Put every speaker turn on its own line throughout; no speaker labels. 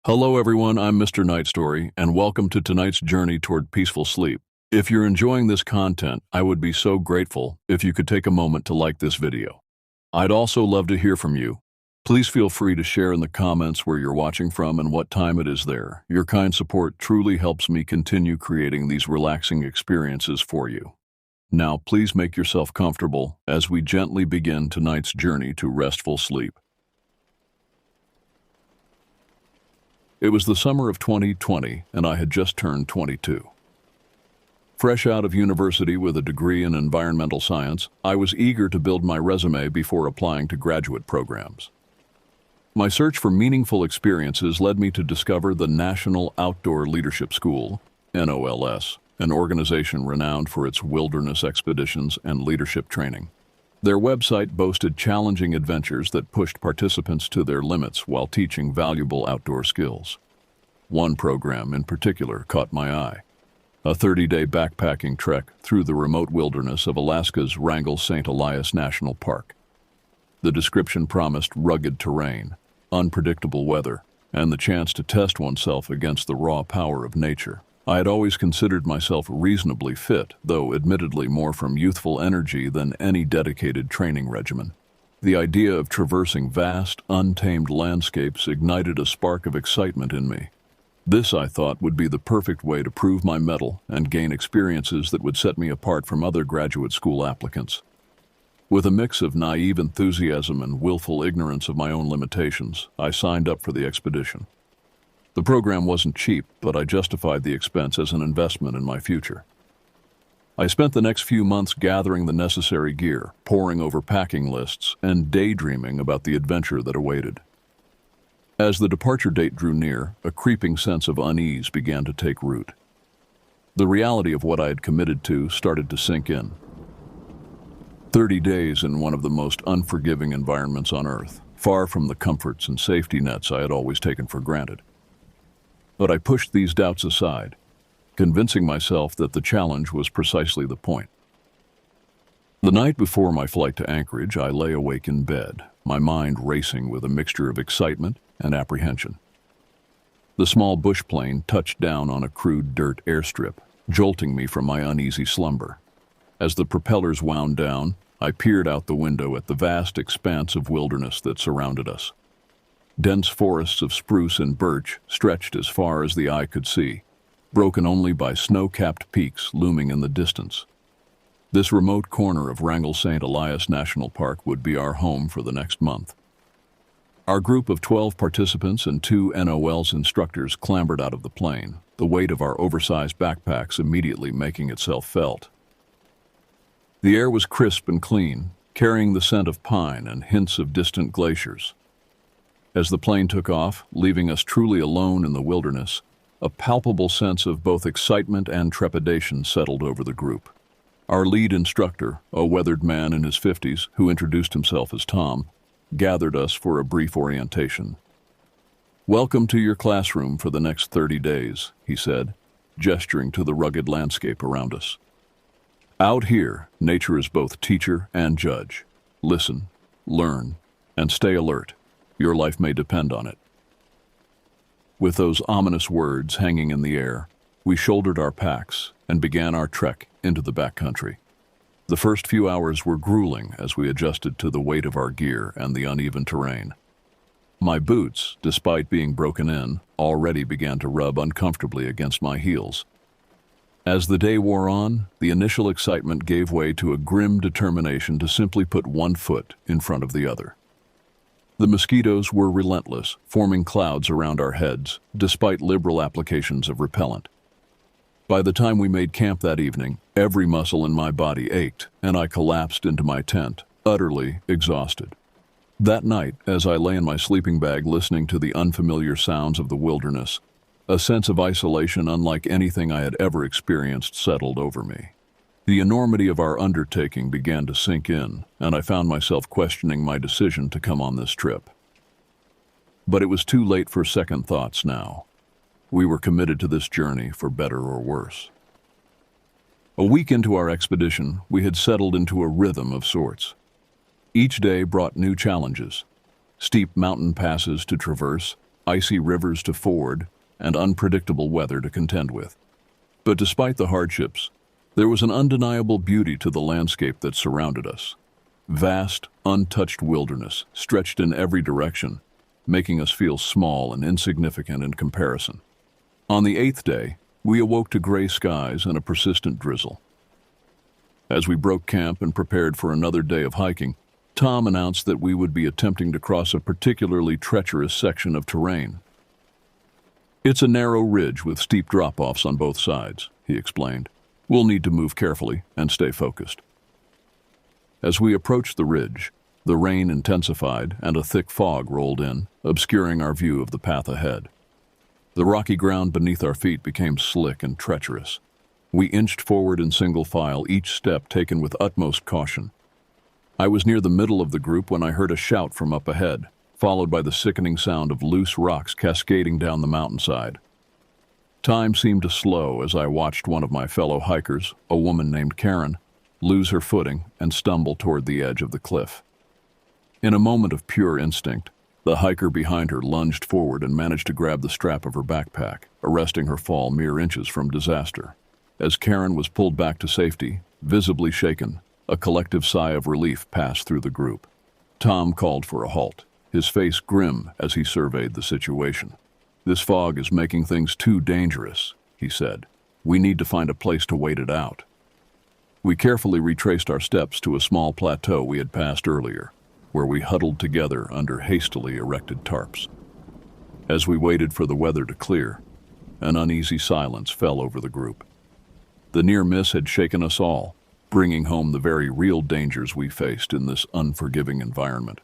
Hello everyone, I'm Mr. Night Story, and welcome to tonight's journey toward peaceful sleep. If you're enjoying this content, I would be so grateful if you could take a moment to like this video. I'd also love to hear from you. Please feel free to share in the comments where you're watching from and what time it is there. Your kind support truly helps me continue creating these relaxing experiences for you. Now, please make yourself comfortable as we gently begin tonight's journey to restful sleep. It was the summer of 2020, and I had just turned 22. Fresh out of university with a degree in environmental science, I was eager to build my resume before applying to graduate programs. My search for meaningful experiences led me to discover the National Outdoor Leadership School, NOLS, an organization renowned for its wilderness expeditions and leadership training. Their website boasted challenging adventures that pushed participants to their limits while teaching valuable outdoor skills. One program in particular caught my eye: a 30-day backpacking trek through the remote wilderness of Alaska's Wrangell St. Elias National Park. The description promised rugged terrain, unpredictable weather, and the chance to test oneself against the raw power of nature. I had always considered myself reasonably fit, though admittedly more from youthful energy than any dedicated training regimen. The idea of traversing vast, untamed landscapes ignited a spark of excitement in me. This, I thought, would be the perfect way to prove my mettle and gain experiences that would set me apart from other graduate school applicants. With a mix of naive enthusiasm and willful ignorance of my own limitations, I signed up for the expedition. The program wasn't cheap, but I justified the expense as an investment in my future. I spent the next few months gathering the necessary gear, poring over packing lists, and daydreaming about the adventure that awaited. As the departure date drew near, a creeping sense of unease began to take root. The reality of what I had committed to started to sink in. 30 days in one of the most unforgiving environments on Earth, far from the comforts and safety nets I had always taken for granted. But I pushed these doubts aside, convincing myself that the challenge was precisely the point. The night before my flight to Anchorage, I lay awake in bed, my mind racing with a mixture of excitement and apprehension. The small bush plane touched down on a crude dirt airstrip, jolting me from my uneasy slumber. As the propellers wound down, I peered out the window at the vast expanse of wilderness that surrounded us. Dense forests of spruce and birch stretched as far as the eye could see, broken only by snow-capped peaks looming in the distance. This remote corner of Wrangell St. Elias National Park would be our home for the next month. Our group of 12 participants and 2 NOL's instructors clambered out of the plane, the weight of our oversized backpacks immediately making itself felt. The air was crisp and clean, carrying the scent of pine and hints of distant glaciers. As the plane took off, leaving us truly alone in the wilderness, a palpable sense of both excitement and trepidation settled over the group. Our lead instructor, a weathered man in his 50s who introduced himself as Tom, gathered us for a brief orientation. "Welcome to your classroom for the next 30 days, he said, gesturing to the rugged landscape around us. "Out here, nature is both teacher and judge. Listen, learn, and stay alert. Your life may depend on it." With those ominous words hanging in the air, we shouldered our packs and began our trek into the backcountry. The first few hours were grueling as we adjusted to the weight of our gear and the uneven terrain. My boots, despite being broken in, already began to rub uncomfortably against my heels. As the day wore on, the initial excitement gave way to a grim determination to simply put one foot in front of the other. The mosquitoes were relentless, forming clouds around our heads, despite liberal applications of repellent. By the time we made camp that evening, every muscle in my body ached, and I collapsed into my tent, utterly exhausted. That night, as I lay in my sleeping bag listening to the unfamiliar sounds of the wilderness, a sense of isolation unlike anything I had ever experienced settled over me. The enormity of our undertaking began to sink in, and I found myself questioning my decision to come on this trip. But it was too late for second thoughts now. We were committed to this journey for better or worse. A week into our expedition, we had settled into a rhythm of sorts. Each day brought new challenges: steep mountain passes to traverse, icy rivers to ford, and unpredictable weather to contend with. But despite the hardships, there was an undeniable beauty to the landscape that surrounded us. Vast, untouched wilderness stretched in every direction, making us feel small and insignificant in comparison. On the 8th day, we awoke to gray skies and a persistent drizzle. As we broke camp and prepared for another day of hiking, Tom announced that we would be attempting to cross a particularly treacherous section of terrain. "It's a narrow ridge with steep drop-offs on both sides," he explained. "We'll need to move carefully and stay focused." As we approached the ridge, the rain intensified and a thick fog rolled in, obscuring our view of the path ahead. The rocky ground beneath our feet became slick and treacherous. We inched forward in single file, each step taken with utmost caution. I was near the middle of the group when I heard a shout from up ahead, followed by the sickening sound of loose rocks cascading down the mountainside. Time seemed to slow as I watched one of my fellow hikers, a woman named Karen, lose her footing and stumble toward the edge of the cliff. In a moment of pure instinct, the hiker behind her lunged forward and managed to grab the strap of her backpack, arresting her fall mere inches from disaster. As Karen was pulled back to safety, visibly shaken, a collective sigh of relief passed through the group. Tom called for a halt, his face grim as he surveyed the situation. "This fog is making things too dangerous," he said. "We need to find a place to wait it out." We carefully retraced our steps to a small plateau we had passed earlier, where we huddled together under hastily erected tarps. As we waited for the weather to clear, an uneasy silence fell over the group. The near miss had shaken us all, bringing home the very real dangers we faced in this unforgiving environment.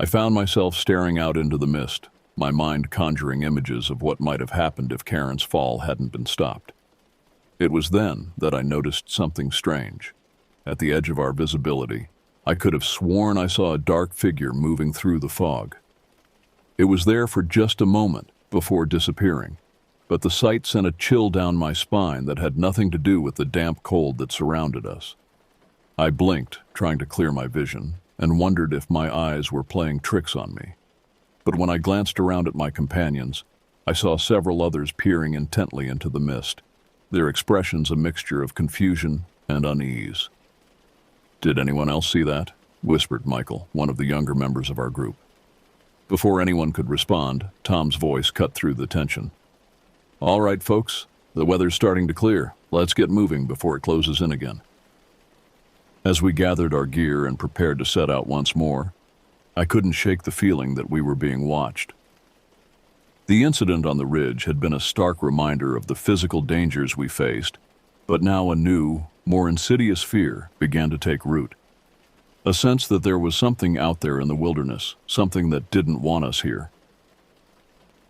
I found myself staring out into the mist, my mind conjuring images of what might have happened if Karen's fall hadn't been stopped. It was then that I noticed something strange. At the edge of our visibility, I could have sworn I saw a dark figure moving through the fog. It was there for just a moment before disappearing, but the sight sent a chill down my spine that had nothing to do with the damp cold that surrounded us. I blinked, trying to clear my vision, and wondered if my eyes were playing tricks on me. But when I glanced around at my companions, I saw several others peering intently into the mist, their expressions a mixture of confusion and unease. "Did anyone else see that?" whispered Michael, one of the younger members of our group. Before anyone could respond, Tom's voice cut through the tension. "All right, folks, the weather's starting to clear. Let's get moving before it closes in again." As we gathered our gear and prepared to set out once more, I couldn't shake the feeling that we were being watched. The incident on the ridge had been a stark reminder of the physical dangers we faced, but now a new, more insidious fear began to take root. A sense that there was something out there in the wilderness, something that didn't want us here.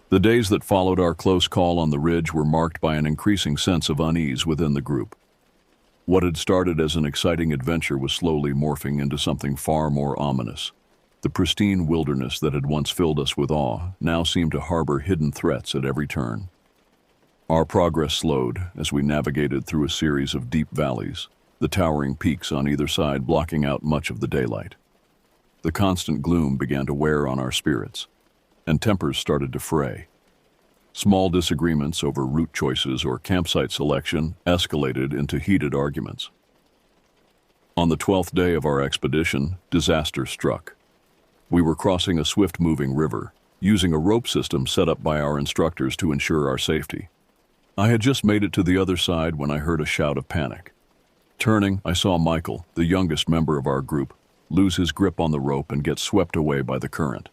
The days that followed our close call on the ridge were marked by an increasing sense of unease within the group. What had started as an exciting adventure was slowly morphing into something far more ominous. The pristine wilderness that had once filled us with awe now seemed to harbor hidden threats at every turn. Our progress slowed as we navigated through a series of deep valleys, the towering peaks on either side blocking out much of the daylight. The constant gloom began to wear on our spirits, and tempers started to fray. Small disagreements over route choices or campsite selection escalated into heated arguments. On the 12th day of our expedition, disaster struck. We were crossing a swift-moving river, using a rope system set up by our instructors to ensure our safety. I had just made it to the other side when I heard a shout of panic. Turning, I saw Michael, the youngest member of our group, lose his grip on the rope and get swept away by the current.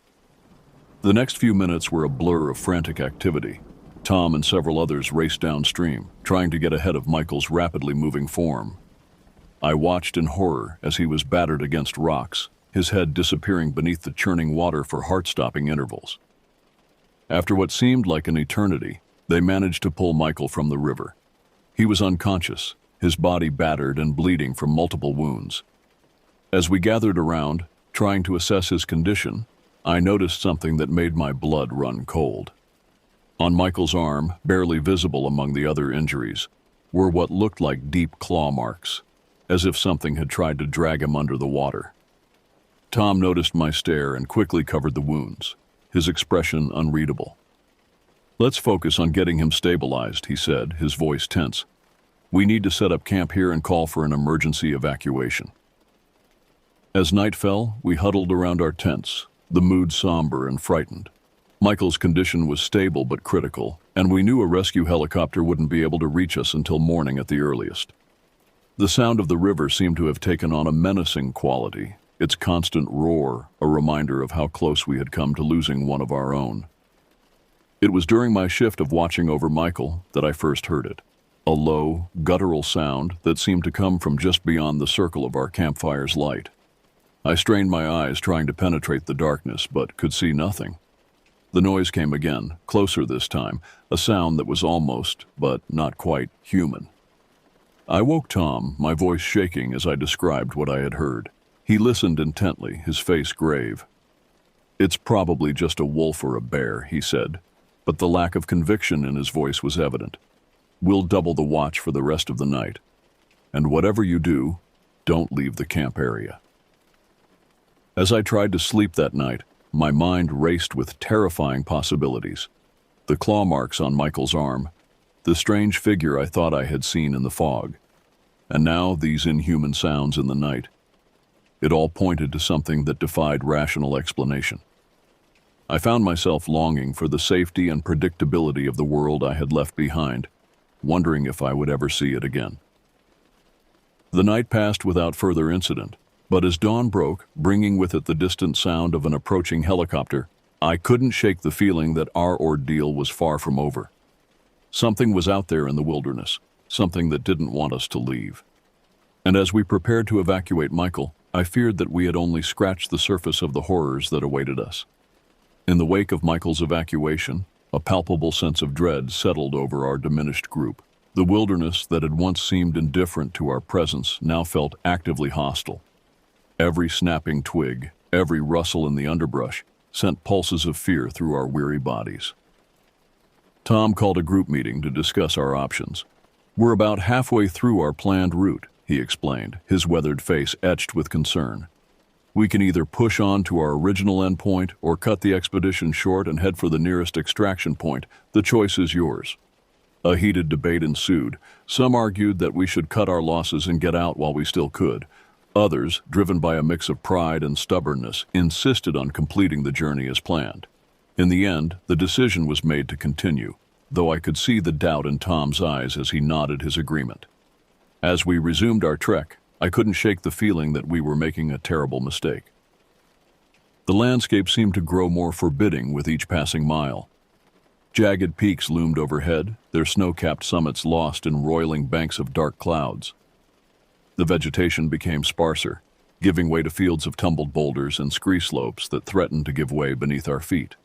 The next few minutes were a blur of frantic activity. Tom and several others raced downstream, trying to get ahead of Michael's rapidly moving form. I watched in horror as he was battered against rocks, his head disappearing beneath the churning water for heart-stopping intervals. After what seemed like an eternity, they managed to pull Michael from the river. He was unconscious, his body battered and bleeding from multiple wounds. As we gathered around, trying to assess his condition, I noticed something that made my blood run cold. On Michael's arm, barely visible among the other injuries, were what looked like deep claw marks, as if something had tried to drag him under the water. Tom noticed my stare and quickly covered the wounds. his expression unreadable. "Let's focus on getting him stabilized," he said, his voice tense. "We need to set up camp here and call for an emergency evacuation." As night fell, we huddled around our tents, the mood somber and frightened. Michael's condition was stable but critical, and we knew a rescue helicopter wouldn't be able to reach us until morning at the earliest. The sound of the river seemed to have taken on a menacing quality, its constant roar a reminder of how close we had come to losing one of our own. It was during my shift of watching over Michael that I first heard it, a low, guttural sound that seemed to come from just beyond the circle of our campfire's light. I strained my eyes trying to penetrate the darkness, but could see nothing. The noise came again, closer this time, a sound that was almost, but not quite, human. I woke Tom, my voice shaking as I described what I had heard. He listened intently, his face grave. "It's probably just a wolf or a bear," he said, but the lack of conviction in his voice was evident. "We'll double the watch for the rest of the night. And whatever you do, don't leave the camp area." As I tried to sleep that night, my mind raced with terrifying possibilities. The claw marks on Michael's arm, the strange figure I thought I had seen in the fog, and now these inhuman sounds in the night. It all pointed to something that defied rational explanation. I found myself longing for the safety and predictability of the world I had left behind, wondering if I would ever see it again. The night passed without further incident, but as dawn broke, bringing with it the distant sound of an approaching helicopter, I couldn't shake the feeling that our ordeal was far from over. Something was out there in the wilderness, something that didn't want us to leave. And as we prepared to evacuate Michael, I feared that we had only scratched the surface of the horrors that awaited us. In the wake of Michael's evacuation, a palpable sense of dread settled over our diminished group. The wilderness that had once seemed indifferent to our presence now felt actively hostile. Every snapping twig, every rustle in the underbrush, sent pulses of fear through our weary bodies. Tom called a group meeting to discuss our options. "We're about halfway through our planned route," he explained, his weathered face etched with concern. "We can either push on to our original endpoint or cut the expedition short and head for the nearest extraction point. The choice is yours." A heated debate ensued. Some argued that we should cut our losses and get out while we still could. Others, driven by a mix of pride and stubbornness, insisted on completing the journey as planned. In the end, the decision was made to continue, though I could see the doubt in Tom's eyes as he nodded his agreement. As we resumed our trek, I couldn't shake the feeling that we were making a terrible mistake. The landscape seemed to grow more forbidding with each passing mile. Jagged peaks loomed overhead, their snow-capped summits lost in roiling banks of dark clouds. The vegetation became sparser, giving way to fields of tumbled boulders and scree slopes that threatened to give way beneath our feet.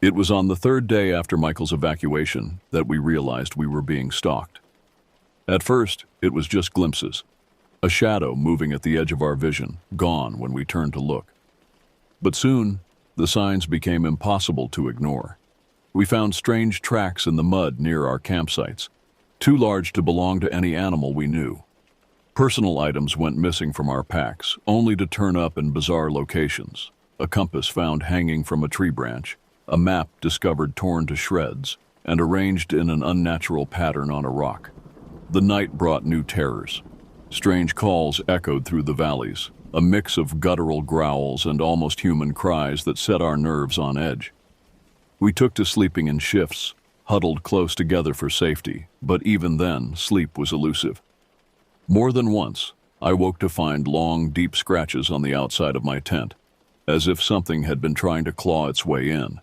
It was on the third day after Michael's evacuation that we realized we were being stalked. At first, it was just glimpses, a shadow moving at the edge of our vision, gone when we turned to look. But soon, the signs became impossible to ignore. We found strange tracks in the mud near our campsites, too large to belong to any animal we knew. Personal items went missing from our packs, only to turn up in bizarre locations. A compass found hanging from a tree branch, a map discovered torn to shreds, and arranged in an unnatural pattern on a rock. The night brought new terrors. Strange calls echoed through the valleys, a mix of guttural growls and almost human cries that set our nerves on edge. We took to sleeping in shifts, huddled close together for safety, but even then, sleep was elusive. More than once, I woke to find long, deep scratches on the outside of my tent, as if something had been trying to claw its way in.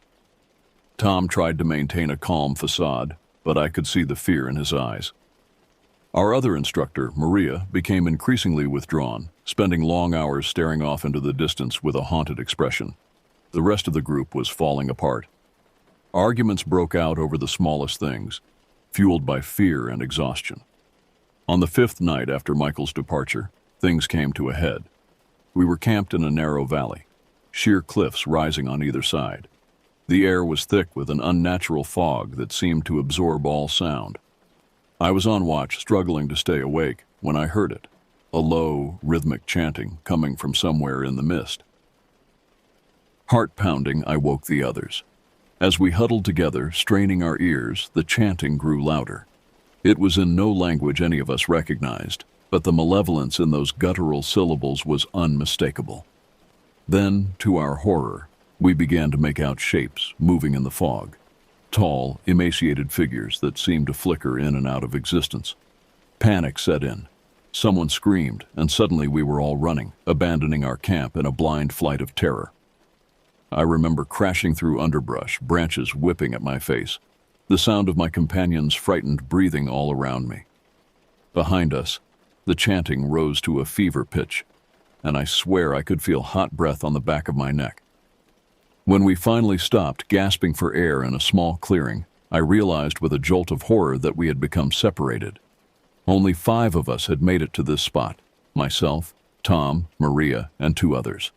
Tom tried to maintain a calm facade, but I could see the fear in his eyes. Our other instructor, Maria, became increasingly withdrawn, spending long hours staring off into the distance with a haunted expression. The rest of the group was falling apart. Arguments broke out over the smallest things, fueled by fear and exhaustion. On the fifth night after Michael's departure, things came to a head. We were camped in a narrow valley, sheer cliffs rising on either side. The air was thick with an unnatural fog that seemed to absorb all sound. I was on watch, struggling to stay awake, when I heard it, a low, rhythmic chanting coming from somewhere in the mist. Heart pounding, I woke the others. As we huddled together, straining our ears, the chanting grew louder. It was in no language any of us recognized, but the malevolence in those guttural syllables was unmistakable. Then, to our horror, we began to make out shapes moving in the fog. Tall, emaciated figures that seemed to flicker in and out of existence. Panic set in. Someone screamed, and suddenly we were all running, abandoning our camp in a blind flight of terror. I remember crashing through underbrush, branches whipping at my face, the sound of my companions' frightened breathing all around me. Behind us, the chanting rose to a fever pitch, and I swear I could feel hot breath on the back of my neck. When we finally stopped, gasping for air in a small clearing, I realized with a jolt of horror that we had become separated. Only 5 of us had made it to this spot: myself, Tom, Maria, and 2 others.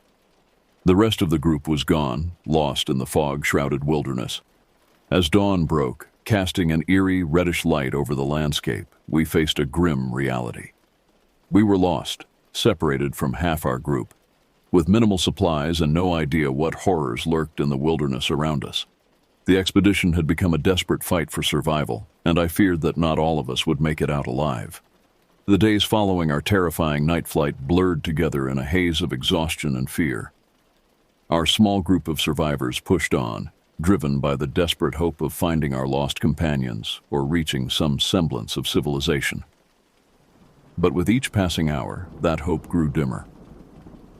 The rest of the group was gone, lost in the fog-shrouded wilderness. As dawn broke, casting an eerie, reddish light over the landscape, we faced a grim reality. We were lost, separated from half our group, with minimal supplies and no idea what horrors lurked in the wilderness around us. The expedition had become a desperate fight for survival, and I feared that not all of us would make it out alive. The days following our terrifying night flight blurred together in a haze of exhaustion and fear. Our small group of survivors pushed on, driven by the desperate hope of finding our lost companions or reaching some semblance of civilization. But with each passing hour, that hope grew dimmer.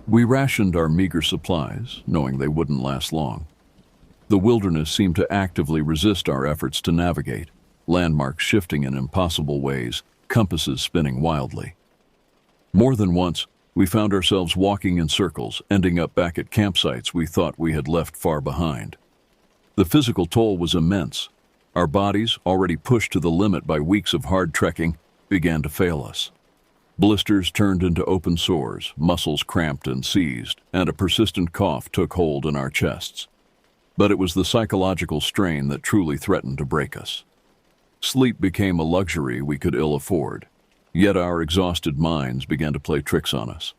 We rationed our meager supplies, knowing they wouldn't last long. The wilderness seemed to actively resist our efforts to navigate, landmarks shifting in impossible ways, compasses spinning wildly. More than once, we found ourselves walking in circles, ending up back at campsites we thought we had left far behind. The physical toll was immense. Our bodies, already pushed to the limit by weeks of hard trekking, began to fail us. Blisters turned into open sores, muscles cramped and seized, and a persistent cough took hold in our chests. But it was the psychological strain that truly threatened to break us. Sleep became a luxury we could ill afford, yet our exhausted minds began to play tricks on us.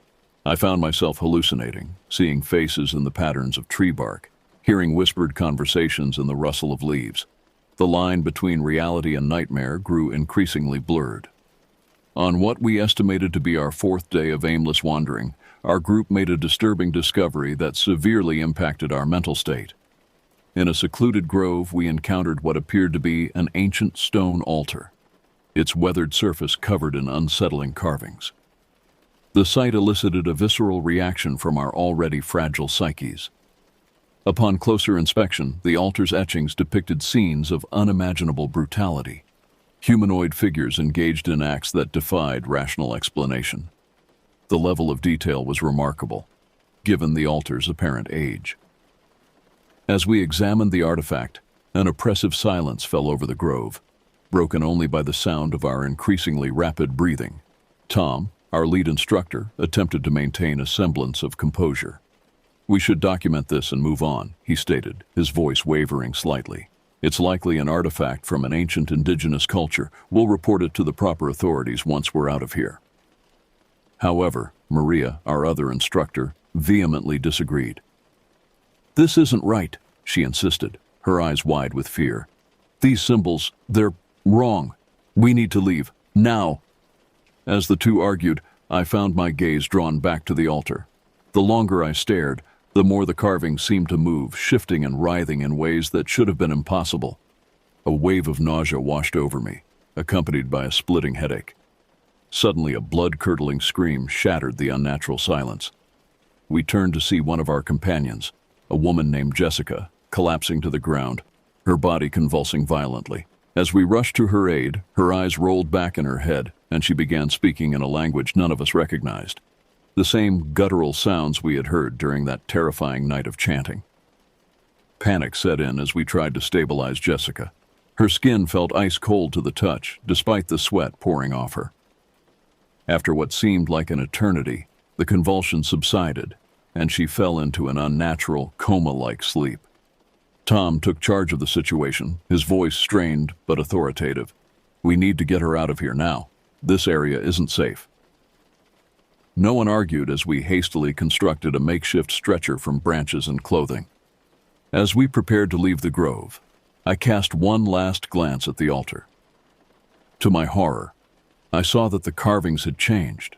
I found myself hallucinating, seeing faces in the patterns of tree bark, hearing whispered conversations in the rustle of leaves. The line between reality and nightmare grew increasingly blurred. On what we estimated to be our 4th day of aimless wandering, our group made a disturbing discovery that severely impacted our mental state. In a secluded grove, we encountered what appeared to be an ancient stone altar, its weathered surface covered in unsettling carvings. The sight elicited a visceral reaction from our already fragile psyches. Upon closer inspection, the altar's etchings depicted scenes of unimaginable brutality. Humanoid figures engaged in acts that defied rational explanation. The level of detail was remarkable, given the altar's apparent age. As we examined the artifact, an oppressive silence fell over the grove, broken only by the sound of our increasingly rapid breathing. Tom, our lead instructor, attempted to maintain a semblance of composure. "We should document this and move on," he stated, his voice wavering slightly. "It's likely an artifact from an ancient indigenous culture. We'll report it to the proper authorities once we're out of here." However, Maria, our other instructor, vehemently disagreed. "This isn't right," she insisted, her eyes wide with fear. "These symbols, they're wrong. We need to leave, now." As the two argued, I found my gaze drawn back to the altar. The longer I stared, the more the carvings seemed to move, shifting and writhing in ways that should have been impossible. A wave of nausea washed over me, accompanied by a splitting headache. Suddenly, a blood-curdling scream shattered the unnatural silence. We turned to see one of our companions, a woman named Jessica, collapsing to the ground, her body convulsing violently. As we rushed to her aid, her eyes rolled back in her head, and she began speaking in a language none of us recognized. The same guttural sounds we had heard during that terrifying night of chanting. Panic set in as we tried to stabilize Jessica. Her skin felt ice cold to the touch, despite the sweat pouring off her. After what seemed like an eternity, the convulsions subsided, and she fell into an unnatural, coma-like sleep. Tom took charge of the situation, his voice strained but authoritative. "We need to get her out of here now. This area isn't safe." No one argued as we hastily constructed a makeshift stretcher from branches and clothing. As we prepared to leave the grove, I cast one last glance at the altar. To my horror, I saw that the carvings had changed.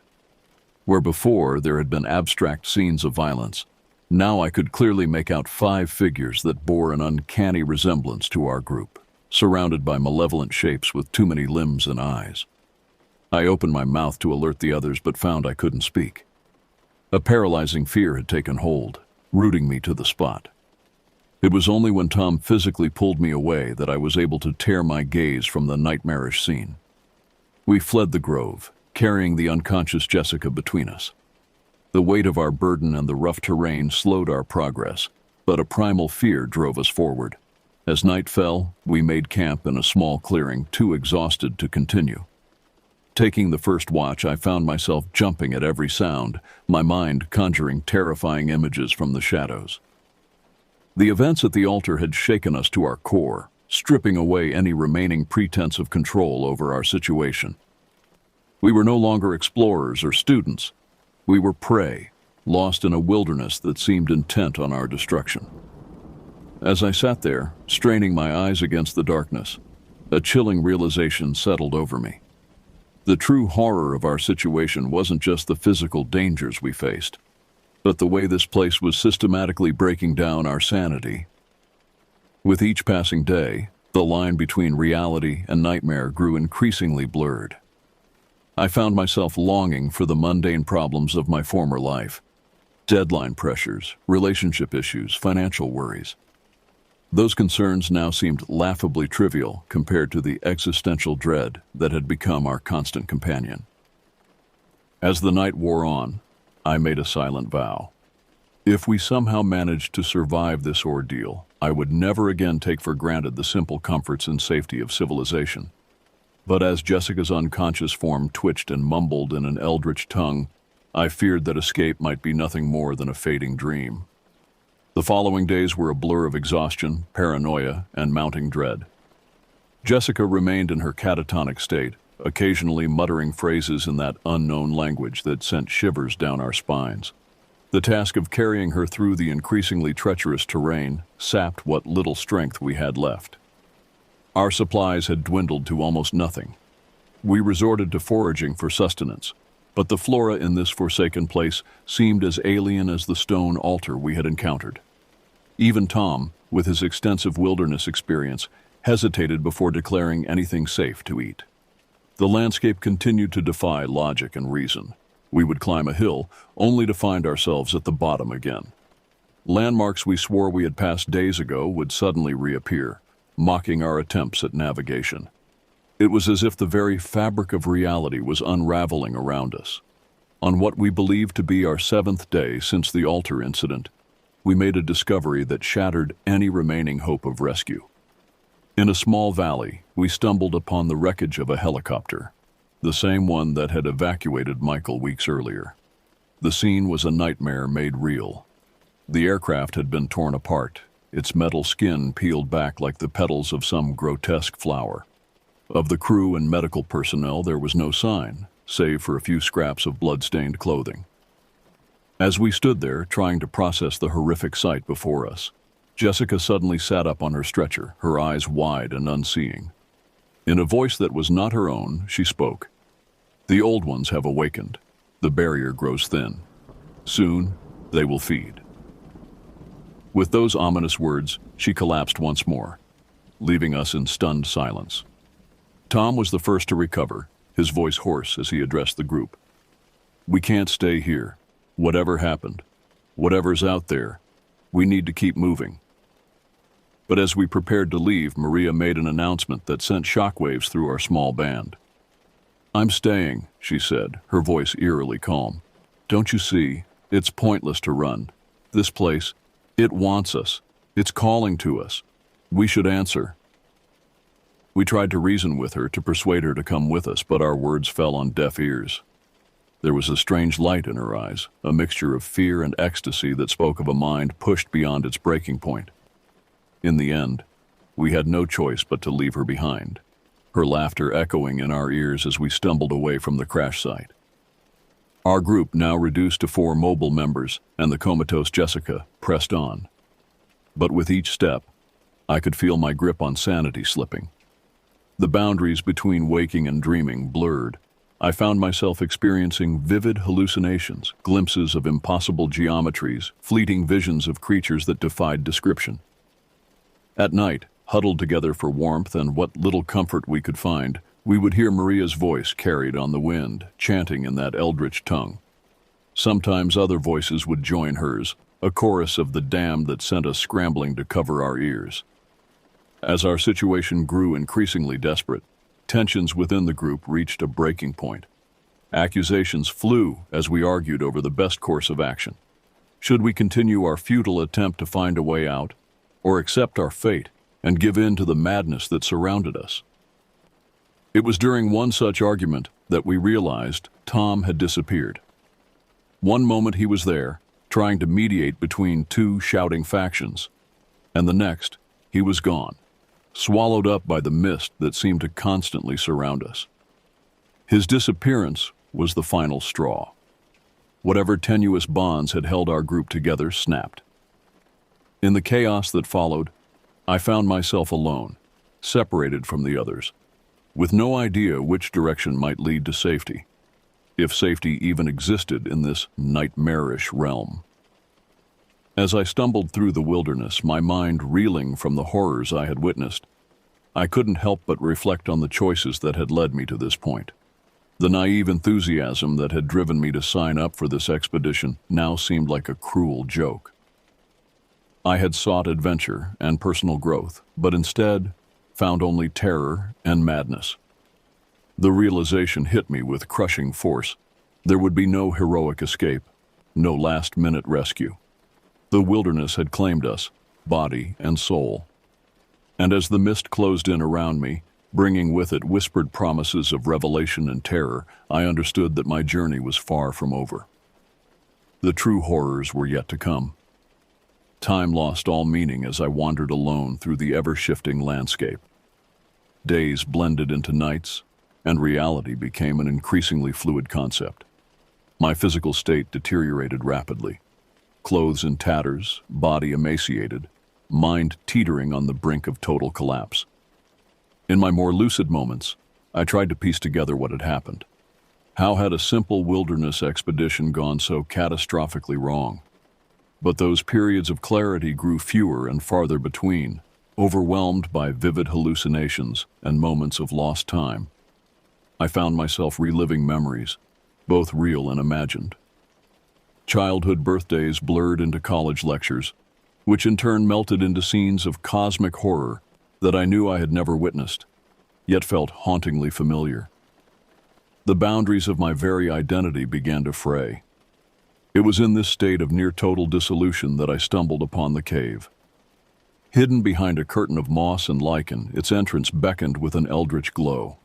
Where before there had been abstract scenes of violence, now I could clearly make out 5 figures that bore an uncanny resemblance to our group, surrounded by malevolent shapes with too many limbs and eyes. I opened my mouth to alert the others but found I couldn't speak. A paralyzing fear had taken hold, rooting me to the spot. It was only when Tom physically pulled me away that I was able to tear my gaze from the nightmarish scene. We fled the grove, carrying the unconscious Jessica between us. The weight of our burden and the rough terrain slowed our progress, but a primal fear drove us forward. As night fell, we made camp in a small clearing, too exhausted to continue. Taking the first watch, I found myself jumping at every sound, my mind conjuring terrifying images from the shadows. The events at the altar had shaken us to our core, stripping away any remaining pretense of control over our situation. We were no longer explorers or students. We were prey, lost in a wilderness that seemed intent on our destruction. As I sat there, straining my eyes against the darkness, a chilling realization settled over me. The true horror of our situation wasn't just the physical dangers we faced, but the way this place was systematically breaking down our sanity. With each passing day, the line between reality and nightmare grew increasingly blurred. I found myself longing for the mundane problems of my former life: deadline pressures, relationship issues, financial worries. Those concerns now seemed laughably trivial compared to the existential dread that had become our constant companion. As the night wore on, I made a silent vow. If we somehow managed to survive this ordeal, I would never again take for granted the simple comforts and safety of civilization. But as Jessica's unconscious form twitched and mumbled in an eldritch tongue, I feared that escape might be nothing more than a fading dream. The following days were a blur of exhaustion, paranoia, and mounting dread. Jessica remained in her catatonic state, occasionally muttering phrases in that unknown language that sent shivers down our spines. The task of carrying her through the increasingly treacherous terrain sapped what little strength we had left. Our supplies had dwindled to almost nothing. We resorted to foraging for sustenance, but the flora in this forsaken place seemed as alien as the stone altar we had encountered. Even Tom, with his extensive wilderness experience, hesitated before declaring anything safe to eat. The landscape continued to defy logic and reason. We would climb a hill, only to find ourselves at the bottom again. Landmarks we swore we had passed days ago would suddenly reappear, mocking our attempts at navigation. It was as if the very fabric of reality was unraveling around us. On what we believed to be our 7th day since the altar incident, we made a discovery that shattered any remaining hope of rescue. In a small valley, we stumbled upon the wreckage of a helicopter, the same one that had evacuated Michael weeks earlier. The scene was a nightmare made real. The aircraft had been torn apart, its metal skin peeled back like the petals of some grotesque flower. Of the crew and medical personnel there was no sign, save for a few scraps of blood-stained clothing. As we stood there, trying to process the horrific sight before us, Jessica suddenly sat up on her stretcher, her eyes wide and unseeing. In a voice that was not her own, she spoke. "The old ones have awakened. The barrier grows thin. Soon, they will feed." With those ominous words, she collapsed once more, leaving us in stunned silence. Tom was the first to recover, his voice hoarse as he addressed the group. "We can't stay here. Whatever happened, whatever's out there, we need to keep moving." But as we prepared to leave, Maria made an announcement that sent shockwaves through our small band. "I'm staying," she said, her voice eerily calm. "Don't you see? It's pointless to run. This place, it wants us. It's calling to us. We should answer." We tried to reason with her, to persuade her to come with us, but our words fell on deaf ears. There was a strange light in her eyes, a mixture of fear and ecstasy that spoke of a mind pushed beyond its breaking point. In the end, we had no choice but to leave her behind, her laughter echoing in our ears as we stumbled away from the crash site. Our group, now reduced to 4 mobile members, and the comatose Jessica, pressed on. But with each step, I could feel my grip on sanity slipping. The boundaries between waking and dreaming blurred. I found myself experiencing vivid hallucinations, glimpses of impossible geometries, fleeting visions of creatures that defied description. At night, huddled together for warmth and what little comfort we could find, we would hear Maria's voice carried on the wind, chanting in that eldritch tongue. Sometimes other voices would join hers, a chorus of the damned that sent us scrambling to cover our ears. As our situation grew increasingly desperate, tensions within the group reached a breaking point. Accusations flew as we argued over the best course of action. Should we continue our futile attempt to find a way out, or accept our fate and give in to the madness that surrounded us? It was during one such argument that we realized Tom had disappeared. One moment he was there, trying to mediate between 2 shouting factions, and the next, he was gone, swallowed up by the mist that seemed to constantly surround us. His disappearance was the final straw. Whatever tenuous bonds had held our group together snapped. In the chaos that followed, I found myself alone, separated from the others, with no idea which direction might lead to safety, if safety even existed in this nightmarish realm. As I stumbled through the wilderness, my mind reeling from the horrors I had witnessed, I couldn't help but reflect on the choices that had led me to this point. The naive enthusiasm that had driven me to sign up for this expedition now seemed like a cruel joke. I had sought adventure and personal growth, but instead found only terror and madness. The realization hit me with crushing force. There would be no heroic escape, no last-minute rescue. The wilderness had claimed us, body and soul. And as the mist closed in around me, bringing with it whispered promises of revelation and terror, I understood that my journey was far from over. The true horrors were yet to come. Time lost all meaning as I wandered alone through the ever-shifting landscape. Days blended into nights, and reality became an increasingly fluid concept. My physical state deteriorated rapidly. Clothes in tatters, body emaciated, mind teetering on the brink of total collapse. In my more lucid moments, I tried to piece together what had happened. How had a simple wilderness expedition gone so catastrophically wrong? But those periods of clarity grew fewer and farther between, overwhelmed by vivid hallucinations and moments of lost time. I found myself reliving memories, both real and imagined. Childhood birthdays blurred into college lectures, which in turn melted into scenes of cosmic horror that I knew I had never witnessed, yet felt hauntingly familiar. The boundaries of my very identity began to fray. It was in this state of near-total dissolution that I stumbled upon the cave. Hidden behind a curtain of moss and lichen, its entrance beckoned with an eldritch glow.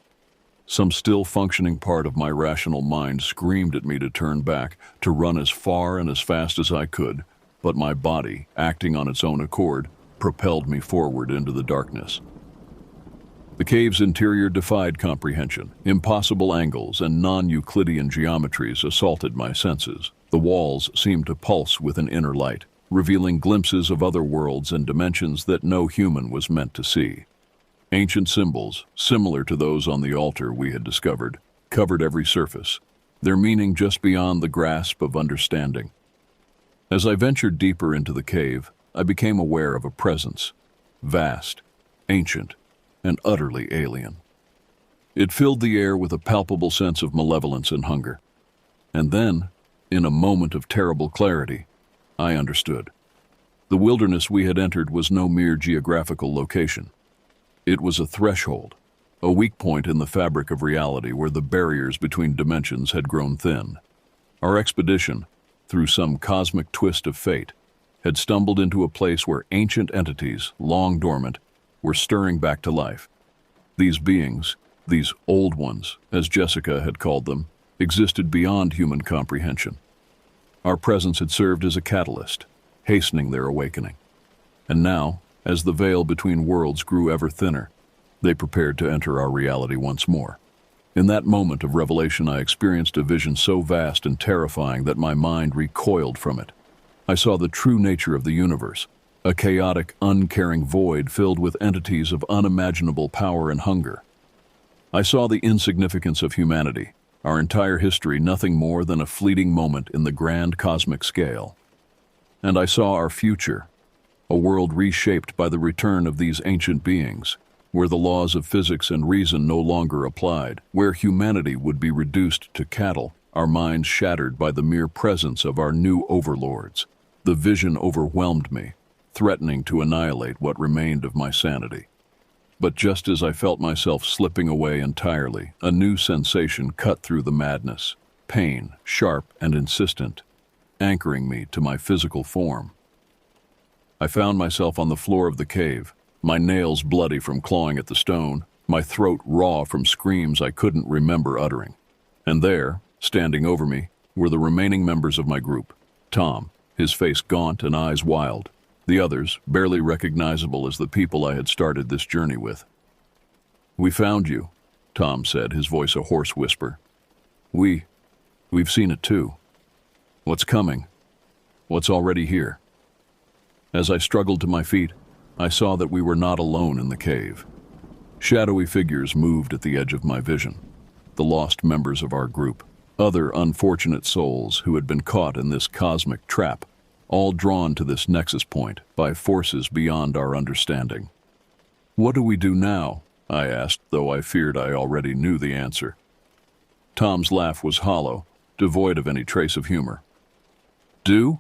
Some still-functioning part of my rational mind screamed at me to turn back, to run as far and as fast as I could, but my body, acting on its own accord, propelled me forward into the darkness. The cave's interior defied comprehension. Impossible angles and non-Euclidean geometries assaulted my senses. The walls seemed to pulse with an inner light, revealing glimpses of other worlds and dimensions that no human was meant to see. Ancient symbols, similar to those on the altar we had discovered, covered every surface, their meaning just beyond the grasp of understanding. As I ventured deeper into the cave, I became aware of a presence, vast, ancient, and utterly alien. It filled the air with a palpable sense of malevolence and hunger. And then, in a moment of terrible clarity, I understood. The wilderness we had entered was no mere geographical location. It was a threshold, a weak point in the fabric of reality where the barriers between dimensions had grown thin. Our expedition, through some cosmic twist of fate, had stumbled into a place where ancient entities, long dormant, were stirring back to life. These beings, these old ones, as Jessica had called them, existed beyond human comprehension. Our presence had served as a catalyst, hastening their awakening. And now, as the veil between worlds grew ever thinner, they prepared to enter our reality once more. In that moment of revelation, I experienced a vision so vast and terrifying that my mind recoiled from it. I saw the true nature of the universe, a chaotic, uncaring void filled with entities of unimaginable power and hunger. I saw the insignificance of humanity, our entire history nothing more than a fleeting moment in the grand cosmic scale. And I saw our future, a world reshaped by the return of these ancient beings, where the laws of physics and reason no longer applied, where humanity would be reduced to cattle, our minds shattered by the mere presence of our new overlords. The vision overwhelmed me, threatening to annihilate what remained of my sanity. But just as I felt myself slipping away entirely, a new sensation cut through the madness, pain, sharp and insistent, anchoring me to my physical form. I found myself on the floor of the cave, my nails bloody from clawing at the stone, my throat raw from screams I couldn't remember uttering. And there, standing over me, were the remaining members of my group. Tom, his face gaunt and eyes wild. The others, barely recognizable as the people I had started this journey with. "We found you," Tom said, his voice a hoarse whisper. We've seen it too. What's coming? What's already here?" As I struggled to my feet, I saw that we were not alone in the cave. Shadowy figures moved at the edge of my vision, the lost members of our group, other unfortunate souls who had been caught in this cosmic trap, all drawn to this nexus point by forces beyond our understanding. "What do we do now?" I asked, though I feared I already knew the answer. Tom's laugh was hollow, devoid of any trace of humor. "Do?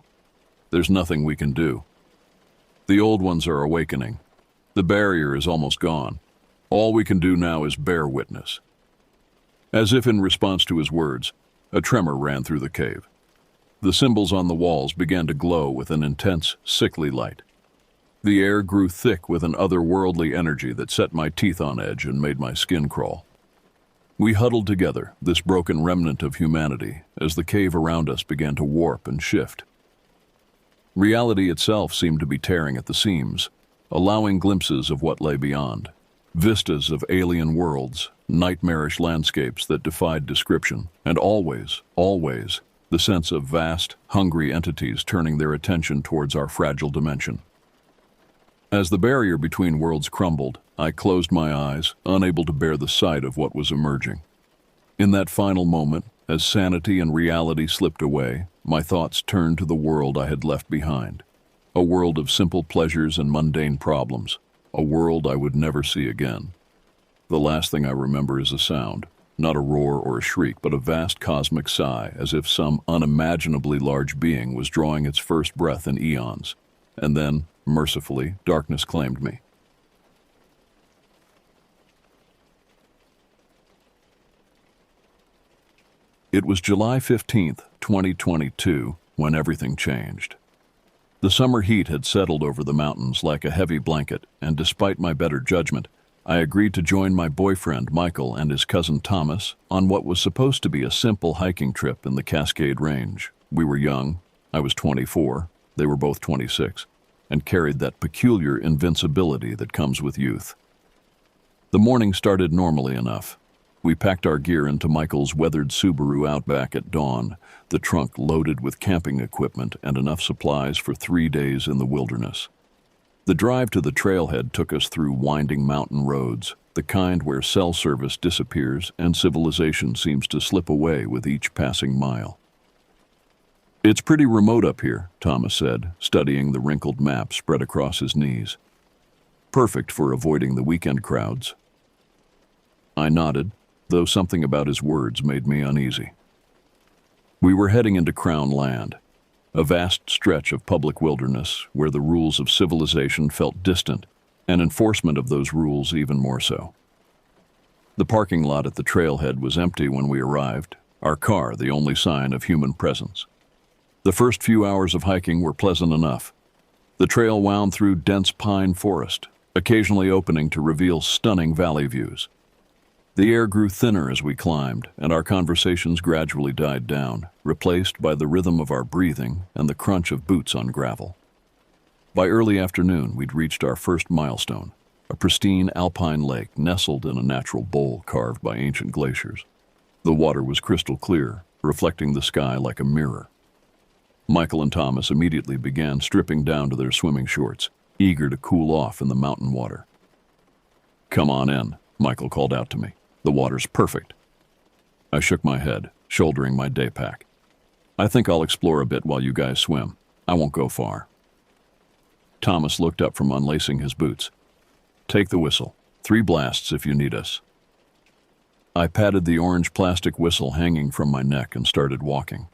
There's nothing we can do. The old ones are awakening. The barrier is almost gone. All we can do now is bear witness." As if in response to his words, a tremor ran through the cave. The symbols on the walls began to glow with an intense, sickly light. The air grew thick with an otherworldly energy that set my teeth on edge and made my skin crawl. We huddled together, this broken remnant of humanity, as the cave around us began to warp and shift. Reality itself seemed to be tearing at the seams, allowing glimpses of what lay beyond. Vistas of alien worlds, nightmarish landscapes that defied description, and always, the sense of vast, hungry entities turning their attention towards our fragile dimension. As the barrier between worlds crumbled, I closed my eyes, unable to bear the sight of what was emerging. In that final moment, as sanity and reality slipped away, my thoughts turned to the world I had left behind. A world of simple pleasures and mundane problems. A world I would never see again. The last thing I remember is a sound, not a roar or a shriek, but a vast cosmic sigh, as if some unimaginably large being was drawing its first breath in eons. And then, mercifully, darkness claimed me. It was July 15th, 2022, when everything changed. The summer heat had settled over the mountains like a heavy blanket, and despite my better judgment, I agreed to join my boyfriend Michael and his cousin Thomas on what was supposed to be a simple hiking trip in the Cascade Range. We were young, I was 24, they were both 26, and carried that peculiar invincibility that comes with youth. The morning started normally enough. We packed our gear into Michael's weathered Subaru Outback at dawn, the trunk loaded with camping equipment and enough supplies for 3 days in the wilderness. The drive to the trailhead took us through winding mountain roads, the kind where cell service disappears and civilization seems to slip away with each passing mile. "It's pretty remote up here," Thomas said, studying the wrinkled map spread across his knees. "Perfect for avoiding the weekend crowds." I nodded, though something about his words made me uneasy. We were heading into Crown Land, a vast stretch of public wilderness where the rules of civilization felt distant, and enforcement of those rules even more so. The parking lot at the trailhead was empty when we arrived, our car the only sign of human presence. The first few hours of hiking were pleasant enough. The trail wound through dense pine forest, occasionally opening to reveal stunning valley views. The air grew thinner as we climbed, and our conversations gradually died down, replaced by the rhythm of our breathing and the crunch of boots on gravel. By early afternoon, we'd reached our first milestone, a pristine alpine lake nestled in a natural bowl carved by ancient glaciers. The water was crystal clear, reflecting the sky like a mirror. Michael and Thomas immediately began stripping down to their swimming shorts, eager to cool off in the mountain water. "Come on in," Michael called out to me. "The water's perfect." I shook my head, shouldering my day pack. "I think I'll explore a bit while you guys swim. I won't go far." Thomas looked up from unlacing his boots. "Take the whistle. 3 blasts if you need us." I patted the orange plastic whistle hanging from my neck and started walking.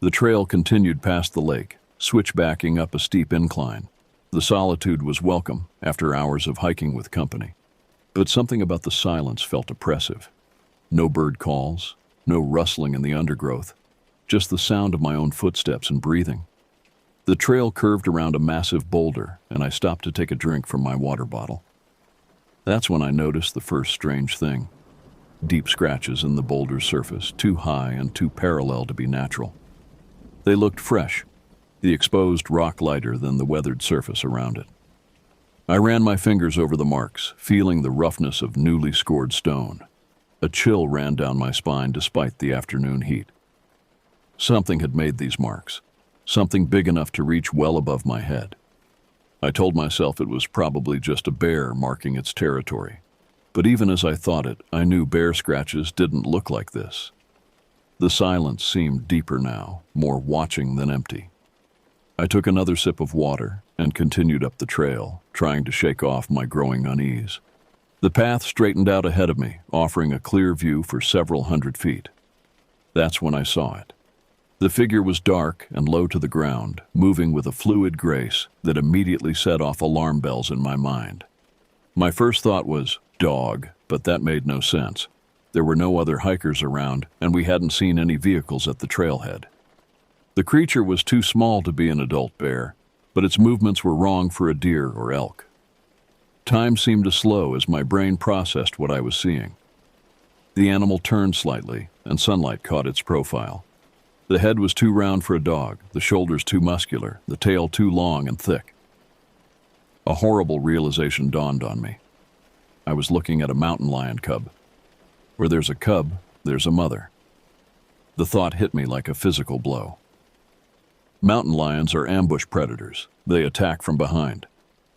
The trail continued past the lake, switchbacking up a steep incline. The solitude was welcome after hours of hiking with company. But something about the silence felt oppressive. No bird calls, no rustling in the undergrowth, just the sound of my own footsteps and breathing. The trail curved around a massive boulder, and I stopped to take a drink from my water bottle. That's when I noticed the first strange thing. Deep scratches in the boulder's surface, too high and too parallel to be natural. They looked fresh, the exposed rock lighter than the weathered surface around it. I ran my fingers over the marks, feeling the roughness of newly scored stone. A chill ran down my spine despite the afternoon heat. Something had made these marks, something big enough to reach well above my head. I told myself it was probably just a bear marking its territory. But even as I thought it, I knew bear scratches didn't look like this. The silence seemed deeper now, more watching than empty. I took another sip of water and continued up the trail, trying to shake off my growing unease. The path straightened out ahead of me, offering a clear view for several hundred feet. That's when I saw it. The figure was dark and low to the ground, moving with a fluid grace that immediately set off alarm bells in my mind. My first thought was, dog, but that made no sense. There were no other hikers around, and we hadn't seen any vehicles at the trailhead. The creature was too small to be an adult bear, but its movements were wrong for a deer or elk. Time seemed to slow as my brain processed what I was seeing. The animal turned slightly, and sunlight caught its profile. The head was too round for a dog, the shoulders too muscular, the tail too long and thick. A horrible realization dawned on me. I was looking at a mountain lion cub. Where there's a cub, there's a mother. The thought hit me like a physical blow. Mountain lions are ambush predators. They attack from behind.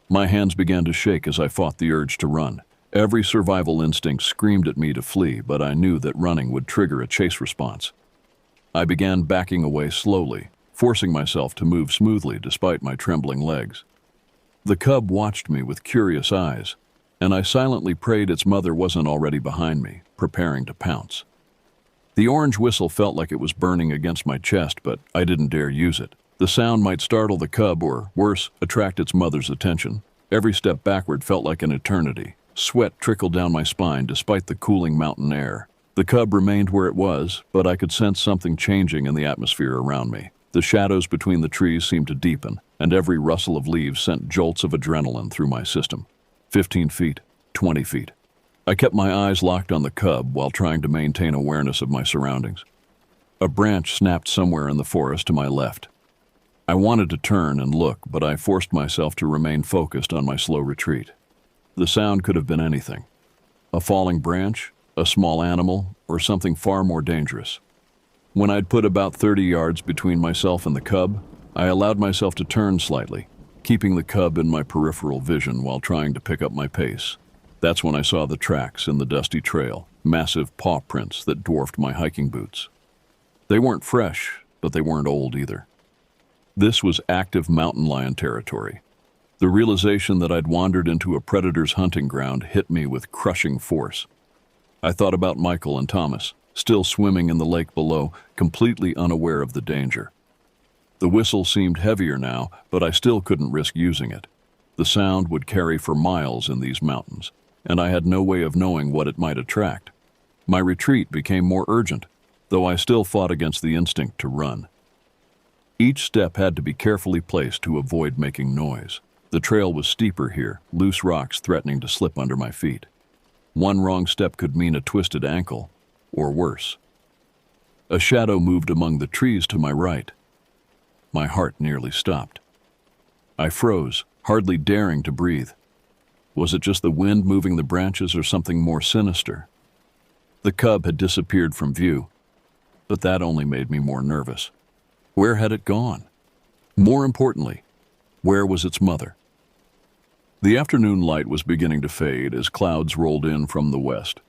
My hands began to shake as I fought the urge to run. Every survival instinct screamed at me to flee, but I knew that running would trigger a chase response. I began backing away slowly, forcing myself to move smoothly despite my trembling legs. The cub watched me with curious eyes, and I silently prayed its mother wasn't already behind me, preparing to pounce. The orange whistle felt like it was burning against my chest, but I didn't dare use it. The sound might startle the cub or, worse, attract its mother's attention. Every step backward felt like an eternity. Sweat trickled down my spine despite the cooling mountain air. The cub remained where it was, but I could sense something changing in the atmosphere around me. The shadows between the trees seemed to deepen, and every rustle of leaves sent jolts of adrenaline through my system. 15 feet, 20 feet. I kept my eyes locked on the cub while trying to maintain awareness of my surroundings. A branch snapped somewhere in the forest to my left. I wanted to turn and look, but I forced myself to remain focused on my slow retreat. The sound could have been anything. A falling branch, a small animal, or something far more dangerous. When I'd put about 30 yards between myself and the cub, I allowed myself to turn slightly, keeping the cub in my peripheral vision while trying to pick up my pace. That's when I saw the tracks in the dusty trail, massive paw prints that dwarfed my hiking boots. They weren't fresh, but they weren't old either. This was active mountain lion territory. The realization that I'd wandered into a predator's hunting ground hit me with crushing force. I thought about Michael and Thomas, still swimming in the lake below, completely unaware of the danger. The whistle seemed heavier now, but I still couldn't risk using it. The sound would carry for miles in these mountains, and I had no way of knowing what it might attract. My retreat became more urgent, though I still fought against the instinct to run. Each step had to be carefully placed to avoid making noise. The trail was steeper here, loose rocks threatening to slip under my feet. One wrong step could mean a twisted ankle, or worse. A shadow moved among the trees to my right. My heart nearly stopped. I froze, hardly daring to breathe. Was it just the wind moving the branches or something more sinister? The cub had disappeared from view, but that only made me more nervous. Where had it gone? More importantly, where was its mother? The afternoon light was beginning to fade as clouds rolled in from the west.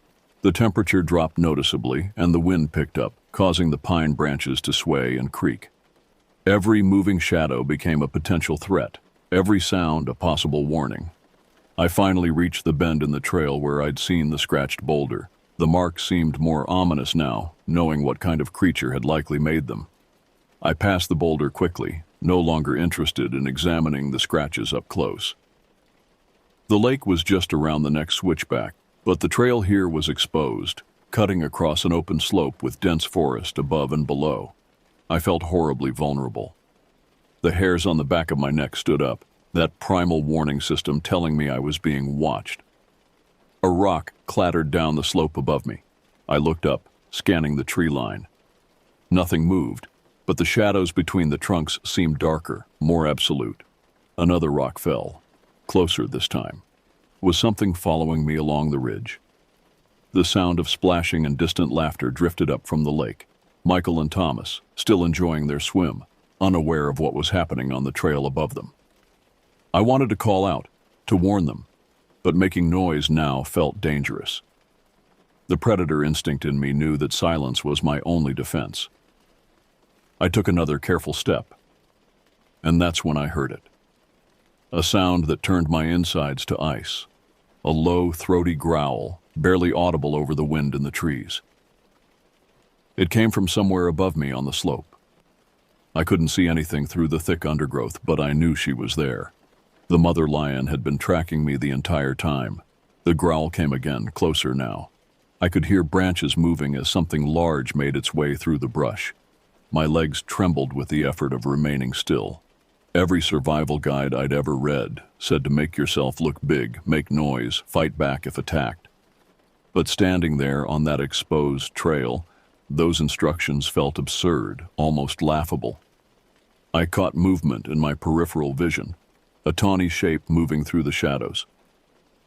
The temperature dropped noticeably and the wind picked up, causing the pine branches to sway and creak. Every moving shadow became a potential threat, every sound a possible warning. I finally reached the bend in the trail where I'd seen the scratched boulder. The marks seemed more ominous now, knowing what kind of creature had likely made them. I passed the boulder quickly, no longer interested in examining the scratches up close. The lake was just around the next switchback, but the trail here was exposed, cutting across an open slope with dense forest above and below. I felt horribly vulnerable. The hairs on the back of my neck stood up, that primal warning system telling me I was being watched. A rock clattered down the slope above me. I looked up, scanning the tree line. Nothing moved, but the shadows between the trunks seemed darker, more absolute. Another rock fell, closer this time. Was something following me along the ridge? The sound of splashing and distant laughter drifted up from the lake. Michael and Thomas, still enjoying their swim, unaware of what was happening on the trail above them. I wanted to call out, to warn them, but making noise now felt dangerous. The predator instinct in me knew that silence was my only defense. I took another careful step, and that's when I heard it. A sound that turned my insides to ice. A low, throaty growl, barely audible over the wind in the trees. It came from somewhere above me on the slope. I couldn't see anything through the thick undergrowth, but I knew she was there. The mother lion had been tracking me the entire time. The growl came again, closer now. I could hear branches moving as something large made its way through the brush. My legs trembled with the effort of remaining still. Every survival guide I'd ever read said to make yourself look big, make noise, fight back if attacked. But standing there on that exposed trail, those instructions felt absurd, almost laughable. I caught movement in my peripheral vision, a tawny shape moving through the shadows.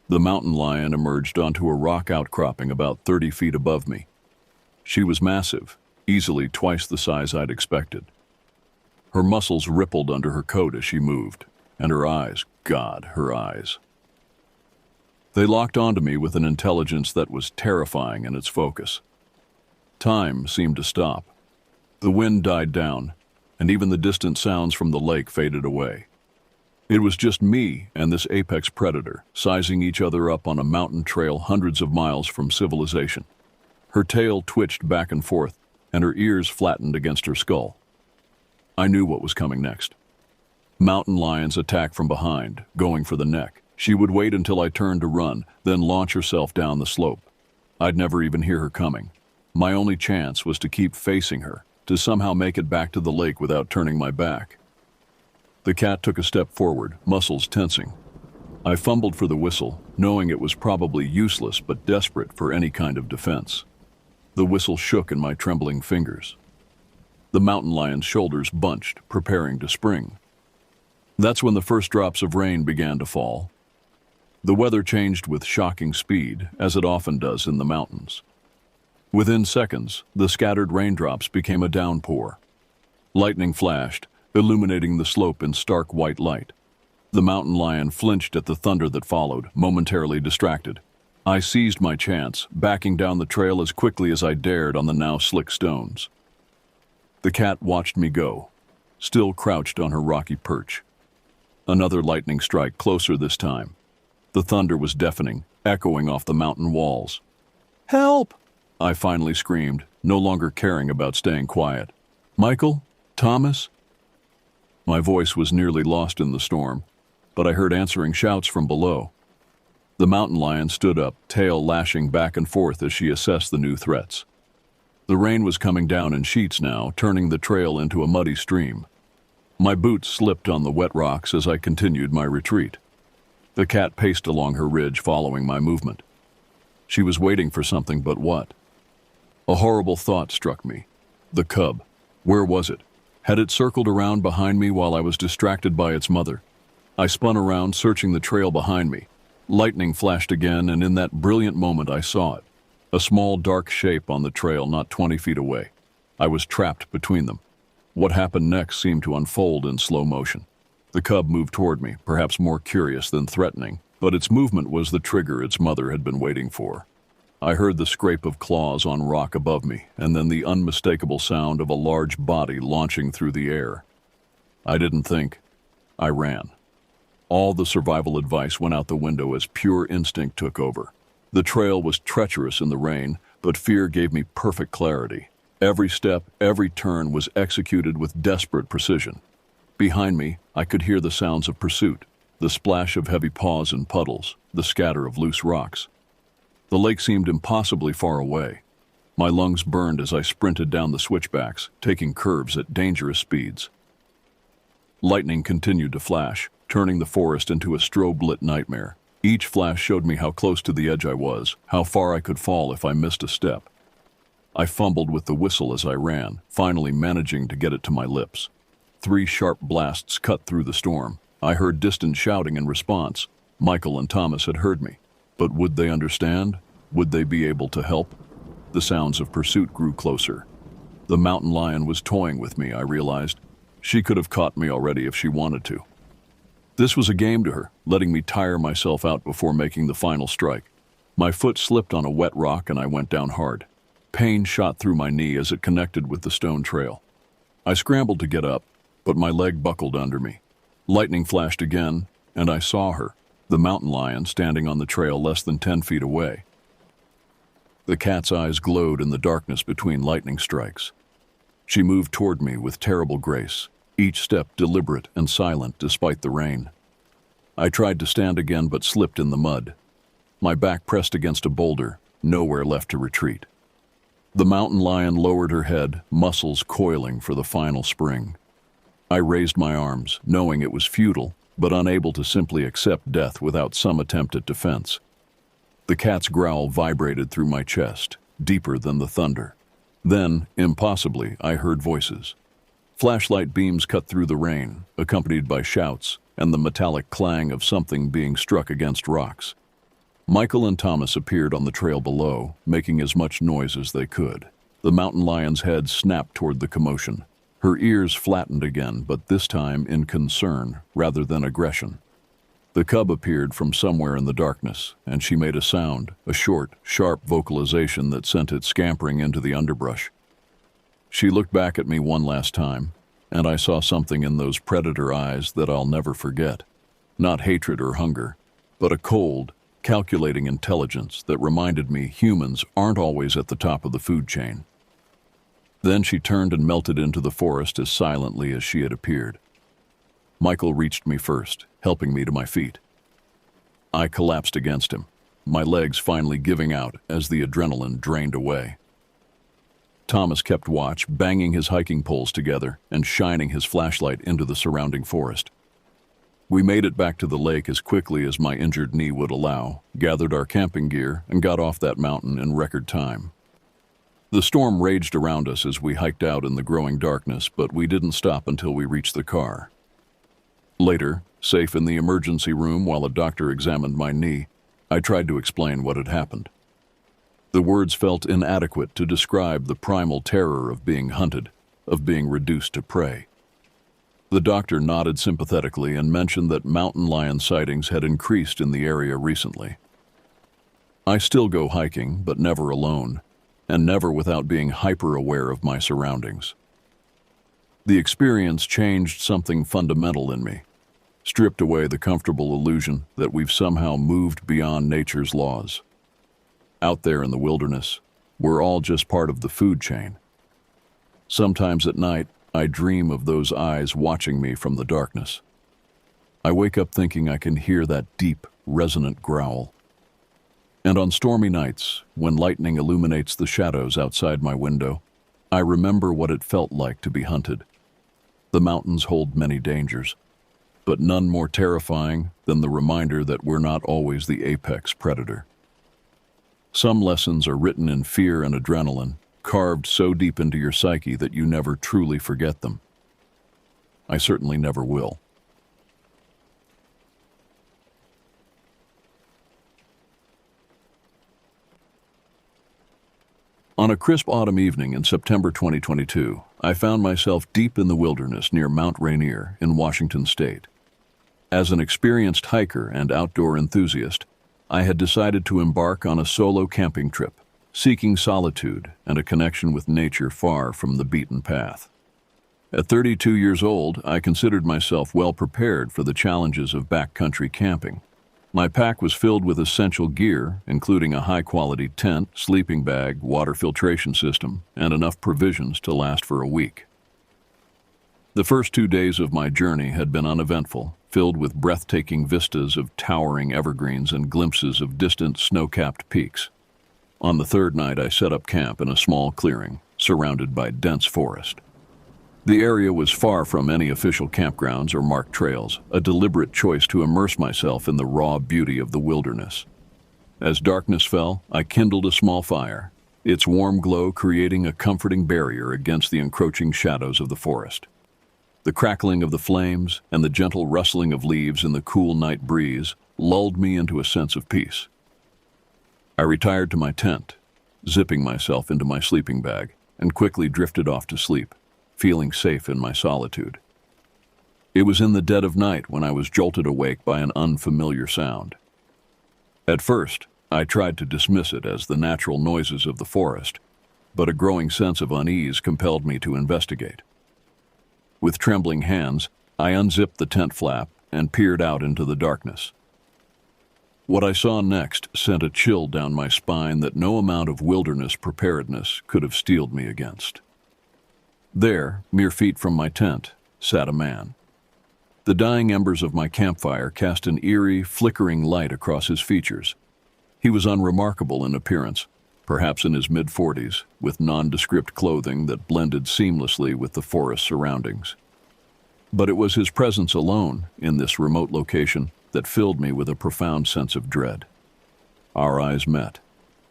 The mountain lion emerged onto a rock outcropping about 30 feet above me. She was massive, easily twice the size I'd expected. Her muscles rippled under her coat as she moved, and her eyes, God, her eyes. They locked onto me with an intelligence that was terrifying in its focus. Time seemed to stop. The wind died down, and even the distant sounds from the lake faded away. It was just me and this apex predator, sizing each other up on a mountain trail hundreds of miles from civilization. Her tail twitched back and forth, and her ears flattened against her skull. I knew what was coming next. Mountain lions attack from behind, going for the neck. She would wait until I turned to run, then launch herself down the slope. I'd never even hear her coming. My only chance was to keep facing her, to somehow make it back to the lake without turning my back. The cat took a step forward, muscles tensing. I fumbled for the whistle, knowing it was probably useless but desperate for any kind of defense. The whistle shook in my trembling fingers. The mountain lion's shoulders bunched, preparing to spring. That's when the first drops of rain began to fall. The weather changed with shocking speed, as it often does in the mountains. Within seconds, the scattered raindrops became a downpour. Lightning flashed, illuminating the slope in stark white light. The mountain lion flinched at the thunder that followed, momentarily distracted. I seized my chance, backing down the trail as quickly as I dared on the now slick stones. The cat watched me go, still crouched on her rocky perch. Another lightning strike, closer this time. The thunder was deafening, echoing off the mountain walls. "Help!" I finally screamed, no longer caring about staying quiet. "Michael? Thomas?" My voice was nearly lost in the storm, but I heard answering shouts from below. The mountain lion stood up, tail lashing back and forth as she assessed the new threats. The rain was coming down in sheets now, turning the trail into a muddy stream. My boots slipped on the wet rocks as I continued my retreat. The cat paced along her ridge, following my movement. She was waiting for something, but what? A horrible thought struck me. The cub. Where was it? Had it circled around behind me while I was distracted by its mother? I spun around, searching the trail behind me. Lightning flashed again, and in that brilliant moment I saw it. A small dark shape on the trail not 20 feet away. I was trapped between them. What happened next seemed to unfold in slow motion. The cub moved toward me, perhaps more curious than threatening, but its movement was the trigger its mother had been waiting for. I heard the scrape of claws on rock above me, and then the unmistakable sound of a large body launching through the air. I didn't think. I ran. All the survival advice went out the window as pure instinct took over. The trail was treacherous in the rain, but fear gave me perfect clarity. Every step, every turn was executed with desperate precision. Behind me, I could hear the sounds of pursuit, the splash of heavy paws in puddles, the scatter of loose rocks. The lake seemed impossibly far away. My lungs burned as I sprinted down the switchbacks, taking curves at dangerous speeds. Lightning continued to flash, turning the forest into a strobe-lit nightmare. Each flash showed me how close to the edge I was, how far I could fall if I missed a step. I fumbled with the whistle as I ran, finally managing to get it to my lips. 3 sharp blasts cut through the storm. I heard distant shouting in response. Michael and Thomas had heard me. But would they understand? Would they be able to help? The sounds of pursuit grew closer. The mountain lion was toying with me, I realized. She could have caught me already if she wanted to. This was a game to her, letting me tire myself out before making the final strike. My foot slipped on a wet rock and I went down hard. Pain shot through my knee as it connected with the stone trail. I scrambled to get up, but my leg buckled under me. Lightning flashed again, and I saw her, the mountain lion standing on the trail less than 10 feet away. The cat's eyes glowed in the darkness between lightning strikes. She moved toward me with terrible grace, each step deliberate and silent despite the rain. I tried to stand again but slipped in the mud. My back pressed against a boulder, nowhere left to retreat. The mountain lion lowered her head, muscles coiling for the final spring. I raised my arms, knowing it was futile, but unable to simply accept death without some attempt at defense. The cat's growl vibrated through my chest, deeper than the thunder. Then, impossibly, I heard voices. Flashlight beams cut through the rain, accompanied by shouts and the metallic clang of something being struck against rocks. Michael and Thomas appeared on the trail below, making as much noise as they could. The mountain lion's head snapped toward the commotion. Her ears flattened again, but this time in concern rather than aggression. The cub appeared from somewhere in the darkness, and she made a sound, a short, sharp vocalization that sent it scampering into the underbrush. She looked back at me one last time, and I saw something in those predator eyes that I'll never forget. Not hatred or hunger, but a cold, calculating intelligence that reminded me humans aren't always at the top of the food chain. Then she turned and melted into the forest as silently as she had appeared. Michael reached me first, helping me to my feet. I collapsed against him, my legs finally giving out as the adrenaline drained away. Thomas kept watch, banging his hiking poles together and shining his flashlight into the surrounding forest. We made it back to the lake as quickly as my injured knee would allow, gathered our camping gear, and got off that mountain in record time. The storm raged around us as we hiked out in the growing darkness, but we didn't stop until we reached the car. Later, safe in the emergency room while a doctor examined my knee, I tried to explain what had happened. The words felt inadequate to describe the primal terror of being hunted, of being reduced to prey. The doctor nodded sympathetically and mentioned that mountain lion sightings had increased in the area recently. I still go hiking, but never alone, and never without being hyper-aware of my surroundings. The experience changed something fundamental in me, stripped away the comfortable illusion that we've somehow moved beyond nature's laws. Out there in the wilderness, we're all just part of the food chain. Sometimes at night, I dream of those eyes watching me from the darkness. I wake up thinking I can hear that deep, resonant growl. And on stormy nights, when lightning illuminates the shadows outside my window, I remember what it felt like to be hunted. The mountains hold many dangers, but none more terrifying than the reminder that we're not always the apex predator. Some lessons are written in fear and adrenaline, carved so deep into your psyche that you never truly forget them. I certainly never will. On a crisp autumn evening in September 2022, I found myself deep in the wilderness near Mount Rainier in Washington state. As an experienced hiker and outdoor enthusiast, I had decided to embark on a solo camping trip, seeking solitude and a connection with nature far from the beaten path. At 32 years old, I considered myself well prepared for the challenges of backcountry camping. My pack was filled with essential gear, including a high-quality tent, sleeping bag, water filtration system, and enough provisions to last for a week. The first 2 days of my journey had been uneventful, filled with breathtaking vistas of towering evergreens and glimpses of distant snow-capped peaks. On the third night, I set up camp in a small clearing, surrounded by dense forest. The area was far from any official campgrounds or marked trails, a deliberate choice to immerse myself in the raw beauty of the wilderness. As darkness fell, I kindled a small fire, its warm glow creating a comforting barrier against the encroaching shadows of the forest. The crackling of the flames and the gentle rustling of leaves in the cool night breeze lulled me into a sense of peace. I retired to my tent, zipping myself into my sleeping bag, and quickly drifted off to sleep, feeling safe in my solitude. It was in the dead of night when I was jolted awake by an unfamiliar sound. At first, I tried to dismiss it as the natural noises of the forest, but a growing sense of unease compelled me to investigate. With trembling hands, I unzipped the tent flap and peered out into the darkness. What I saw next sent a chill down my spine that no amount of wilderness preparedness could have steeled me against. There, mere feet from my tent, sat a man. The dying embers of my campfire cast an eerie, flickering light across his features. He was unremarkable in appearance, perhaps in his mid-40s, with nondescript clothing that blended seamlessly with the forest surroundings. But it was his presence alone, in this remote location, that filled me with a profound sense of dread. Our eyes met,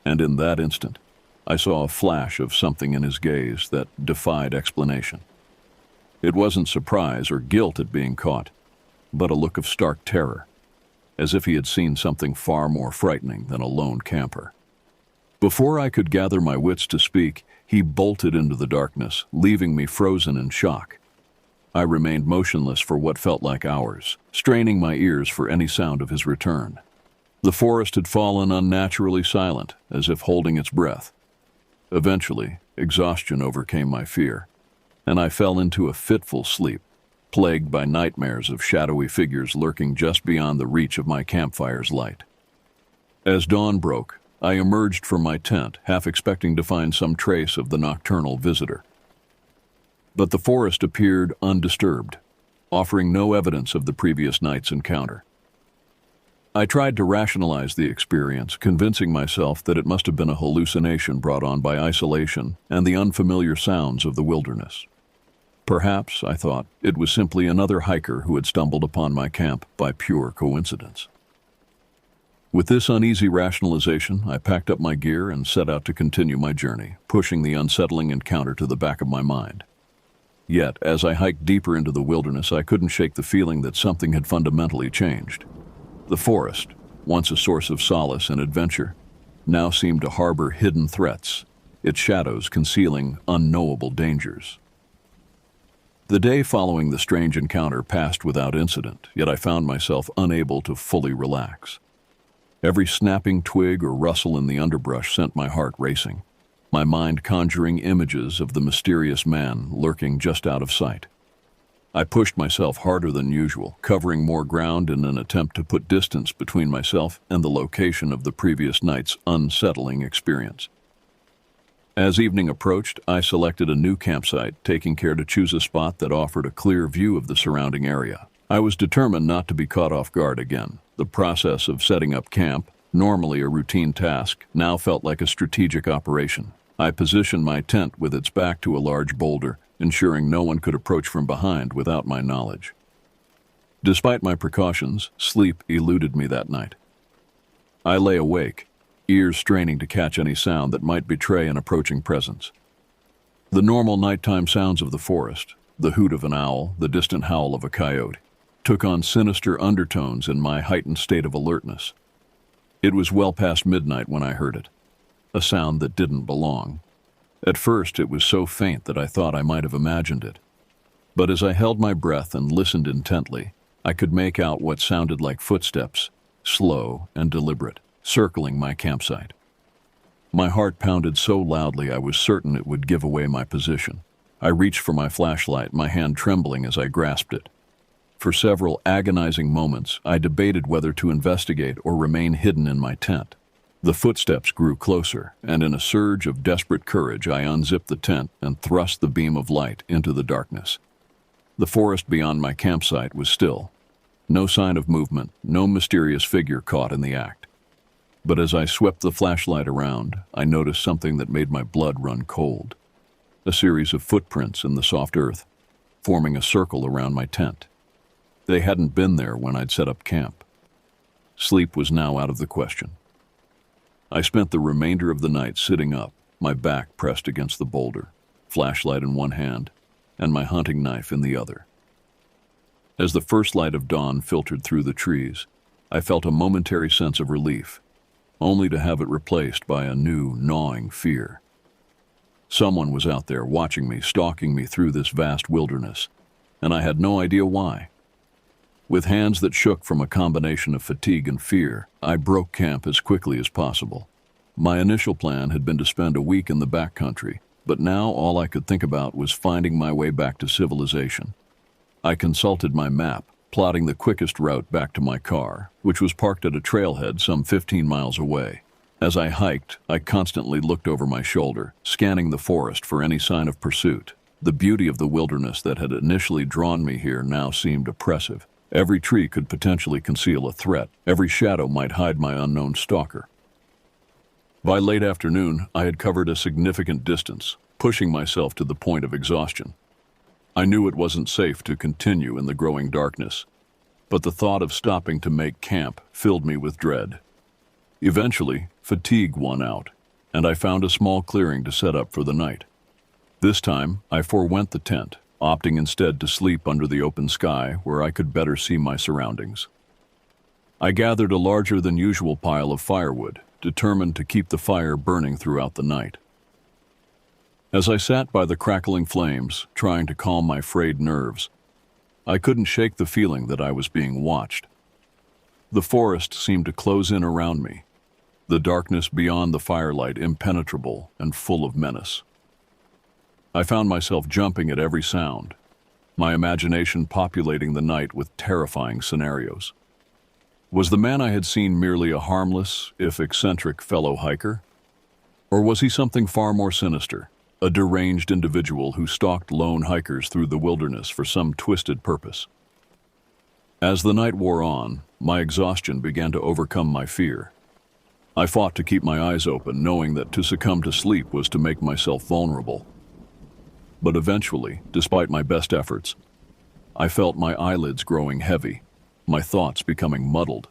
and in that instant, I saw a flash of something in his gaze that defied explanation. It wasn't surprise or guilt at being caught, but a look of stark terror, as if he had seen something far more frightening than a lone camper. Before I could gather my wits to speak, he bolted into the darkness, leaving me frozen in shock. I remained motionless for what felt like hours, straining my ears for any sound of his return. The forest had fallen unnaturally silent, as if holding its breath. Eventually, exhaustion overcame my fear, and I fell into a fitful sleep, plagued by nightmares of shadowy figures lurking just beyond the reach of my campfire's light. As dawn broke, I emerged from my tent, half expecting to find some trace of the nocturnal visitor. But the forest appeared undisturbed, offering no evidence of the previous night's encounter. I tried to rationalize the experience, convincing myself that it must have been a hallucination brought on by isolation and the unfamiliar sounds of the wilderness. Perhaps, I thought, it was simply another hiker who had stumbled upon my camp by pure coincidence. With this uneasy rationalization, I packed up my gear and set out to continue my journey, pushing the unsettling encounter to the back of my mind. Yet, as I hiked deeper into the wilderness, I couldn't shake the feeling that something had fundamentally changed. The forest, once a source of solace and adventure, now seemed to harbor hidden threats, its shadows concealing unknowable dangers. The day following the strange encounter passed without incident, yet I found myself unable to fully relax. Every snapping twig or rustle in the underbrush sent my heart racing, my mind conjuring images of the mysterious man lurking just out of sight. I pushed myself harder than usual, covering more ground in an attempt to put distance between myself and the location of the previous night's unsettling experience. As evening approached, I selected a new campsite, taking care to choose a spot that offered a clear view of the surrounding area. I was determined not to be caught off guard again. The process of setting up camp, normally a routine task, now felt like a strategic operation. I positioned my tent with its back to a large boulder, ensuring no one could approach from behind without my knowledge. Despite my precautions, sleep eluded me that night. I lay awake, ears straining to catch any sound that might betray an approaching presence. The normal nighttime sounds of the forest, the hoot of an owl, the distant howl of a coyote, took on sinister undertones in my heightened state of alertness. It was well past midnight when I heard it, a sound that didn't belong, At first, it was so faint that I thought I might have imagined it. But as I held my breath and listened intently, I could make out what sounded like footsteps, slow and deliberate, circling my campsite. My heart pounded so loudly I was certain it would give away my position. I reached for my flashlight, my hand trembling as I grasped it. For several agonizing moments, I debated whether to investigate or remain hidden in my tent. The footsteps grew closer, and in a surge of desperate courage, I unzipped the tent and thrust the beam of light into the darkness. The forest beyond my campsite was still. No sign of movement, no mysterious figure caught in the act. But as I swept the flashlight around, I noticed something that made my blood run cold. A series of footprints in the soft earth, forming a circle around my tent. They hadn't been there when I'd set up camp. Sleep was now out of the question. I spent the remainder of the night sitting up, my back pressed against the boulder, flashlight in one hand, and my hunting knife in the other. As the first light of dawn filtered through the trees, I felt a momentary sense of relief, only to have it replaced by a new, gnawing fear. Someone was out there watching me, stalking me through this vast wilderness, and I had no idea why. With hands that shook from a combination of fatigue and fear, I broke camp as quickly as possible. My initial plan had been to spend a week in the backcountry, but now all I could think about was finding my way back to civilization. I consulted my map, plotting the quickest route back to my car, which was parked at a trailhead some 15 miles away. As I hiked, I constantly looked over my shoulder, scanning the forest for any sign of pursuit. The beauty of the wilderness that had initially drawn me here now seemed oppressive. Every tree could potentially conceal a threat. Every shadow might hide my unknown stalker. By late afternoon, I had covered a significant distance, pushing myself to the point of exhaustion. I knew it wasn't safe to continue in the growing darkness, but the thought of stopping to make camp filled me with dread. Eventually, fatigue won out, and I found a small clearing to set up for the night. This time, I forewent the tent, opting instead to sleep under the open sky where I could better see my surroundings. I gathered a larger than usual pile of firewood, determined to keep the fire burning throughout the night. As I sat by the crackling flames, trying to calm my frayed nerves, I couldn't shake the feeling that I was being watched. The forest seemed to close in around me, the darkness beyond the firelight impenetrable and full of menace. I found myself jumping at every sound, my imagination populating the night with terrifying scenarios. Was the man I had seen merely a harmless, if eccentric, fellow hiker? Or was he something far more sinister, a deranged individual who stalked lone hikers through the wilderness for some twisted purpose? As the night wore on, my exhaustion began to overcome my fear. I fought to keep my eyes open, knowing that to succumb to sleep was to make myself vulnerable. But eventually, despite my best efforts, I felt my eyelids growing heavy, my thoughts becoming muddled.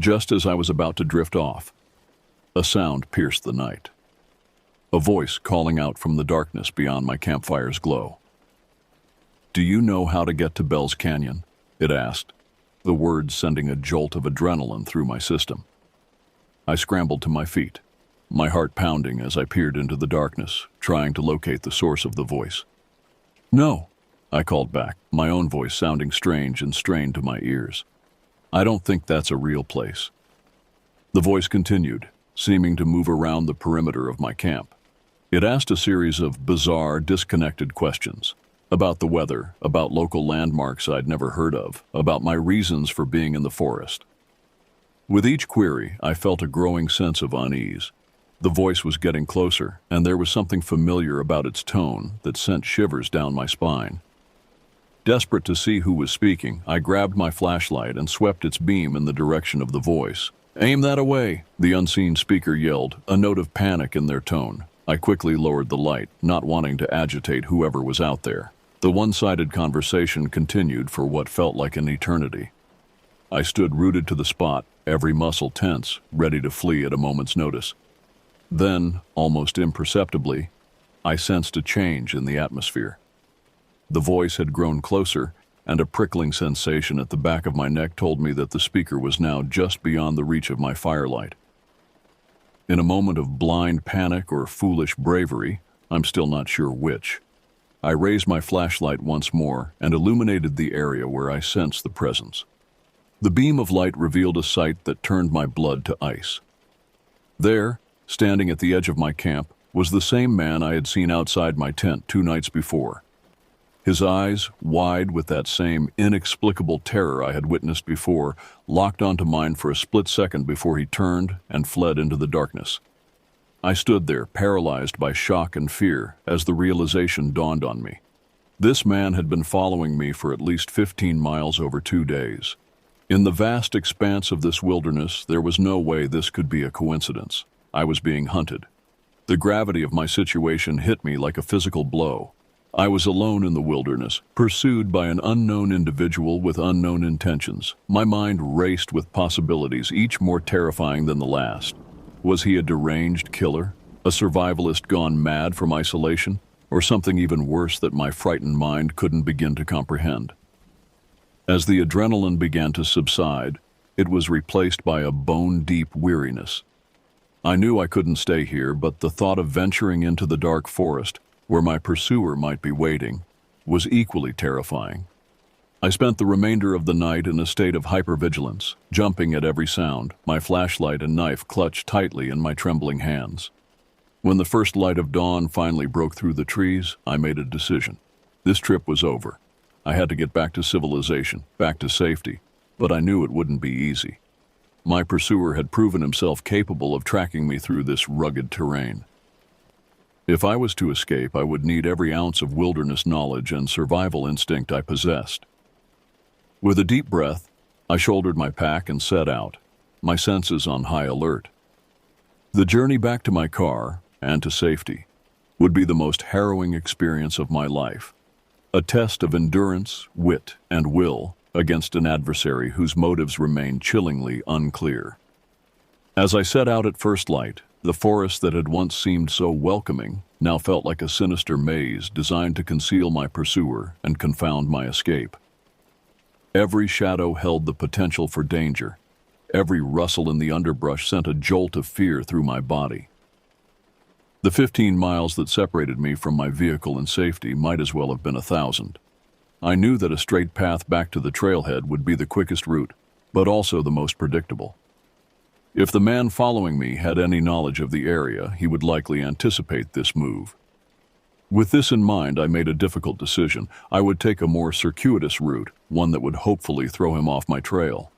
Just as I was about to drift off, a sound pierced the night. A voice calling out from the darkness beyond my campfire's glow. "Do you know how to get to Bell's Canyon?" it asked, the words sending a jolt of adrenaline through my system. I scrambled to my feet, my heart pounding as I peered into the darkness, trying to locate the source of the voice. "No," I called back, my own voice sounding strange and strained to my ears. "I don't think that's a real place." The voice continued, seeming to move around the perimeter of my camp. It asked a series of bizarre, disconnected questions about the weather, about local landmarks I'd never heard of, about my reasons for being in the forest. With each query, I felt a growing sense of unease. The voice was getting closer, and there was something familiar about its tone that sent shivers down my spine. Desperate to see who was speaking, I grabbed my flashlight and swept its beam in the direction of the voice. "Aim that away," the unseen speaker yelled, a note of panic in their tone. I quickly lowered the light, not wanting to agitate whoever was out there. The one-sided conversation continued for what felt like an eternity. I stood rooted to the spot, every muscle tense, ready to flee at a moment's notice. Then, almost imperceptibly, I sensed a change in the atmosphere. The voice had grown closer, and a prickling sensation at the back of my neck told me that the speaker was now just beyond the reach of my firelight. In a moment of blind panic or foolish bravery, I'm still not sure which, I raised my flashlight once more and illuminated the area where I sensed the presence. The beam of light revealed a sight that turned my blood to ice. There, standing at the edge of my camp, was the same man I had seen outside my tent 2 nights before. His eyes, wide with that same inexplicable terror I had witnessed before, locked onto mine for a split second before he turned and fled into the darkness. I stood there, paralyzed by shock and fear, as the realization dawned on me. This man had been following me for at least 15 miles over 2 days. In the vast expanse of this wilderness, there was no way this could be a coincidence. I was being hunted. The gravity of my situation hit me like a physical blow. I was alone in the wilderness, pursued by an unknown individual with unknown intentions. My mind raced with possibilities, each more terrifying than the last. Was he a deranged killer? A survivalist gone mad from isolation? Or something even worse that my frightened mind couldn't begin to comprehend? As the adrenaline began to subside, it was replaced by a bone-deep weariness. I knew I couldn't stay here, but the thought of venturing into the dark forest, where my pursuer might be waiting, was equally terrifying. I spent the remainder of the night in a state of hypervigilance, jumping at every sound, my flashlight and knife clutched tightly in my trembling hands. When the first light of dawn finally broke through the trees, I made a decision. This trip was over. I had to get back to civilization, back to safety, but I knew it wouldn't be easy. My pursuer had proven himself capable of tracking me through this rugged terrain. If I was to escape, I would need every ounce of wilderness knowledge and survival instinct I possessed. With a deep breath, I shouldered my pack and set out, my senses on high alert. The journey back to my car, and to safety, would be the most harrowing experience of my life. A test of endurance, wit, and will against an adversary whose motives remained chillingly unclear. As I set out at first light, the forest that had once seemed so welcoming now felt like a sinister maze designed to conceal my pursuer and confound my escape. Every shadow held the potential for danger. Every rustle in the underbrush sent a jolt of fear through my body. The 15 miles that separated me from my vehicle and safety might as well have been 1,000. I knew that a straight path back to the trailhead would be the quickest route, but also the most predictable. If the man following me had any knowledge of the area, he would likely anticipate this move. With this in mind, I made a difficult decision. I would take a more circuitous route, one that would hopefully throw him off my trail.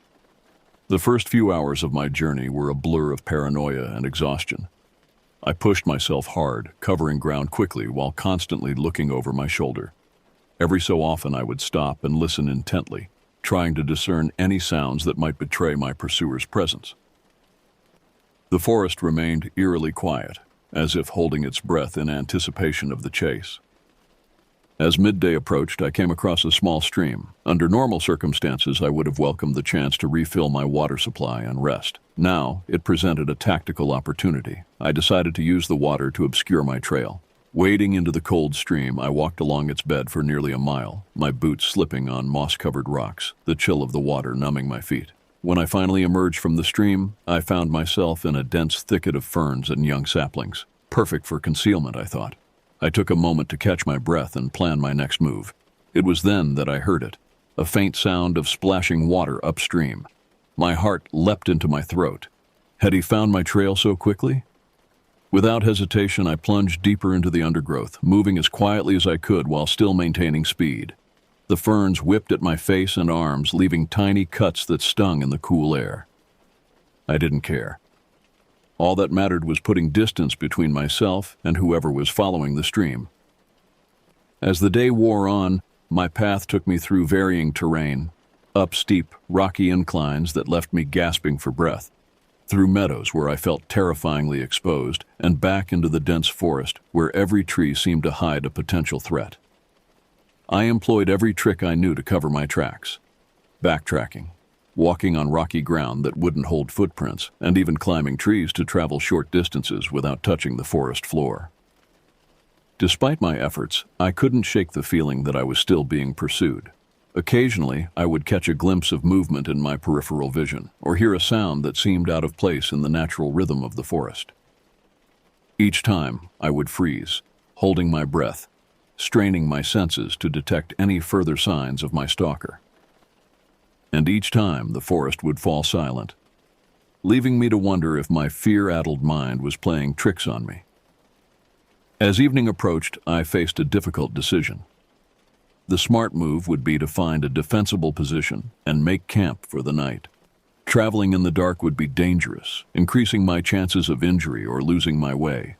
The first few hours of my journey were a blur of paranoia and exhaustion. I pushed myself hard, covering ground quickly while constantly looking over my shoulder. Every so often I would stop and listen intently, trying to discern any sounds that might betray my pursuer's presence. The forest remained eerily quiet, as if holding its breath in anticipation of the chase. As midday approached, I came across a small stream. Under normal circumstances, I would have welcomed the chance to refill my water supply and rest. Now, it presented a tactical opportunity. I decided to use the water to obscure my trail. Wading into the cold stream, I walked along its bed for nearly a mile, my boots slipping on moss-covered rocks, the chill of the water numbing my feet. When I finally emerged from the stream, I found myself in a dense thicket of ferns and young saplings. Perfect for concealment, I thought. I took a moment to catch my breath and plan my next move. It was then that I heard it, a faint sound of splashing water upstream. My heart leapt into my throat. Had he found my trail so quickly? Without hesitation, I plunged deeper into the undergrowth, moving as quietly as I could while still maintaining speed. The ferns whipped at my face and arms, leaving tiny cuts that stung in the cool air. I didn't care. All that mattered was putting distance between myself and whoever was following the stream. As the day wore on, my path took me through varying terrain, up steep, rocky inclines that left me gasping for breath, through meadows where I felt terrifyingly exposed, and back into the dense forest where every tree seemed to hide a potential threat. I employed every trick I knew to cover my tracks. Backtracking, walking on rocky ground that wouldn't hold footprints, and even climbing trees to travel short distances without touching the forest floor. Despite my efforts, I couldn't shake the feeling that I was still being pursued. Occasionally, I would catch a glimpse of movement in my peripheral vision, or hear a sound that seemed out of place in the natural rhythm of the forest. Each time, I would freeze, holding my breath, straining my senses to detect any further signs of my stalker. And each time, the forest would fall silent, leaving me to wonder if my fear-addled mind was playing tricks on me. As evening approached, I faced a difficult decision. The smart move would be to find a defensible position and make camp for the night. Traveling in the dark would be dangerous, increasing my chances of injury or losing my way.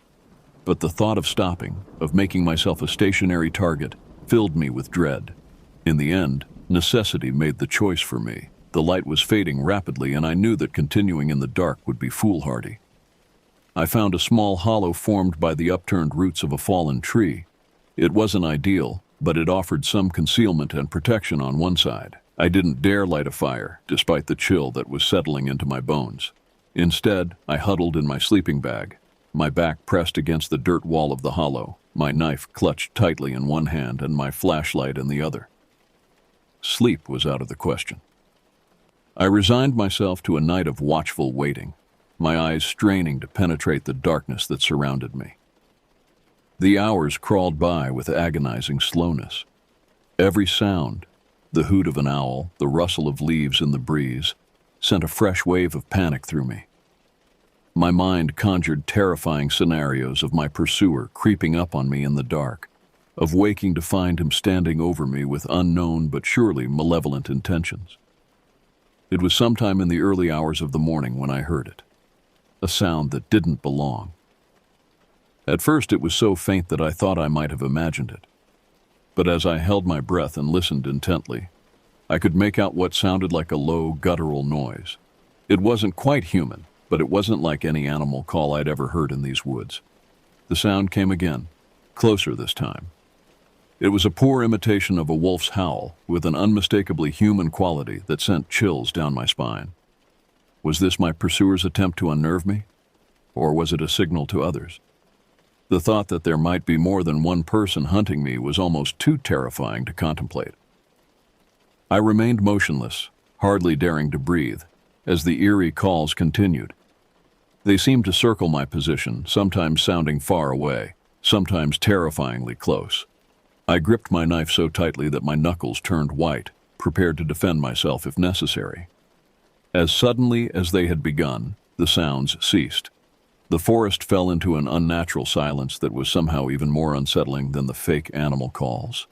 But the thought of stopping, of making myself a stationary target, filled me with dread. In the end, necessity made the choice for me. The light was fading rapidly, and I knew that continuing in the dark would be foolhardy. I found a small hollow formed by the upturned roots of a fallen tree. It wasn't ideal, but it offered some concealment and protection on one side. I didn't dare light a fire, despite the chill that was settling into my bones. Instead, I huddled in my sleeping bag, my back pressed against the dirt wall of the hollow, my knife clutched tightly in one hand and my flashlight in the other. Sleep was out of the question. I resigned myself to a night of watchful waiting, my eyes straining to penetrate the darkness that surrounded me. The hours crawled by with agonizing slowness. Every sound, the hoot of an owl, the rustle of leaves in the breeze, sent a fresh wave of panic through me. My mind conjured terrifying scenarios of my pursuer creeping up on me in the dark, of waking to find him standing over me with unknown but surely malevolent intentions. It was sometime in the early hours of the morning when I heard it, a sound that didn't belong. At first it was so faint that I thought I might have imagined it. But as I held my breath and listened intently, I could make out what sounded like a low, guttural noise. It wasn't quite human, but it wasn't like any animal call I'd ever heard in these woods. The sound came again, closer this time. It was a poor imitation of a wolf's howl, with an unmistakably human quality that sent chills down my spine. Was this my pursuer's attempt to unnerve me? Or was it a signal to others? The thought that there might be more than one person hunting me was almost too terrifying to contemplate. I remained motionless, hardly daring to breathe, as the eerie calls continued. They seemed to circle my position, sometimes sounding far away, sometimes terrifyingly close. I gripped my knife so tightly that my knuckles turned white, prepared to defend myself if necessary. As suddenly as they had begun, the sounds ceased. The forest fell into an unnatural silence that was somehow even more unsettling than the fake animal calls.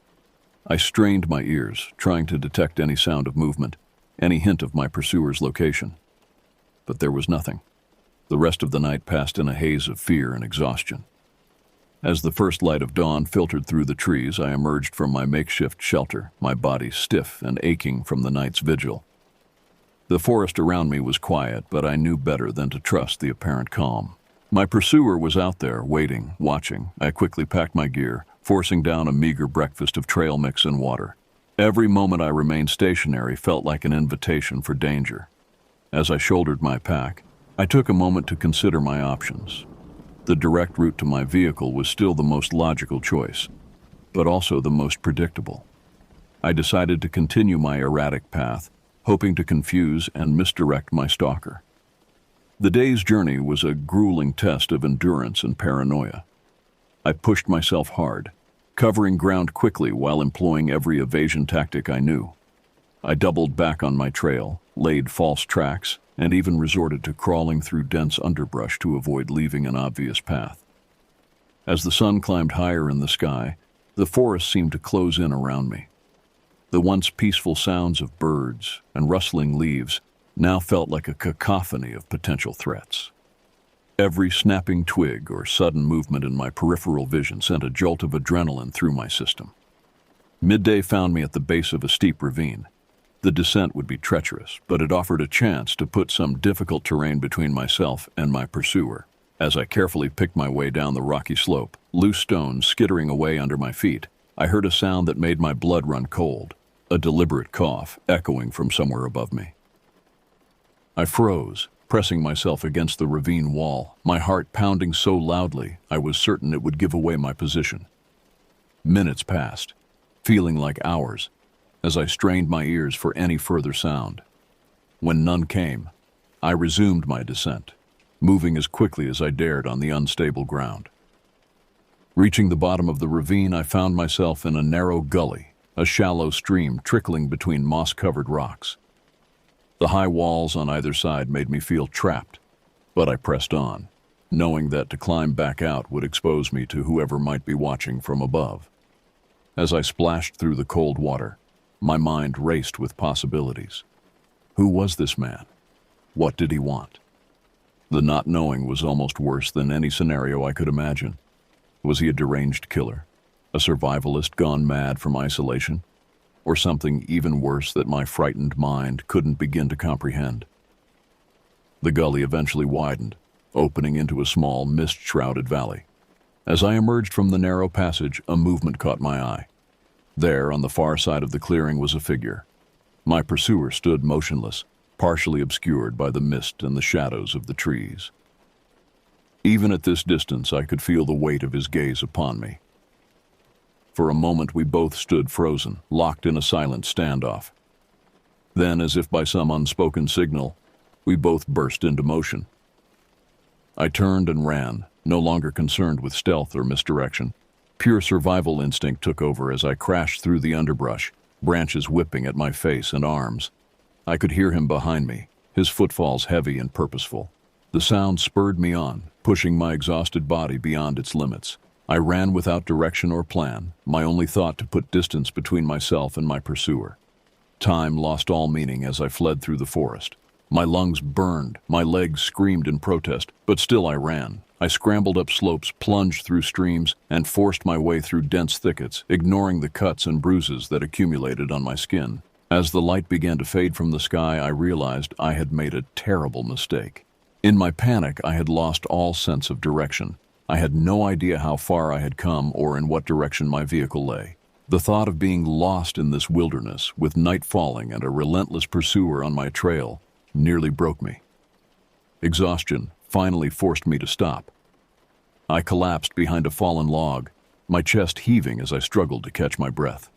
I strained my ears, trying to detect any sound of movement, any hint of my pursuer's location. But there was nothing. The rest of the night passed in a haze of fear and exhaustion. As the first light of dawn filtered through the trees, I emerged from my makeshift shelter, my body stiff and aching from the night's vigil. The forest around me was quiet, but I knew better than to trust the apparent calm. My pursuer was out there, waiting, watching. I quickly packed my gear, forcing down a meager breakfast of trail mix and water. Every moment I remained stationary felt like an invitation for danger. As I shouldered my pack, I took a moment to consider my options. The direct route to my vehicle was still the most logical choice, but also the most predictable. I decided to continue my erratic path, hoping to confuse and misdirect my stalker. The day's journey was a grueling test of endurance and paranoia. I pushed myself hard, covering ground quickly while employing every evasion tactic I knew. I doubled back on my trail, laid false tracks, and even resorted to crawling through dense underbrush to avoid leaving an obvious path. As the sun climbed higher in the sky, the forest seemed to close in around me. The once peaceful sounds of birds and rustling leaves now felt like a cacophony of potential threats. Every snapping twig or sudden movement in my peripheral vision sent a jolt of adrenaline through my system. Midday found me at the base of a steep ravine. The descent would be treacherous, but it offered a chance to put some difficult terrain between myself and my pursuer. As I carefully picked my way down the rocky slope, loose stones skittering away under my feet, I heard a sound that made my blood run cold, a deliberate cough echoing from somewhere above me. I froze, pressing myself against the ravine wall, my heart pounding so loudly I was certain it would give away my position. Minutes passed, feeling like hours, as I strained my ears for any further sound. When none came, I resumed my descent, moving as quickly as I dared on the unstable ground. Reaching the bottom of the ravine, I found myself in a narrow gully, a shallow stream trickling between moss-covered rocks. The high walls on either side made me feel trapped, but I pressed on, knowing that to climb back out would expose me to whoever might be watching from above. As I splashed through the cold water, my mind raced with possibilities. Who was this man? What did he want? The not knowing was almost worse than any scenario I could imagine. Was he a deranged killer? A survivalist gone mad from isolation? Or something even worse that my frightened mind couldn't begin to comprehend? The gully eventually widened, opening into a small, mist-shrouded valley. As I emerged from the narrow passage, a movement caught my eye. There, on the far side of the clearing, was a figure. My pursuer stood motionless, partially obscured by the mist and the shadows of the trees. Even at this distance, I could feel the weight of his gaze upon me. For a moment, we both stood frozen, locked in a silent standoff. Then, as if by some unspoken signal, we both burst into motion. I turned and ran, no longer concerned with stealth or misdirection. Pure survival instinct took over as I crashed through the underbrush, branches whipping at my face and arms. I could hear him behind me, his footfalls heavy and purposeful. The sound spurred me on, pushing my exhausted body beyond its limits. I ran without direction or plan, my only thought to put distance between myself and my pursuer. Time lost all meaning as I fled through the forest. My lungs burned, my legs screamed in protest, but still I ran. I scrambled up slopes, plunged through streams, and forced my way through dense thickets, ignoring the cuts and bruises that accumulated on my skin. As the light began to fade from the sky, I realized I had made a terrible mistake. In my panic, I had lost all sense of direction. I had no idea how far I had come or in what direction my vehicle lay. The thought of being lost in this wilderness, with night falling and a relentless pursuer on my trail, nearly broke me. Exhaustion finally forced me to stop. I collapsed behind a fallen log, my chest heaving as I struggled to catch my breath.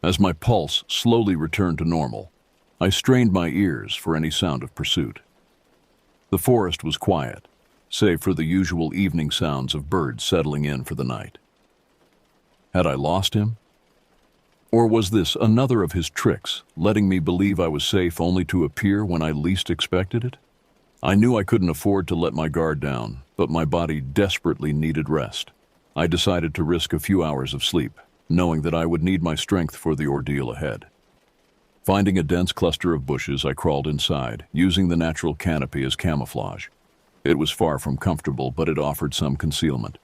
As my pulse slowly returned to normal, I strained my ears for any sound of pursuit. The forest was quiet, save for the usual evening sounds of birds settling in for the night. Had I lost him? Or was this another of his tricks, letting me believe I was safe only to appear when I least expected it? I knew I couldn't afford to let my guard down, but my body desperately needed rest. I decided to risk a few hours of sleep, knowing that I would need my strength for the ordeal ahead. Finding a dense cluster of bushes, I crawled inside, using the natural canopy as camouflage. It was far from comfortable, but it offered some concealment.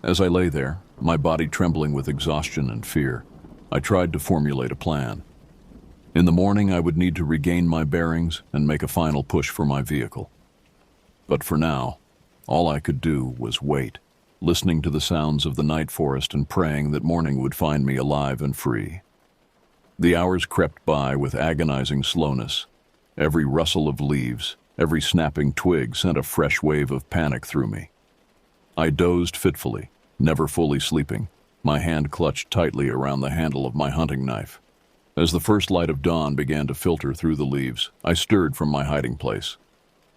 As I lay there, my body trembling with exhaustion and fear, I tried to formulate a plan. In the morning, I would need to regain my bearings and make a final push for my vehicle. But for now, all I could do was wait, listening to the sounds of the night forest and praying that morning would find me alive and free. The hours crept by with agonizing slowness. Every rustle of leaves, every snapping twig sent a fresh wave of panic through me. I dozed fitfully, never fully sleeping, my hand clutched tightly around the handle of my hunting knife. As the first light of dawn began to filter through the leaves, I stirred from my hiding place.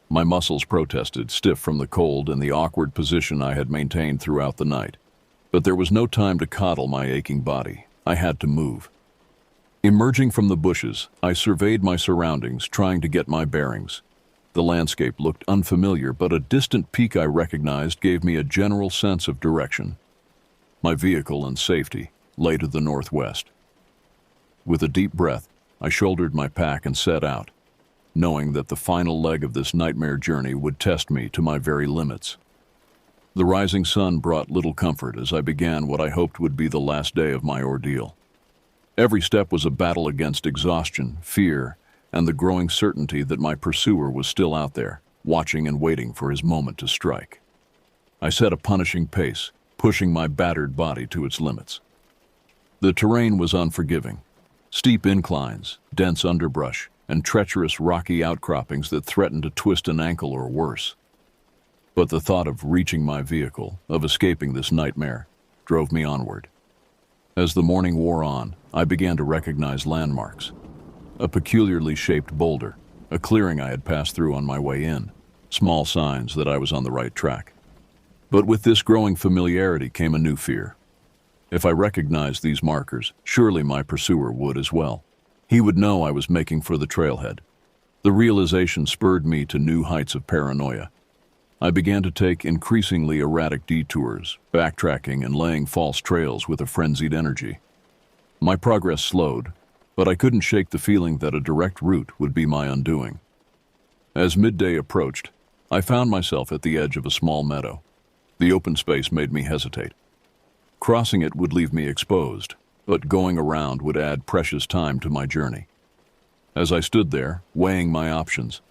My muscles protested, stiff from the cold and the awkward position I had maintained throughout the night. But there was no time to coddle my aching body. I had to move. Emerging from the bushes, I surveyed my surroundings, trying to get my bearings. The landscape looked unfamiliar, but a distant peak I recognized gave me a general sense of direction. My vehicle and safety lay to the northwest. With a deep breath, I shouldered my pack and set out, knowing that the final leg of this nightmare journey would test me to my very limits. The rising sun brought little comfort as I began what I hoped would be the last day of my ordeal. Every step was a battle against exhaustion, fear, and the growing certainty that my pursuer was still out there, watching and waiting for his moment to strike. I set a punishing pace, pushing my battered body to its limits. The terrain was unforgiving. Steep inclines, dense underbrush, and treacherous rocky outcroppings that threatened to twist an ankle or worse. But the thought of reaching my vehicle, of escaping this nightmare, drove me onward. As the morning wore on, I began to recognize landmarks. A peculiarly shaped boulder, a clearing I had passed through on my way in, small signs that I was on the right track. But with this growing familiarity came a new fear. If I recognized these markers, surely my pursuer would as well. He would know I was making for the trailhead. The realization spurred me to new heights of paranoia. I began to take increasingly erratic detours, backtracking and laying false trails with a frenzied energy. My progress slowed, but I couldn't shake the feeling that a direct route would be my undoing. As midday approached, I found myself at the edge of a small meadow. The open space made me hesitate. Crossing it would leave me exposed, but going around would add precious time to my journey. As I stood there, weighing my options,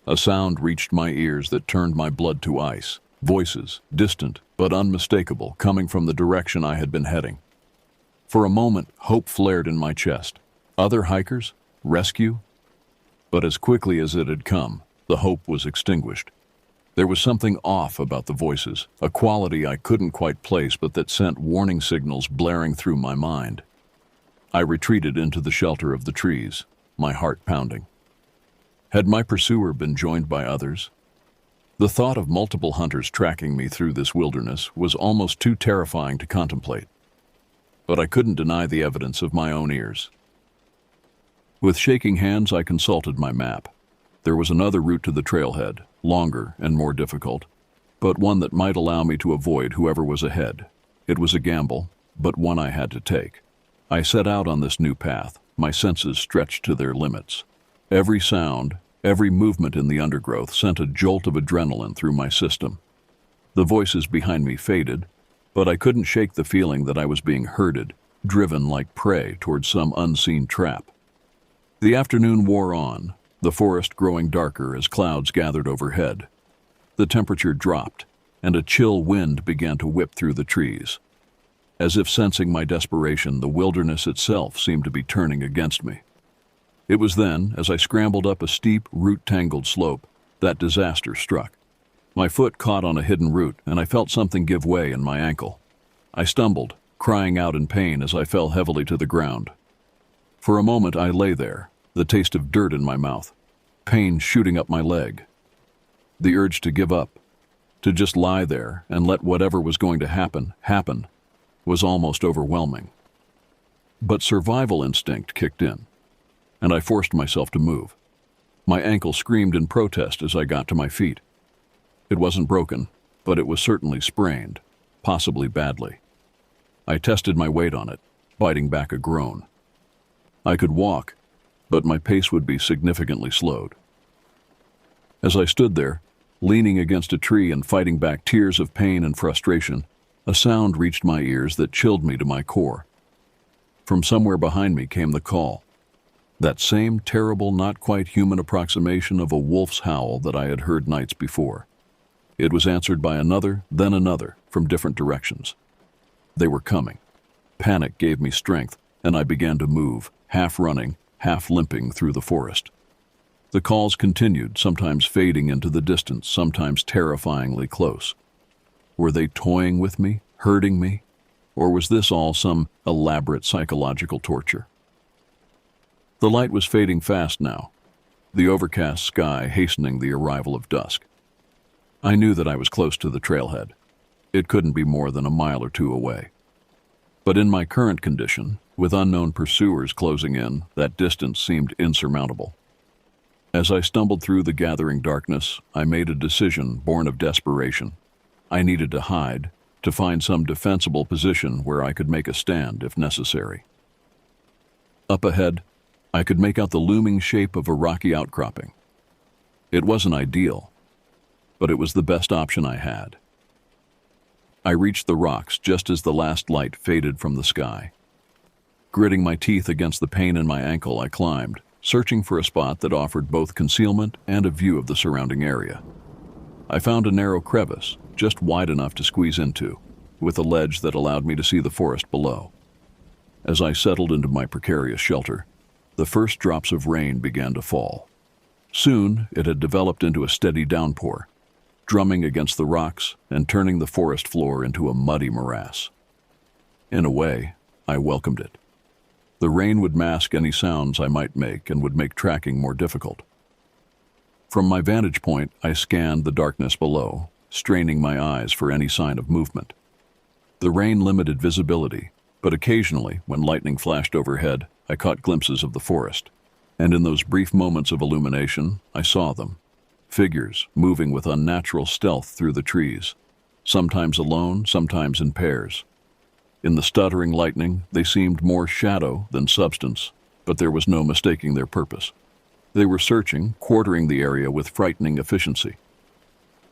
a sound reached my ears that turned my blood to ice. Voices, distant but unmistakable, coming from the direction I had been heading. For a moment, hope flared in my chest. Other hikers? Rescue? But as quickly as it had come, the hope was extinguished. There was something off about the voices, a quality I couldn't quite place but that sent warning signals blaring through my mind. I retreated into the shelter of the trees, my heart pounding. Had my pursuer been joined by others? The thought of multiple hunters tracking me through this wilderness was almost too terrifying to contemplate. But I couldn't deny the evidence of my own ears. With shaking hands, I consulted my map. There was another route to the trailhead, longer and more difficult, but one that might allow me to avoid whoever was ahead. It was a gamble, but one I had to take. I set out on this new path, my senses stretched to their limits. Every sound, every movement in the undergrowth sent a jolt of adrenaline through my system. The voices behind me faded, but I couldn't shake the feeling that I was being herded, driven like prey towards some unseen trap. The afternoon wore on, the forest growing darker as clouds gathered overhead. The temperature dropped, and a chill wind began to whip through the trees. As if sensing my desperation, the wilderness itself seemed to be turning against me. It was then, as I scrambled up a steep, root-tangled slope, that disaster struck. My foot caught on a hidden root, and I felt something give way in my ankle. I stumbled, crying out in pain as I fell heavily to the ground. For a moment I lay there, the taste of dirt in my mouth, pain shooting up my leg. The urge to give up, to just lie there and let whatever was going to happen, was almost overwhelming. But survival instinct kicked in, and I forced myself to move. My ankle screamed in protest as I got to my feet. It wasn't broken, but it was certainly sprained, possibly badly. I tested my weight on it, biting back a groan. I could walk, but my pace would be significantly slowed. As I stood there, leaning against a tree and fighting back tears of pain and frustration, a sound reached my ears that chilled me to my core. From somewhere behind me came the call, that same terrible, not quite human approximation of a wolf's howl that I had heard nights before. It was answered by another, then another, from different directions. They were coming. Panic gave me strength, and I began to move, half running, half limping through the forest. The calls continued, sometimes fading into the distance, sometimes terrifyingly close. Were they toying with me, hurting me, or was this all some elaborate psychological torture? The light was fading fast now, the overcast sky hastening the arrival of dusk. I knew that I was close to the trailhead. It couldn't be more than a mile or two away. But in my current condition, with unknown pursuers closing in, that distance seemed insurmountable. As I stumbled through the gathering darkness, I made a decision born of desperation. I needed to hide, to find some defensible position where I could make a stand if necessary. Up ahead, I could make out the looming shape of a rocky outcropping. It wasn't ideal, but it was the best option I had. I reached the rocks just as the last light faded from the sky. Gritting my teeth against the pain in my ankle, I climbed, searching for a spot that offered both concealment and a view of the surrounding area. I found a narrow crevice, just wide enough to squeeze into, with a ledge that allowed me to see the forest below. As I settled into my precarious shelter, the first drops of rain began to fall. Soon, it had developed into a steady downpour, drumming against the rocks and turning the forest floor into a muddy morass. In a way, I welcomed it. The rain would mask any sounds I might make and would make tracking more difficult. From my vantage point, I scanned the darkness below, straining my eyes for any sign of movement. The rain limited visibility, but occasionally, when lightning flashed overhead, I caught glimpses of the forest. And in those brief moments of illumination, I saw them. Figures moving with unnatural stealth through the trees, sometimes alone, sometimes in pairs. In the stuttering lightning, they seemed more shadow than substance, but there was no mistaking their purpose. They were searching, quartering the area with frightening efficiency.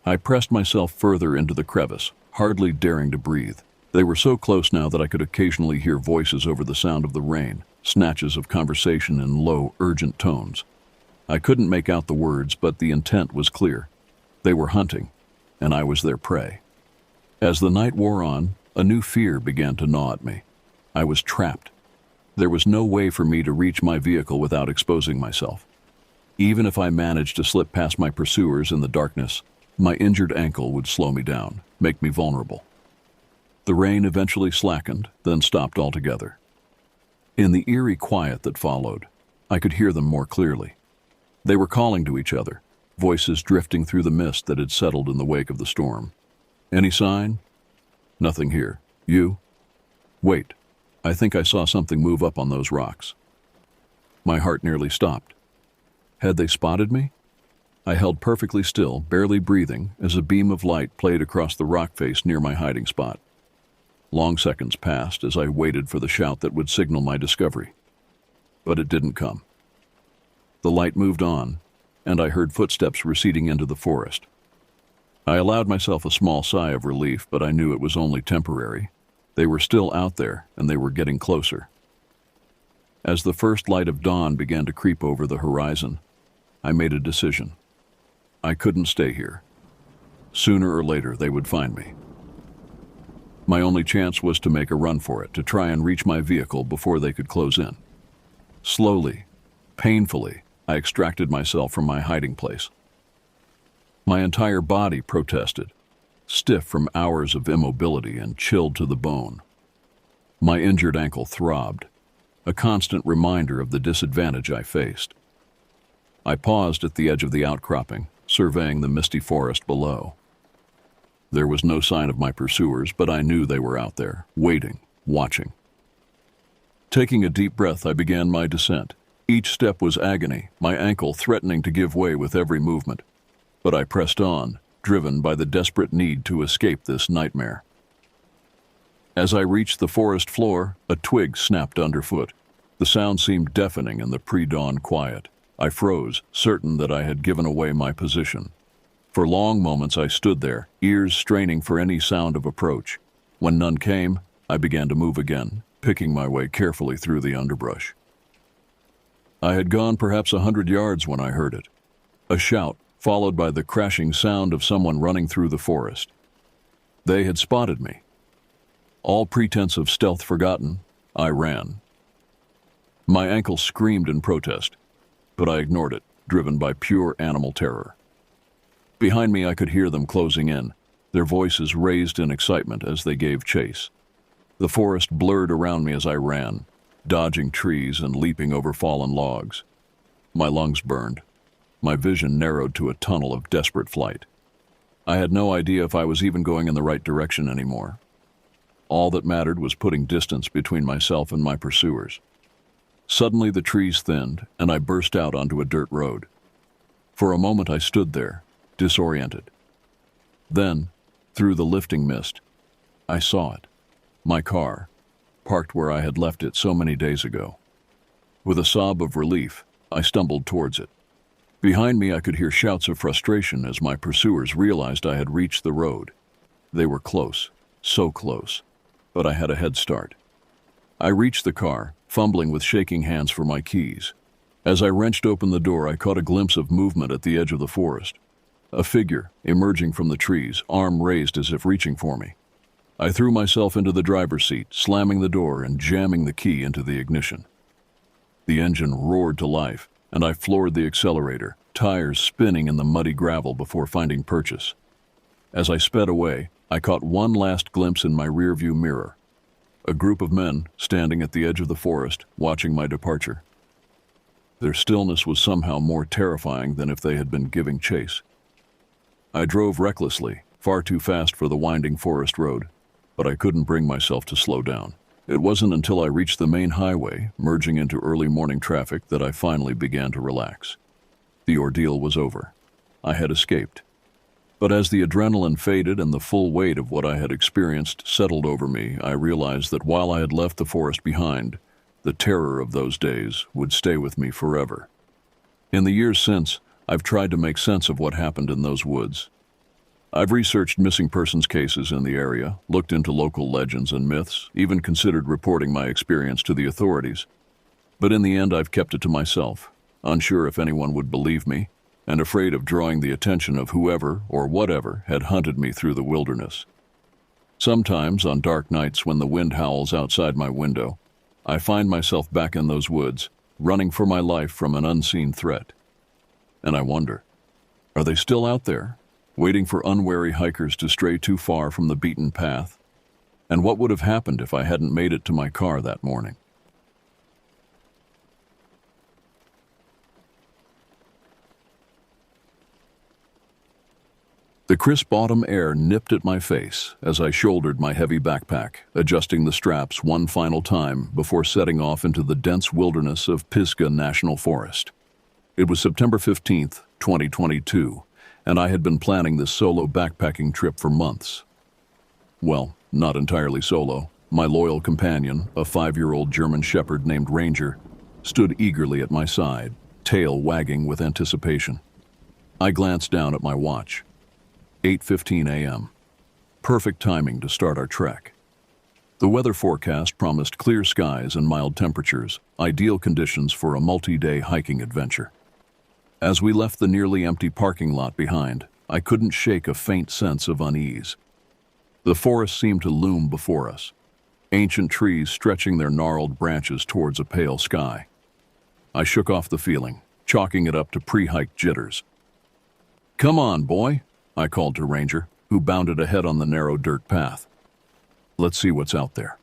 I pressed myself further into the crevice, hardly daring to breathe. They were so close now that I could occasionally hear voices over the sound of the rain, snatches of conversation in low, urgent tones. I couldn't make out the words, but the intent was clear. They were hunting, and I was their prey. As the night wore on, a new fear began to gnaw at me. I was trapped. There was no way for me to reach my vehicle without exposing myself. Even if I managed to slip past my pursuers in the darkness, my injured ankle would slow me down, make me vulnerable. The rain eventually slackened, then stopped altogether. In the eerie quiet that followed, I could hear them more clearly. They were calling to each other, voices drifting through the mist that had settled in the wake of the storm. Any sign? Nothing here. You? Wait, I think I saw something move up on those rocks. My heart nearly stopped. Had they spotted me? I held perfectly still, barely breathing, as a beam of light played across the rock face near my hiding spot. Long seconds passed as I waited for the shout that would signal my discovery. But it didn't come. The light moved on, and I heard footsteps receding into the forest. I allowed myself a small sigh of relief, but I knew it was only temporary. They were still out there, and they were getting closer. As the first light of dawn began to creep over the horizon, I made a decision. I couldn't stay here. Sooner or later, they would find me. My only chance was to make a run for it, to try and reach my vehicle before they could close in. Slowly, painfully, I extracted myself from my hiding place. My entire body protested, stiff from hours of immobility and chilled to the bone. My injured ankle throbbed, a constant reminder of the disadvantage I faced. I paused at the edge of the outcropping, surveying the misty forest below. There was no sign of my pursuers, but I knew they were out there, waiting, watching. Taking a deep breath, I began my descent. Each step was agony, my ankle threatening to give way with every movement. But I pressed on, driven by the desperate need to escape this nightmare. As I reached the forest floor, a twig snapped underfoot. The sound seemed deafening in the pre-dawn quiet. I froze, certain that I had given away my position. For long moments I stood there, ears straining for any sound of approach. When none came, I began to move again, picking my way carefully through the underbrush. I had gone perhaps 100 yards when I heard it. A shout, followed by the crashing sound of someone running through the forest. They had spotted me. All pretense of stealth forgotten, I ran. My ankle screamed in protest, but I ignored it, driven by pure animal terror. Behind me I could hear them closing in, their voices raised in excitement as they gave chase. The forest blurred around me as I ran, dodging trees and leaping over fallen logs. My lungs burned. My vision narrowed to a tunnel of desperate flight. I had no idea if I was even going in the right direction anymore. All that mattered was putting distance between myself and my pursuers. Suddenly the trees thinned, and I burst out onto a dirt road. For a moment I stood there, disoriented. Then, through the lifting mist, I saw it. My car, parked where I had left it so many days ago. With a sob of relief, I stumbled towards it. Behind me I could hear shouts of frustration as my pursuers realized I had reached the road. They were close, so close, but I had a head start. I reached the car, fumbling with shaking hands for my keys. As I wrenched open the door, I caught a glimpse of movement at the edge of the forest. A figure, emerging from the trees, arm raised as if reaching for me. I threw myself into the driver's seat, slamming the door and jamming the key into the ignition. The engine roared to life, and I floored the accelerator, tires spinning in the muddy gravel before finding purchase. As I sped away, I caught one last glimpse in my rearview mirror. A group of men standing at the edge of the forest, watching my departure. Their stillness was somehow more terrifying than if they had been giving chase. I drove recklessly, far too fast for the winding forest road, but I couldn't bring myself to slow down. It wasn't until I reached the main highway, merging into early morning traffic, that I finally began to relax. The ordeal was over. I had escaped. But as the adrenaline faded and the full weight of what I had experienced settled over me, I realized that while I had left the forest behind, the terror of those days would stay with me forever. In the years since, I've tried to make sense of what happened in those woods. I've researched missing persons cases in the area, looked into local legends and myths, even considered reporting my experience to the authorities. But in the end, I've kept it to myself, unsure if anyone would believe me, and afraid of drawing the attention of whoever or whatever had hunted me through the wilderness. Sometimes, on dark nights when the wind howls outside my window, I find myself back in those woods, running for my life from an unseen threat. And I wonder, are they still out there, waiting for unwary hikers to stray too far from the beaten path? And what would have happened if I hadn't made it to my car that morning? The crisp autumn air nipped at my face as I shouldered my heavy backpack, adjusting the straps one final time before setting off into the dense wilderness of Pisgah National Forest. It was September 15th, 2022, and I had been planning this solo backpacking trip for months. Well, not entirely solo. My loyal companion, a 5-year-old German shepherd named Ranger, stood eagerly at my side, tail wagging with anticipation. I glanced down at my watch. 8:15 a.m. Perfect timing to start our trek. The weather forecast promised clear skies and mild temperatures, ideal conditions for a multi-day hiking adventure. As we left the nearly empty parking lot behind, I couldn't shake a faint sense of unease. The forest seemed to loom before us, ancient trees stretching their gnarled branches towards a pale sky. I shook off the feeling, chalking it up to pre-hike jitters. "Come on, boy," I called to Ranger, who bounded ahead on the narrow dirt path. "Let's see what's out there."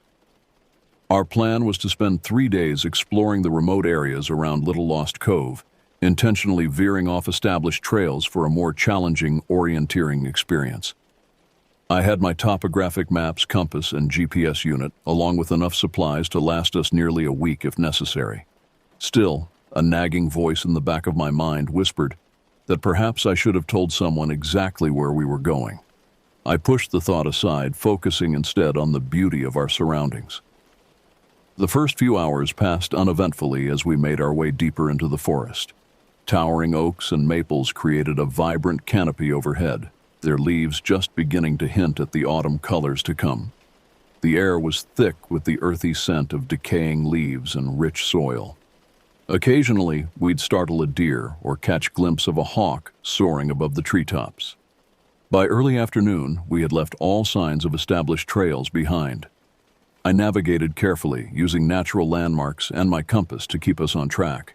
Our plan was to spend 3 days exploring the remote areas around Little Lost Cove, intentionally veering off established trails for a more challenging orienteering experience. I had my topographic maps, compass, and GPS unit, along with enough supplies to last us nearly a week if necessary. Still, a nagging voice in the back of my mind whispered that perhaps I should have told someone exactly where we were going. I pushed the thought aside, focusing instead on the beauty of our surroundings. The first few hours passed uneventfully as we made our way deeper into the forest. Towering oaks and maples created a vibrant canopy overhead, their leaves just beginning to hint at the autumn colors to come. The air was thick with the earthy scent of decaying leaves and rich soil. Occasionally, we'd startle a deer or catch a glimpse of a hawk soaring above the treetops. By early afternoon, we had left all signs of established trails behind. I navigated carefully, using natural landmarks and my compass to keep us on track.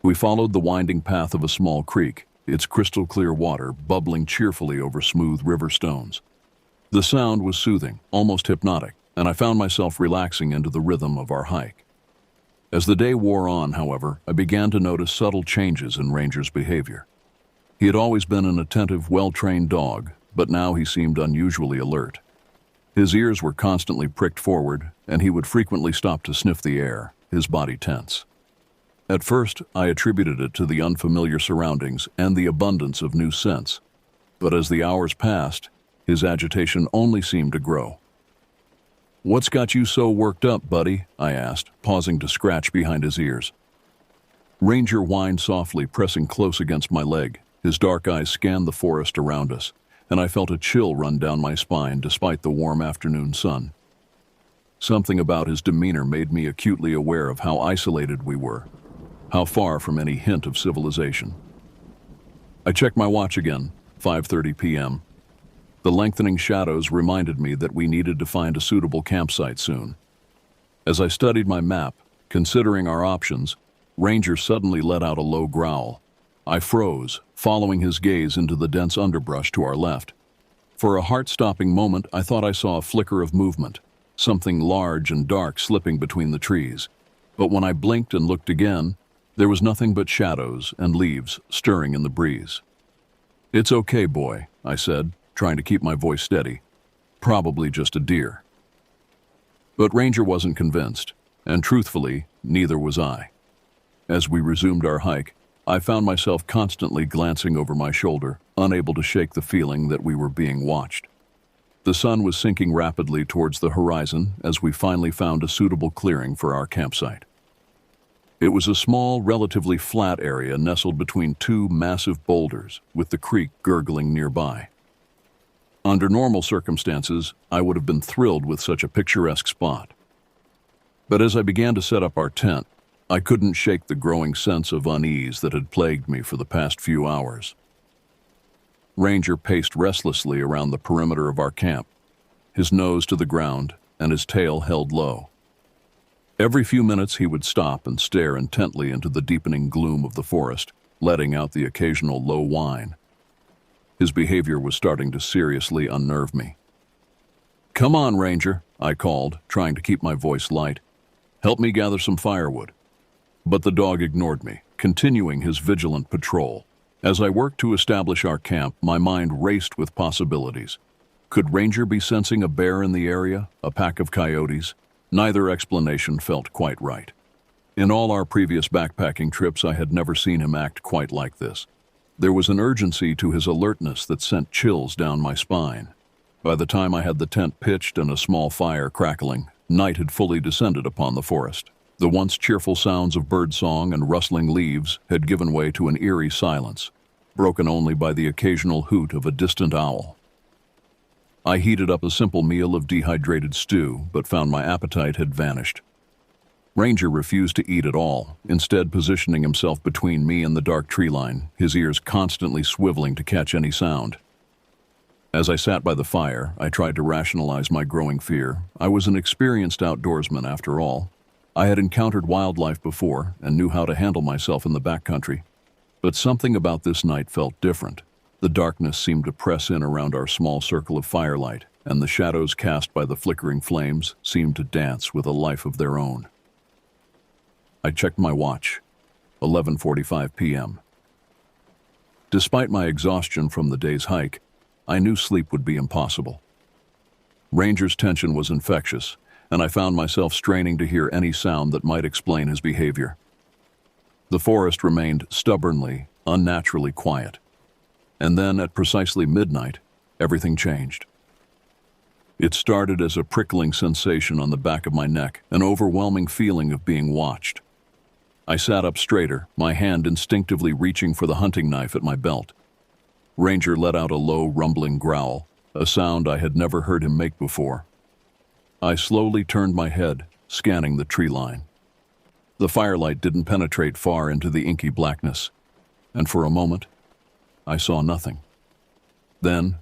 We followed the winding path of a small creek, its crystal-clear water bubbling cheerfully over smooth river stones. The sound was soothing, almost hypnotic, and I found myself relaxing into the rhythm of our hike. As the day wore on, however, I began to notice subtle changes in Ranger's behavior. He had always been an attentive, well-trained dog, but now he seemed unusually alert. His ears were constantly pricked forward, and he would frequently stop to sniff the air, his body tense. At first, I attributed it to the unfamiliar surroundings and the abundance of new scents, but as the hours passed, his agitation only seemed to grow. "What's got you so worked up, buddy?" I asked, pausing to scratch behind his ears. Ranger whined softly, pressing close against my leg. His dark eyes scanned the forest around us, and I felt a chill run down my spine despite the warm afternoon sun. Something about his demeanor made me acutely aware of how isolated we were, how far from any hint of civilization. I checked my watch again, 5:30 p.m. The lengthening shadows reminded me that we needed to find a suitable campsite soon. As I studied my map, considering our options, Ranger suddenly let out a low growl. I froze, following his gaze into the dense underbrush to our left. For a heart-stopping moment, I thought I saw a flicker of movement, something large and dark slipping between the trees. But when I blinked and looked again, There was nothing but shadows and leaves stirring in the breeze. "It's okay, boy," I said, trying to keep my voice steady. "Probably just a deer." But Ranger wasn't convinced, and truthfully, neither was I. As we resumed our hike, I found myself constantly glancing over my shoulder, unable to shake the feeling that we were being watched. The sun was sinking rapidly towards the horizon as we finally found a suitable clearing for our campsite. It was a small, relatively flat area nestled between two massive boulders, with the creek gurgling nearby. Under normal circumstances, I would have been thrilled with such a picturesque spot. But as I began to set up our tent, I couldn't shake the growing sense of unease that had plagued me for the past few hours. Ranger paced restlessly around the perimeter of our camp, his nose to the ground and his tail held low. Every few minutes he would stop and stare intently into the deepening gloom of the forest, letting out the occasional low whine. His behavior was starting to seriously unnerve me. "Come on, Ranger," I called, trying to keep my voice light. "Help me gather some firewood." But the dog ignored me, continuing his vigilant patrol. As I worked to establish our camp, my mind raced with possibilities. Could Ranger be sensing a bear in the area, a pack of coyotes? Neither explanation felt quite right. In all our previous backpacking trips, I had never seen him act quite like this. There was an urgency to his alertness that sent chills down my spine. By the time I had the tent pitched and a small fire crackling, night had fully descended upon the forest. The once cheerful sounds of birdsong and rustling leaves had given way to an eerie silence, broken only by the occasional hoot of a distant owl. I heated up a simple meal of dehydrated stew, but found my appetite had vanished. Ranger refused to eat at all, instead positioning himself between me and the dark tree line, his ears constantly swiveling to catch any sound. As I sat by the fire, I tried to rationalize my growing fear. I was an experienced outdoorsman after all. I had encountered wildlife before and knew how to handle myself in the backcountry. But something about this night felt different. The darkness seemed to press in around our small circle of firelight, and the shadows cast by the flickering flames seemed to dance with a life of their own. I checked my watch. 11:45 p.m. Despite my exhaustion from the day's hike, I knew sleep would be impossible. Ranger's tension was infectious, and I found myself straining to hear any sound that might explain his behavior. The forest remained stubbornly, unnaturally quiet. And then, at precisely midnight, everything changed. It started as a prickling sensation on the back of my neck, an overwhelming feeling of being watched. I sat up straighter, my hand instinctively reaching for the hunting knife at my belt. Ranger let out a low, rumbling growl, a sound I had never heard him make before. I slowly turned my head, scanning the tree line. The firelight didn't penetrate far into the inky blackness, and for a moment, I saw nothing. Then,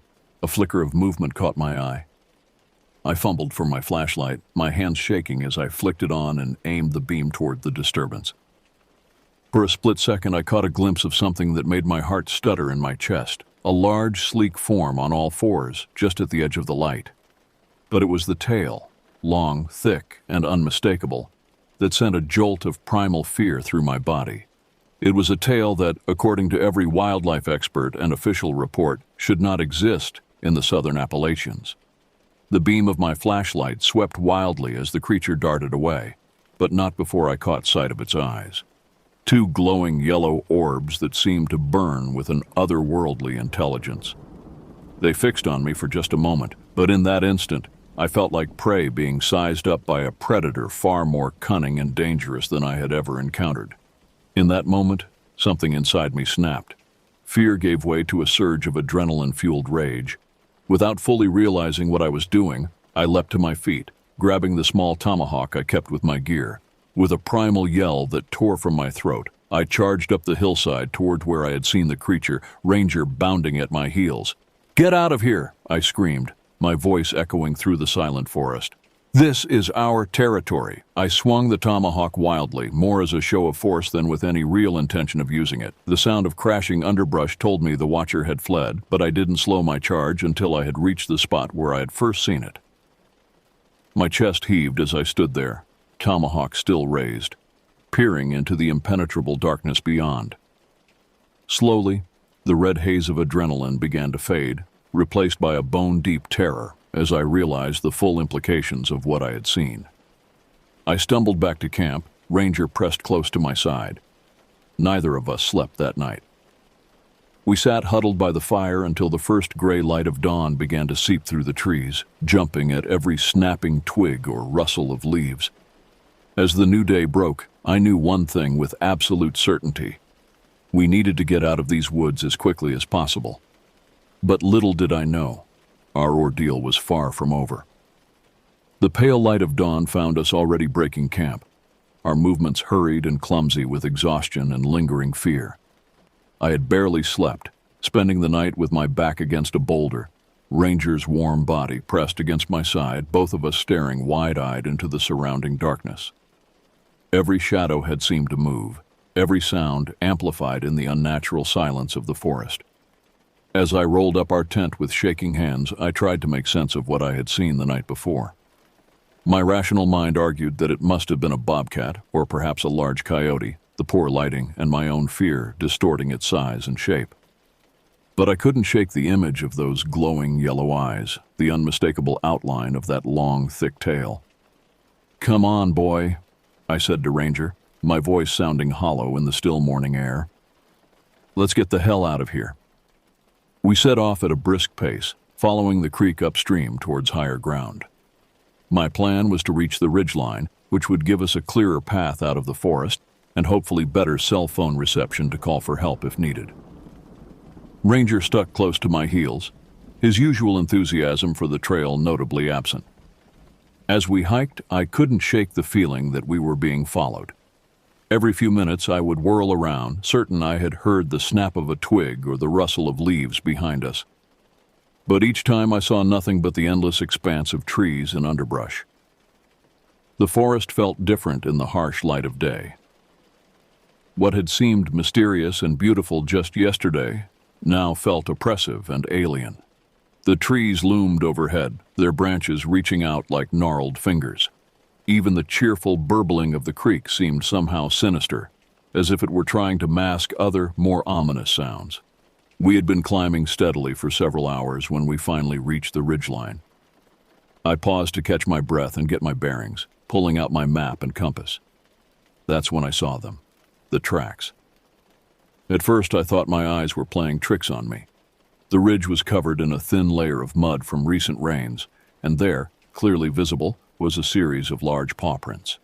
a flicker of movement caught my eye. I fumbled for my flashlight, my hands shaking as I flicked it on and aimed the beam toward the disturbance. For a split second, I caught a glimpse of something that made my heart stutter in my chest, a large, sleek form on all fours, just at the edge of the light. But it was the tail, long, thick, and unmistakable, that sent a jolt of primal fear through my body. It was a tail that, according to every wildlife expert and official report, should not exist in the southern Appalachians. The beam of my flashlight swept wildly as the creature darted away, but not before I caught sight of its eyes. Two glowing yellow orbs that seemed to burn with an otherworldly intelligence. They fixed on me for just a moment, but in that instant, I felt like prey being sized up by a predator far more cunning and dangerous than I had ever encountered. In that moment, something inside me snapped. Fear gave way to a surge of adrenaline-fueled rage. Without fully realizing what I was doing, I leapt to my feet, grabbing the small tomahawk I kept with my gear. With a primal yell that tore from my throat, I charged up the hillside toward where I had seen the creature, Ranger bounding at my heels. "Get out of here!" I screamed, my voice echoing through the silent forest. "This is our territory." I swung the tomahawk wildly, more as a show of force than with any real intention of using it. The sound of crashing underbrush told me the watcher had fled, but I didn't slow my charge until I had reached the spot where I had first seen it. My chest heaved as I stood there, tomahawk still raised. peering into the impenetrable darkness beyond. Slowly, the red haze of adrenaline began to fade, replaced by a bone-deep terror as I realized the full implications of what I had seen. I stumbled back to camp, Ranger pressed close to my side. Neither of us slept that night. We sat huddled by the fire until the first gray light of dawn began to seep through the trees, jumping at every snapping twig or rustle of leaves. As the new day broke, I knew one thing with absolute certainty. We needed to get out of these woods as quickly as possible. But little did I know, our ordeal was far from over. The pale light of dawn found us already breaking camp, our movements hurried and clumsy with exhaustion and lingering fear. I had barely slept, spending the night with my back against a boulder, Ranger's warm body pressed against my side, both of us staring wide-eyed into the surrounding darkness. Every shadow had seemed to move, every sound amplified in the unnatural silence of the forest. As I rolled up our tent with shaking hands, I tried to make sense of what I had seen the night before. My rational mind argued that it must have been a bobcat or perhaps a large coyote, the poor lighting and my own fear distorting its size and shape. But I couldn't shake the image of those glowing yellow eyes, the unmistakable outline of that long, thick tail. "Come on, boy," I said to Ranger, my voice sounding hollow in the still morning air. "Let's get the hell out of here." We set off at a brisk pace, following the creek upstream towards higher ground. My plan was to reach the ridgeline, which would give us a clearer path out of the forest and hopefully better cell phone reception to call for help if needed. Ranger stuck close to my heels, his usual enthusiasm for the trail notably absent. As we hiked, I couldn't shake the feeling that we were being followed. Every few minutes I would whirl around, certain I had heard the snap of a twig or the rustle of leaves behind us. But each time I saw nothing but the endless expanse of trees and underbrush. The forest felt different in the harsh light of day. What had seemed mysterious and beautiful just yesterday now felt oppressive and alien. The trees loomed overhead, their branches reaching out like gnarled fingers. Even the cheerful burbling of the creek seemed somehow sinister, as if it were trying to mask other, more ominous sounds. We had been climbing steadily for several hours when we finally reached the ridgeline. I paused to catch my breath and get my bearings, pulling out my map and compass. That's when I saw them, the tracks. At first I thought my eyes were playing tricks on me. The ridge was covered in a thin layer of mud from recent rains, and there, clearly visible, was a series of large paw prints.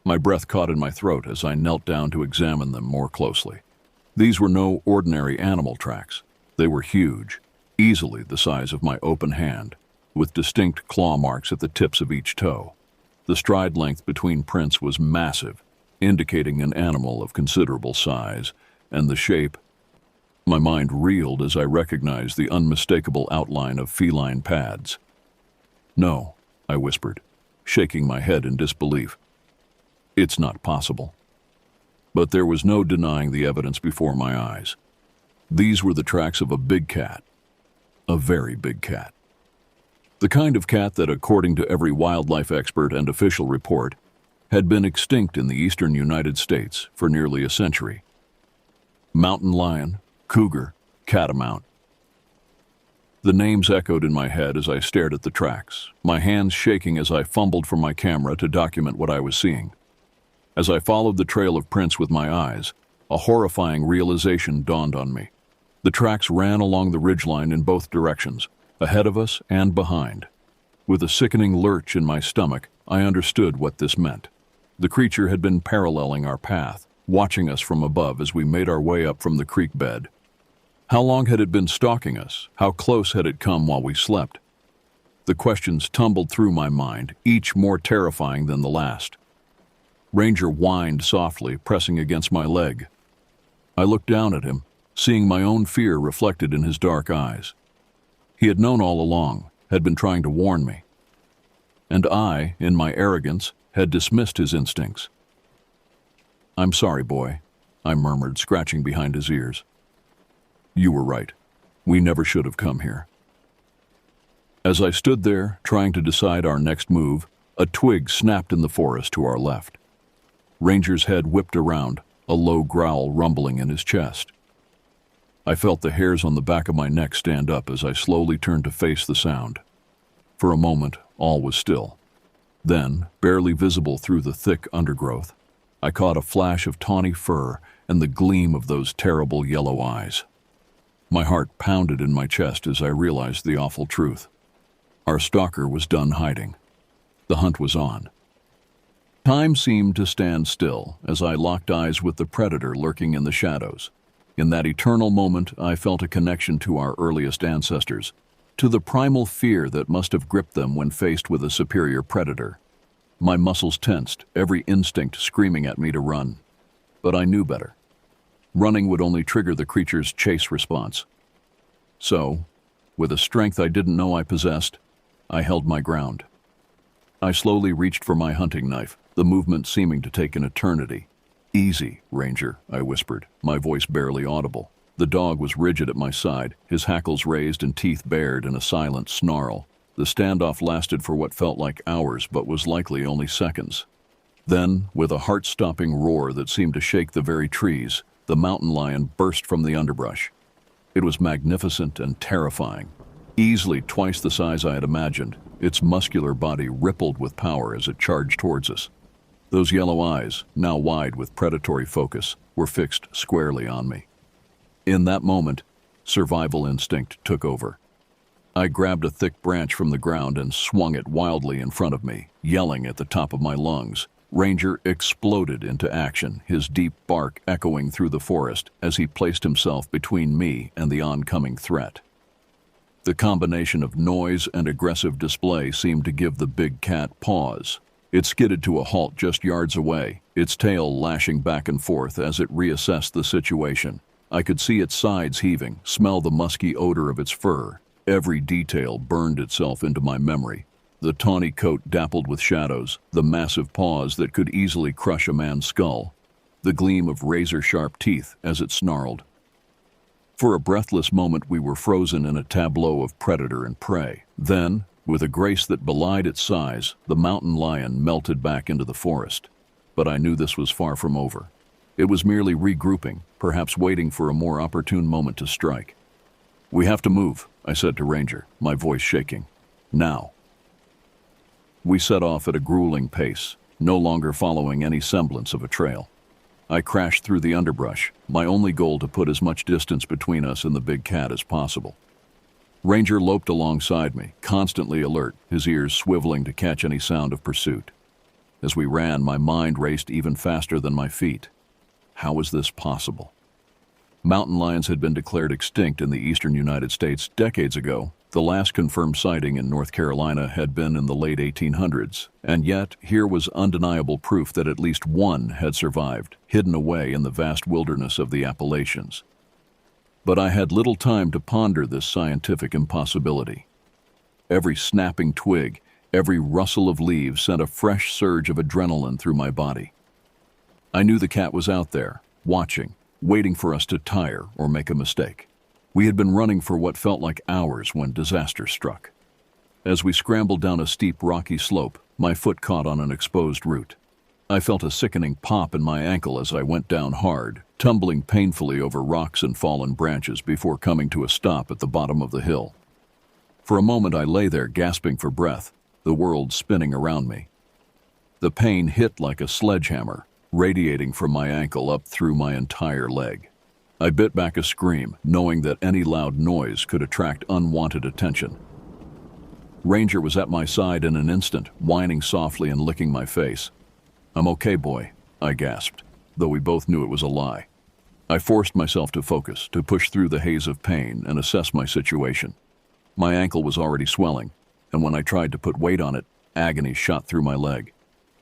My breath caught in my throat as I knelt down to examine them more closely. These were no ordinary animal tracks. They were huge, easily the size of my open hand, with distinct claw marks at the tips of each toe. The stride length between prints was massive, indicating an animal of considerable size, and the shape. My mind reeled as I recognized the unmistakable outline of feline pads. "No," I whispered, shaking my head in disbelief. "It's not possible." But there was no denying the evidence before my eyes. These were the tracks of a big cat. A very big cat. The kind of cat that, according to every wildlife expert and official report, had been extinct in the eastern United States for nearly a century. Mountain lion, cougar, catamount. The names echoed in my head as I stared at the tracks, my hands shaking as I fumbled for my camera to document what I was seeing. As I followed the trail of prints with my eyes, a horrifying realization dawned on me. The tracks ran along the ridgeline in both directions, ahead of us and behind. With a sickening lurch in my stomach, I understood what this meant. The creature had been paralleling our path, watching us from above as we made our way up from the creek bed. How long had it been stalking us? How close had it come while we slept? The questions tumbled through my mind, each more terrifying than the last. Ranger whined softly, pressing against my leg. I looked down at him, seeing my own fear reflected in his dark eyes. He had known all along, had been trying to warn me. And I, in my arrogance, had dismissed his instincts. "I'm sorry, boy," I murmured, scratching behind his ears. "You were right. We never should have come here." As I stood there, trying to decide our next move, a twig snapped in the forest to our left. Ranger's head whipped around, a low growl rumbling in his chest. I felt the hairs on the back of my neck stand up as I slowly turned to face the sound. For a moment, all was still. Then, barely visible through the thick undergrowth, I caught a flash of tawny fur and the gleam of those terrible yellow eyes. My heart pounded in my chest as I realized the awful truth. Our stalker was done hiding. The hunt was on. Time seemed to stand still as I locked eyes with the predator lurking in the shadows. In that eternal moment, I felt a connection to our earliest ancestors, to the primal fear that must have gripped them when faced with a superior predator. My muscles tensed, every instinct screaming at me to run. But I knew better. Running would only trigger the creature's chase response. So, with a strength I didn't know I possessed, I held my ground. I slowly reached for my hunting knife, the movement seeming to take an eternity. "Easy, Ranger," I whispered, my voice barely audible. The dog was rigid at my side, his hackles raised and teeth bared in a silent snarl. The standoff lasted for what felt like hours but was likely only seconds. Then, with a heart-stopping roar that seemed to shake the very trees, the mountain lion burst from the underbrush. It was magnificent and terrifying. Easily twice the size I had imagined, its muscular body rippled with power as it charged towards us. Those yellow eyes, now wide with predatory focus, were fixed squarely on me. In that moment, survival instinct took over. I grabbed a thick branch from the ground and swung it wildly in front of me, yelling at the top of my lungs. Ranger exploded into action, his deep bark echoing through the forest as he placed himself between me and the oncoming threat. The combination of noise and aggressive display seemed to give the big cat pause. It skidded to a halt just yards away, its tail lashing back and forth as it reassessed the situation. I could see its sides heaving, smell the musky odor of its fur. Every detail burned itself into my memory. The tawny coat dappled with shadows, the massive paws that could easily crush a man's skull, the gleam of razor-sharp teeth as it snarled. For a breathless moment we were frozen in a tableau of predator and prey. Then, with a grace that belied its size, the mountain lion melted back into the forest. But I knew this was far from over. It was merely regrouping, perhaps waiting for a more opportune moment to strike. "We have to move," I said to Ranger, my voice shaking. "Now." We set off at a grueling pace, no longer following any semblance of a trail. I crashed through the underbrush, my only goal to put as much distance between us and the big cat as possible. Ranger loped alongside me, constantly alert, his ears swiveling to catch any sound of pursuit. As we ran, my mind raced even faster than my feet. How was this possible? Mountain lions had been declared extinct in the eastern United States decades ago. The last confirmed sighting in North Carolina had been in the late 1800s, and yet here was undeniable proof that at least one had survived, hidden away in the vast wilderness of the Appalachians. But I had little time to ponder this scientific impossibility. Every snapping twig, every rustle of leaves sent a fresh surge of adrenaline through my body. I knew the cat was out there, watching, waiting for us to tire or make a mistake. We had been running for what felt like hours when disaster struck. As we scrambled down a steep rocky slope, my foot caught on an exposed root. I felt a sickening pop in my ankle as I went down hard, tumbling painfully over rocks and fallen branches before coming to a stop at the bottom of the hill. For a moment I lay there gasping for breath, the world spinning around me. The pain hit like a sledgehammer, radiating from my ankle up through my entire leg. I bit back a scream, knowing that any loud noise could attract unwanted attention. Ranger was at my side in an instant, whining softly and licking my face. "I'm okay, boy," I gasped, though we both knew it was a lie. I forced myself to focus, to push through the haze of pain and assess my situation. My ankle was already swelling, and when I tried to put weight on it, agony shot through my leg.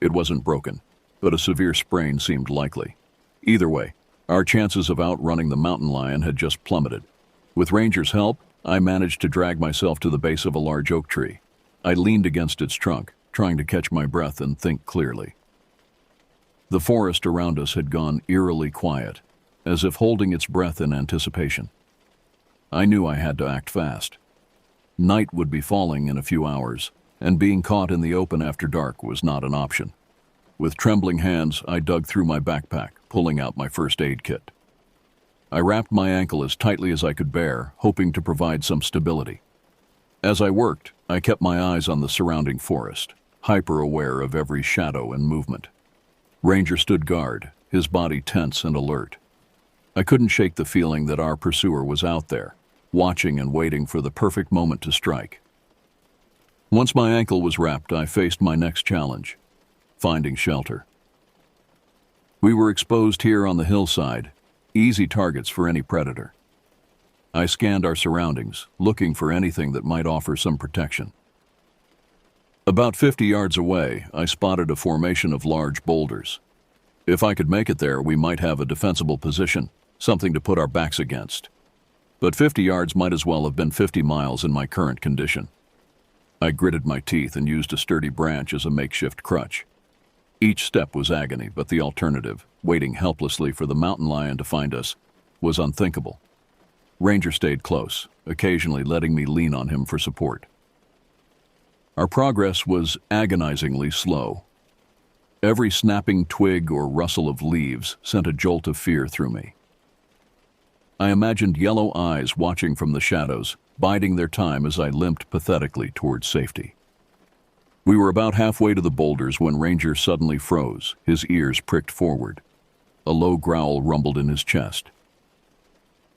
It wasn't broken, but a severe sprain seemed likely. Either way, our chances of outrunning the mountain lion had just plummeted. With Ranger's help, I managed to drag myself to the base of a large oak tree. I leaned against its trunk, trying to catch my breath and think clearly. The forest around us had gone eerily quiet, as if holding its breath in anticipation. I knew I had to act fast. Night would be falling in a few hours, and being caught in the open after dark was not an option. With trembling hands, I dug through my backpack, pulling out my first aid kit. I wrapped my ankle as tightly as I could bear, hoping to provide some stability. As I worked, I kept my eyes on the surrounding forest, hyper-aware of every shadow and movement. Ranger stood guard, his body tense and alert. I couldn't shake the feeling that our pursuer was out there, watching and waiting for the perfect moment to strike. Once my ankle was wrapped, I faced my next challenge: finding shelter. We were exposed here on the hillside, easy targets for any predator. I scanned our surroundings, looking for anything that might offer some protection. About 50 yards away, I spotted a formation of large boulders. If I could make it there, we might have a defensible position, something to put our backs against. But 50 yards might as well have been 50 miles in my current condition. I gritted my teeth and used a sturdy branch as a makeshift crutch. Each step was agony, but the alternative, waiting helplessly for the mountain lion to find us, was unthinkable. Ranger stayed close, occasionally letting me lean on him for support. Our progress was agonizingly slow. Every snapping twig or rustle of leaves sent a jolt of fear through me. I imagined yellow eyes watching from the shadows, biding their time as I limped pathetically towards safety. We were about halfway to the boulders when Ranger suddenly froze, his ears pricked forward. A low growl rumbled in his chest.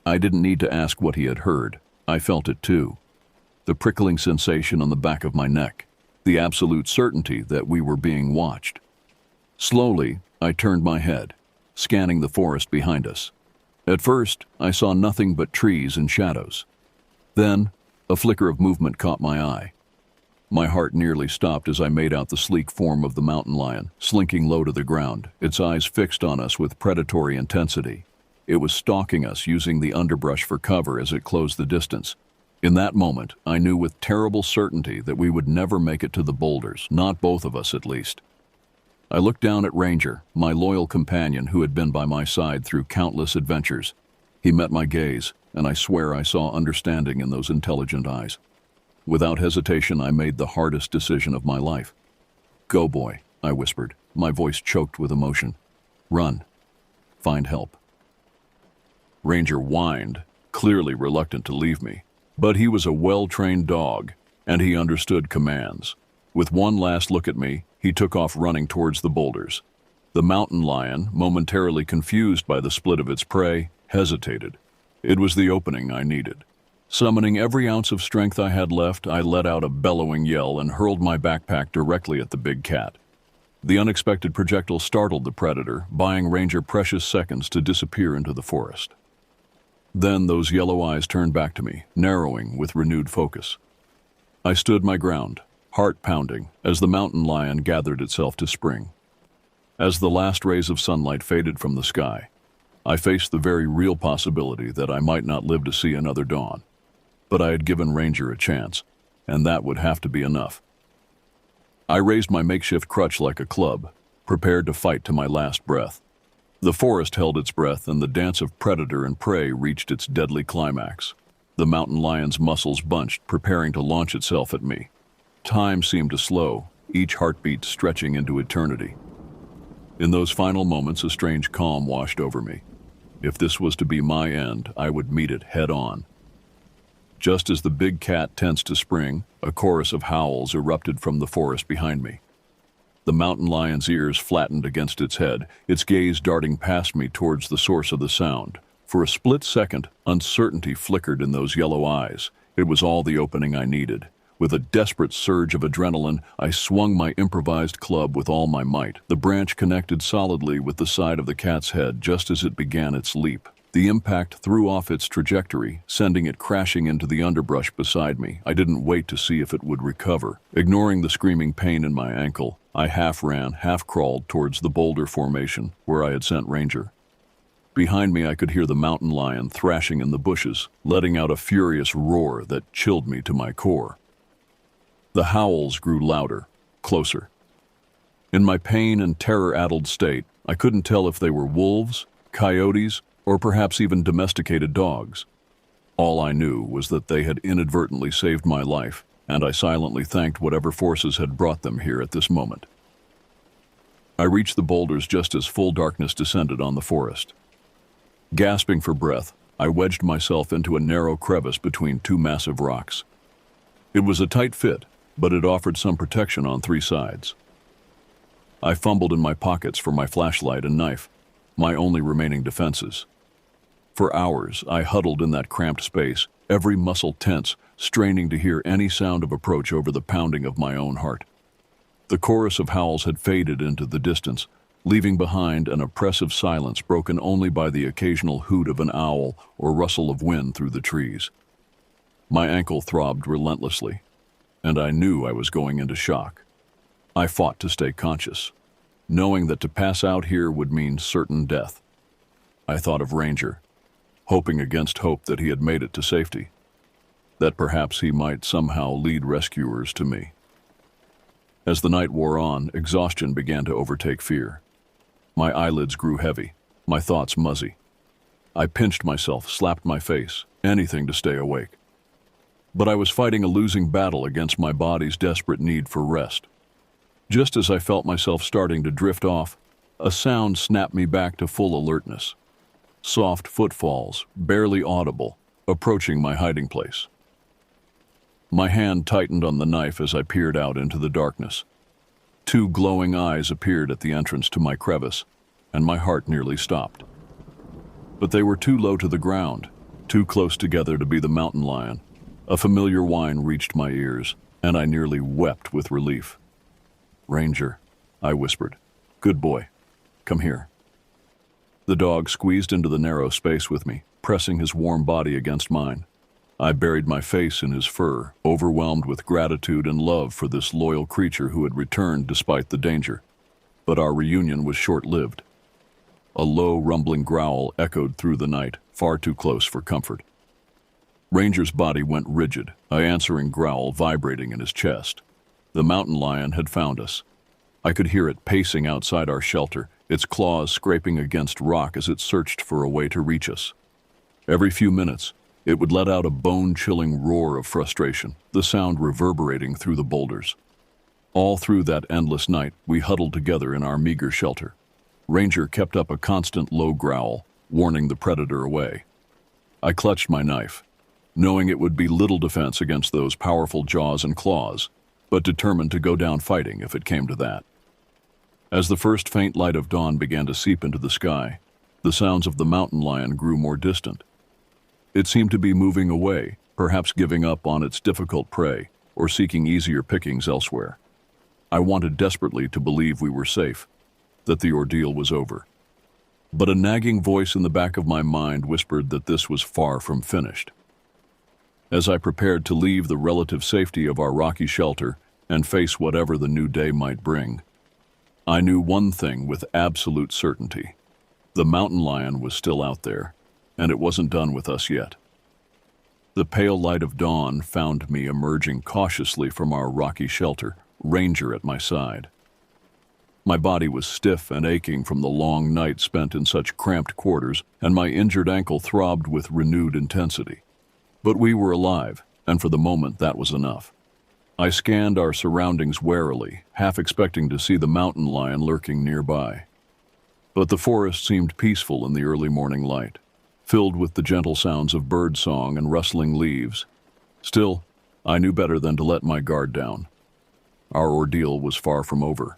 I didn't need to ask what he had heard. I felt it too. The prickling sensation on the back of my neck, the absolute certainty that we were being watched. Slowly, I turned my head, scanning the forest behind us. At first, I saw nothing but trees and shadows. Then, a flicker of movement caught my eye. My heart nearly stopped as I made out the sleek form of the mountain lion, slinking low to the ground, its eyes fixed on us with predatory intensity. It was stalking us, using the underbrush for cover as it closed the distance. In that moment, I knew with terrible certainty that we would never make it to the boulders, not both of us at least. I looked down at Ranger, my loyal companion who had been by my side through countless adventures. He met my gaze, and I swear I saw understanding in those intelligent eyes. Without hesitation, I made the hardest decision of my life. "Go, boy," I whispered, my voice choked with emotion. "Run. Find help." Ranger whined, clearly reluctant to leave me. But he was a well-trained dog, and he understood commands. With one last look at me, he took off running towards the boulders. The mountain lion, momentarily confused by the split of its prey, hesitated. It was the opening I needed. Summoning every ounce of strength I had left, I let out a bellowing yell and hurled my backpack directly at the big cat. The unexpected projectile startled the predator, buying Ranger precious seconds to disappear into the forest. Then those yellow eyes turned back to me, narrowing with renewed focus. I stood my ground, heart pounding, as the mountain lion gathered itself to spring. As the last rays of sunlight faded from the sky, I faced the very real possibility that I might not live to see another dawn. But I had given Ranger a chance, and that would have to be enough. I raised my makeshift crutch like a club, prepared to fight to my last breath. The forest held its breath, and the dance of predator and prey reached its deadly climax. The mountain lion's muscles bunched, preparing to launch itself at me. Time seemed to slow, each heartbeat stretching into eternity. In those final moments, a strange calm washed over me. If this was to be my end, I would meet it head-on. Just as the big cat tensed to spring, a chorus of howls erupted from the forest behind me. The mountain lion's ears flattened against its head, its gaze darting past me towards the source of the sound. For a split second, uncertainty flickered in those yellow eyes. It was all the opening I needed. With a desperate surge of adrenaline, I swung my improvised club with all my might. The branch connected solidly with the side of the cat's head just as it began its leap. The impact threw off its trajectory, sending it crashing into the underbrush beside me. I didn't wait to see if it would recover. Ignoring the screaming pain in my ankle, I half ran, half crawled towards the boulder formation where I had sent Ranger. Behind me, I could hear the mountain lion thrashing in the bushes, letting out a furious roar that chilled me to my core. The howls grew louder, closer. In my pain and terror-addled state, I couldn't tell if they were wolves, coyotes, or perhaps even domesticated dogs. All I knew was that they had inadvertently saved my life, and I silently thanked whatever forces had brought them here at this moment. I reached the boulders just as full darkness descended on the forest. Gasping for breath, I wedged myself into a narrow crevice between two massive rocks. It was a tight fit, but it offered some protection on three sides. I fumbled in my pockets for my flashlight and knife, my only remaining defenses. For hours, I huddled in that cramped space, every muscle tense, straining to hear any sound of approach over the pounding of my own heart. The chorus of howls had faded into the distance, leaving behind an oppressive silence broken only by the occasional hoot of an owl or rustle of wind through the trees. My ankle throbbed relentlessly, and I knew I was going into shock. I fought to stay conscious, knowing that to pass out here would mean certain death. I thought of Ranger, hoping against hope that he had made it to safety, that perhaps he might somehow lead rescuers to me. As the night wore on, exhaustion began to overtake fear. My eyelids grew heavy, my thoughts muzzy. I pinched myself, slapped my face, anything to stay awake. But I was fighting a losing battle against my body's desperate need for rest. Just as I felt myself starting to drift off, a sound snapped me back to full alertness. Soft footfalls, barely audible, approaching my hiding place. My hand tightened on the knife as I peered out into the darkness. Two glowing eyes appeared at the entrance to my crevice, and my heart nearly stopped. But they were too low to the ground, too close together to be the mountain lion. A familiar whine reached my ears, and I nearly wept with relief. "Ranger," I whispered. "Good boy. Come here." The dog squeezed into the narrow space with me, pressing his warm body against mine. I buried my face in his fur, overwhelmed with gratitude and love for this loyal creature who had returned despite the danger. But our reunion was short-lived. A low, rumbling growl echoed through the night, far too close for comfort. Ranger's body went rigid, an answering growl vibrating in his chest. The mountain lion had found us. I could hear it pacing outside our shelter, its claws scraping against rock as it searched for a way to reach us. Every few minutes, it would let out a bone-chilling roar of frustration, the sound reverberating through the boulders. All through that endless night, we huddled together in our meager shelter. Ranger kept up a constant low growl, warning the predator away. I clutched my knife, knowing it would be little defense against those powerful jaws and claws, but determined to go down fighting if it came to that. As the first faint light of dawn began to seep into the sky, the sounds of the mountain lion grew more distant. It seemed to be moving away, perhaps giving up on its difficult prey or seeking easier pickings elsewhere. I wanted desperately to believe we were safe, that the ordeal was over. But a nagging voice in the back of my mind whispered that this was far from finished. As I prepared to leave the relative safety of our rocky shelter and face whatever the new day might bring, I knew one thing with absolute certainty. The mountain lion was still out there, and it wasn't done with us yet. The pale light of dawn found me emerging cautiously from our rocky shelter, Ranger at my side. My body was stiff and aching from the long night spent in such cramped quarters, and my injured ankle throbbed with renewed intensity. But we were alive, and for the moment that was enough. I scanned our surroundings warily, half expecting to see the mountain lion lurking nearby. But the forest seemed peaceful in the early morning light, filled with the gentle sounds of bird song and rustling leaves. Still, I knew better than to let my guard down. Our ordeal was far from over.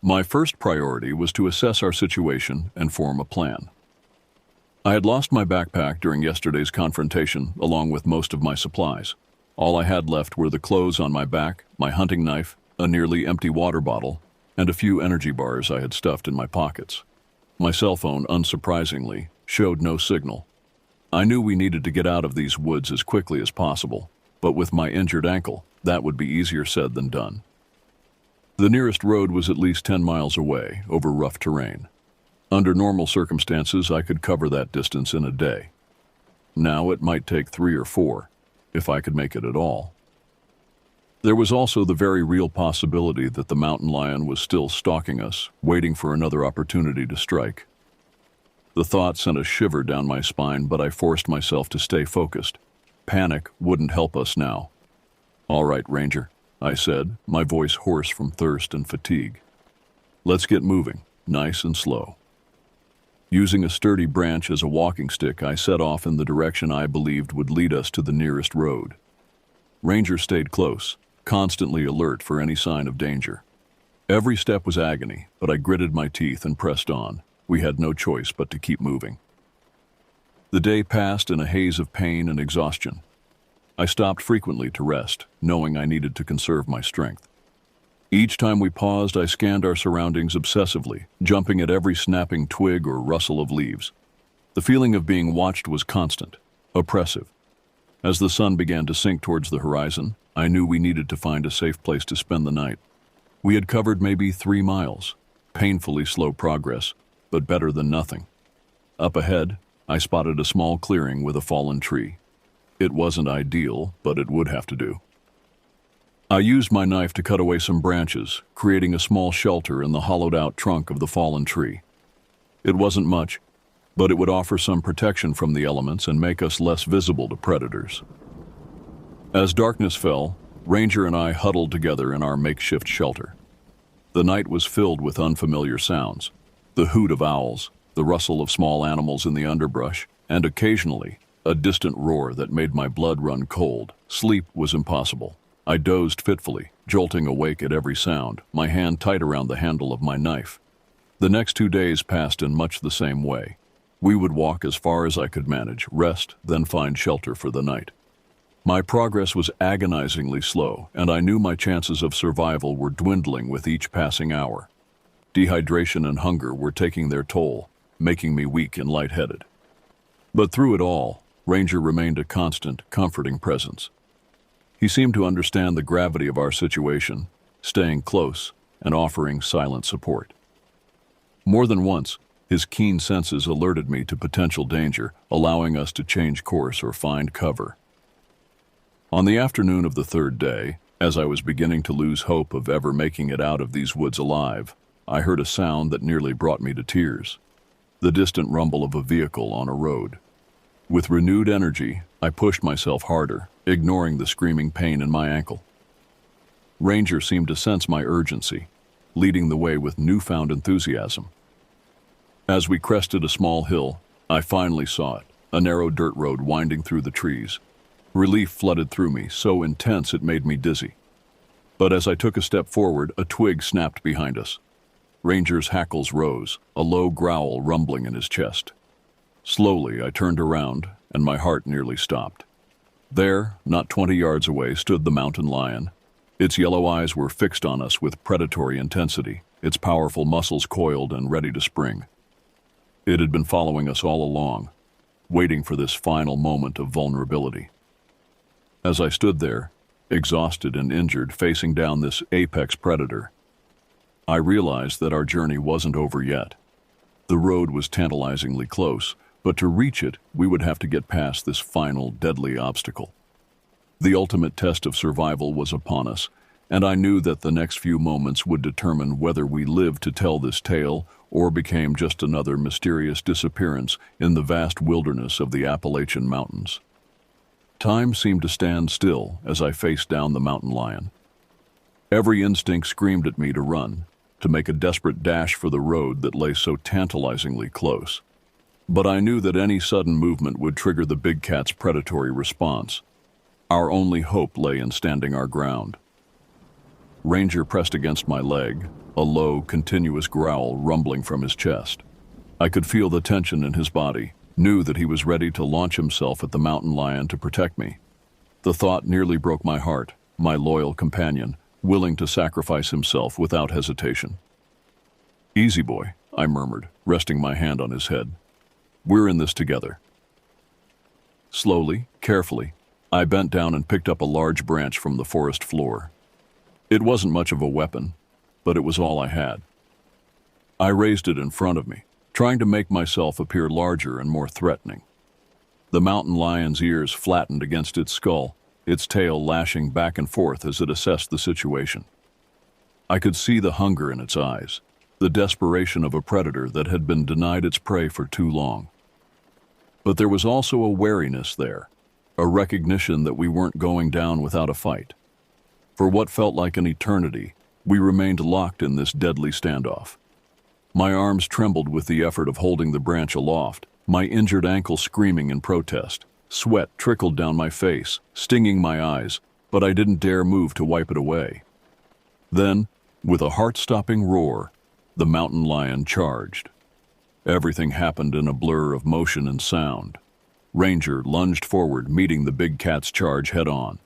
My first priority was to assess our situation and form a plan. I had lost my backpack during yesterday's confrontation, along with most of my supplies. All I had left were the clothes on my back, my hunting knife, a nearly empty water bottle, and a few energy bars I had stuffed in my pockets. My cell phone, unsurprisingly, showed no signal. I knew we needed to get out of these woods as quickly as possible, but with my injured ankle, that would be easier said than done. The nearest road was at least 10 miles away, over rough terrain. Under normal circumstances, I could cover that distance in a day. Now it might take 3 or 4, if I could make it at all. There was also the very real possibility that the mountain lion was still stalking us, waiting for another opportunity to strike. The thought sent a shiver down my spine, but I forced myself to stay focused. Panic wouldn't help us now. "All right, Ranger," I said, my voice hoarse from thirst and fatigue. Let's get moving, nice and slow. Using a sturdy branch as a walking stick, I set off in the direction I believed would lead us to the nearest road. Ranger stayed close, constantly alert for any sign of danger. Every step was agony, but I gritted my teeth and pressed on. We had no choice but to keep moving. The day passed in a haze of pain and exhaustion. I stopped frequently to rest, knowing I needed to conserve my strength. Each time we paused, I scanned our surroundings obsessively, jumping at every snapping twig or rustle of leaves. The feeling of being watched was constant, oppressive. As the sun began to sink towards the horizon, I knew we needed to find a safe place to spend the night. We had covered maybe 3 miles, painfully slow progress, but better than nothing. Up ahead, I spotted a small clearing with a fallen tree. It wasn't ideal, but it would have to do. I used my knife to cut away some branches, creating a small shelter in the hollowed-out trunk of the fallen tree. It wasn't much, but it would offer some protection from the elements and make us less visible to predators. As darkness fell, Ranger and I huddled together in our makeshift shelter. The night was filled with unfamiliar sounds, the hoot of owls, the rustle of small animals in the underbrush, and occasionally, a distant roar that made my blood run cold. Sleep was impossible. I dozed fitfully, jolting awake at every sound, my hand tight around the handle of my knife. The next 2 days passed in much the same way. We would walk as far as I could manage, rest, then find shelter for the night. My progress was agonizingly slow, and I knew my chances of survival were dwindling with each passing hour. Dehydration and hunger were taking their toll, making me weak and lightheaded. But through it all, Ranger remained a constant, comforting presence. He seemed to understand the gravity of our situation, staying close and offering silent support. More than once, his keen senses alerted me to potential danger, allowing us to change course or find cover. On the afternoon of the 3rd day, as I was beginning to lose hope of ever making it out of these woods alive, I heard a sound that nearly brought me to tears. The distant rumble of a vehicle on a road. With renewed energy, I pushed myself harder, ignoring the screaming pain in my ankle. Ranger seemed to sense my urgency, leading the way with newfound enthusiasm. As we crested a small hill, I finally saw it, a narrow dirt road winding through the trees. Relief flooded through me, so intense it made me dizzy. But as I took a step forward, a twig snapped behind us. Ranger's hackles rose, a low growl rumbling in his chest. Slowly, I turned around, and my heart nearly stopped. There, not 20 yards away, stood the mountain lion. Its yellow eyes were fixed on us with predatory intensity, its powerful muscles coiled and ready to spring. It had been following us all along, waiting for this final moment of vulnerability. As I stood there, exhausted and injured, facing down this apex predator, I realized that our journey wasn't over yet. The road was tantalizingly close, but to reach it, we would have to get past this final, deadly obstacle. The ultimate test of survival was upon us, and I knew that the next few moments would determine whether we lived to tell this tale or became just another mysterious disappearance in the vast wilderness of the Appalachian Mountains. Time seemed to stand still as I faced down the mountain lion. Every instinct screamed at me to run, to make a desperate dash for the road that lay so tantalizingly close. But I knew that any sudden movement would trigger the big cat's predatory response. Our only hope lay in standing our ground. Ranger pressed against my leg, a low, continuous growl rumbling from his chest. I could feel the tension in his body, knew that he was ready to launch himself at the mountain lion to protect me. The thought nearly broke my heart, my loyal companion, willing to sacrifice himself without hesitation. "Easy, boy," I murmured, resting my hand on his head. "We're in this together." Slowly, carefully, I bent down and picked up a large branch from the forest floor. It wasn't much of a weapon, but it was all I had. I raised it in front of me, trying to make myself appear larger and more threatening. The mountain lion's ears flattened against its skull, its tail lashing back and forth as it assessed the situation. I could see the hunger in its eyes, the desperation of a predator that had been denied its prey for too long. But there was also a wariness there, a recognition that we weren't going down without a fight. For what felt like an eternity, We remained locked in this deadly standoff. My arms trembled with the effort of holding the branch aloft, my injured ankle screaming in protest. Sweat trickled down my face, stinging my eyes, but I didn't dare move to wipe it away. Then, with a heart-stopping roar, the mountain lion charged. Everything happened in a blur of motion and sound. Ranger lunged forward, meeting the big cat's charge head-on.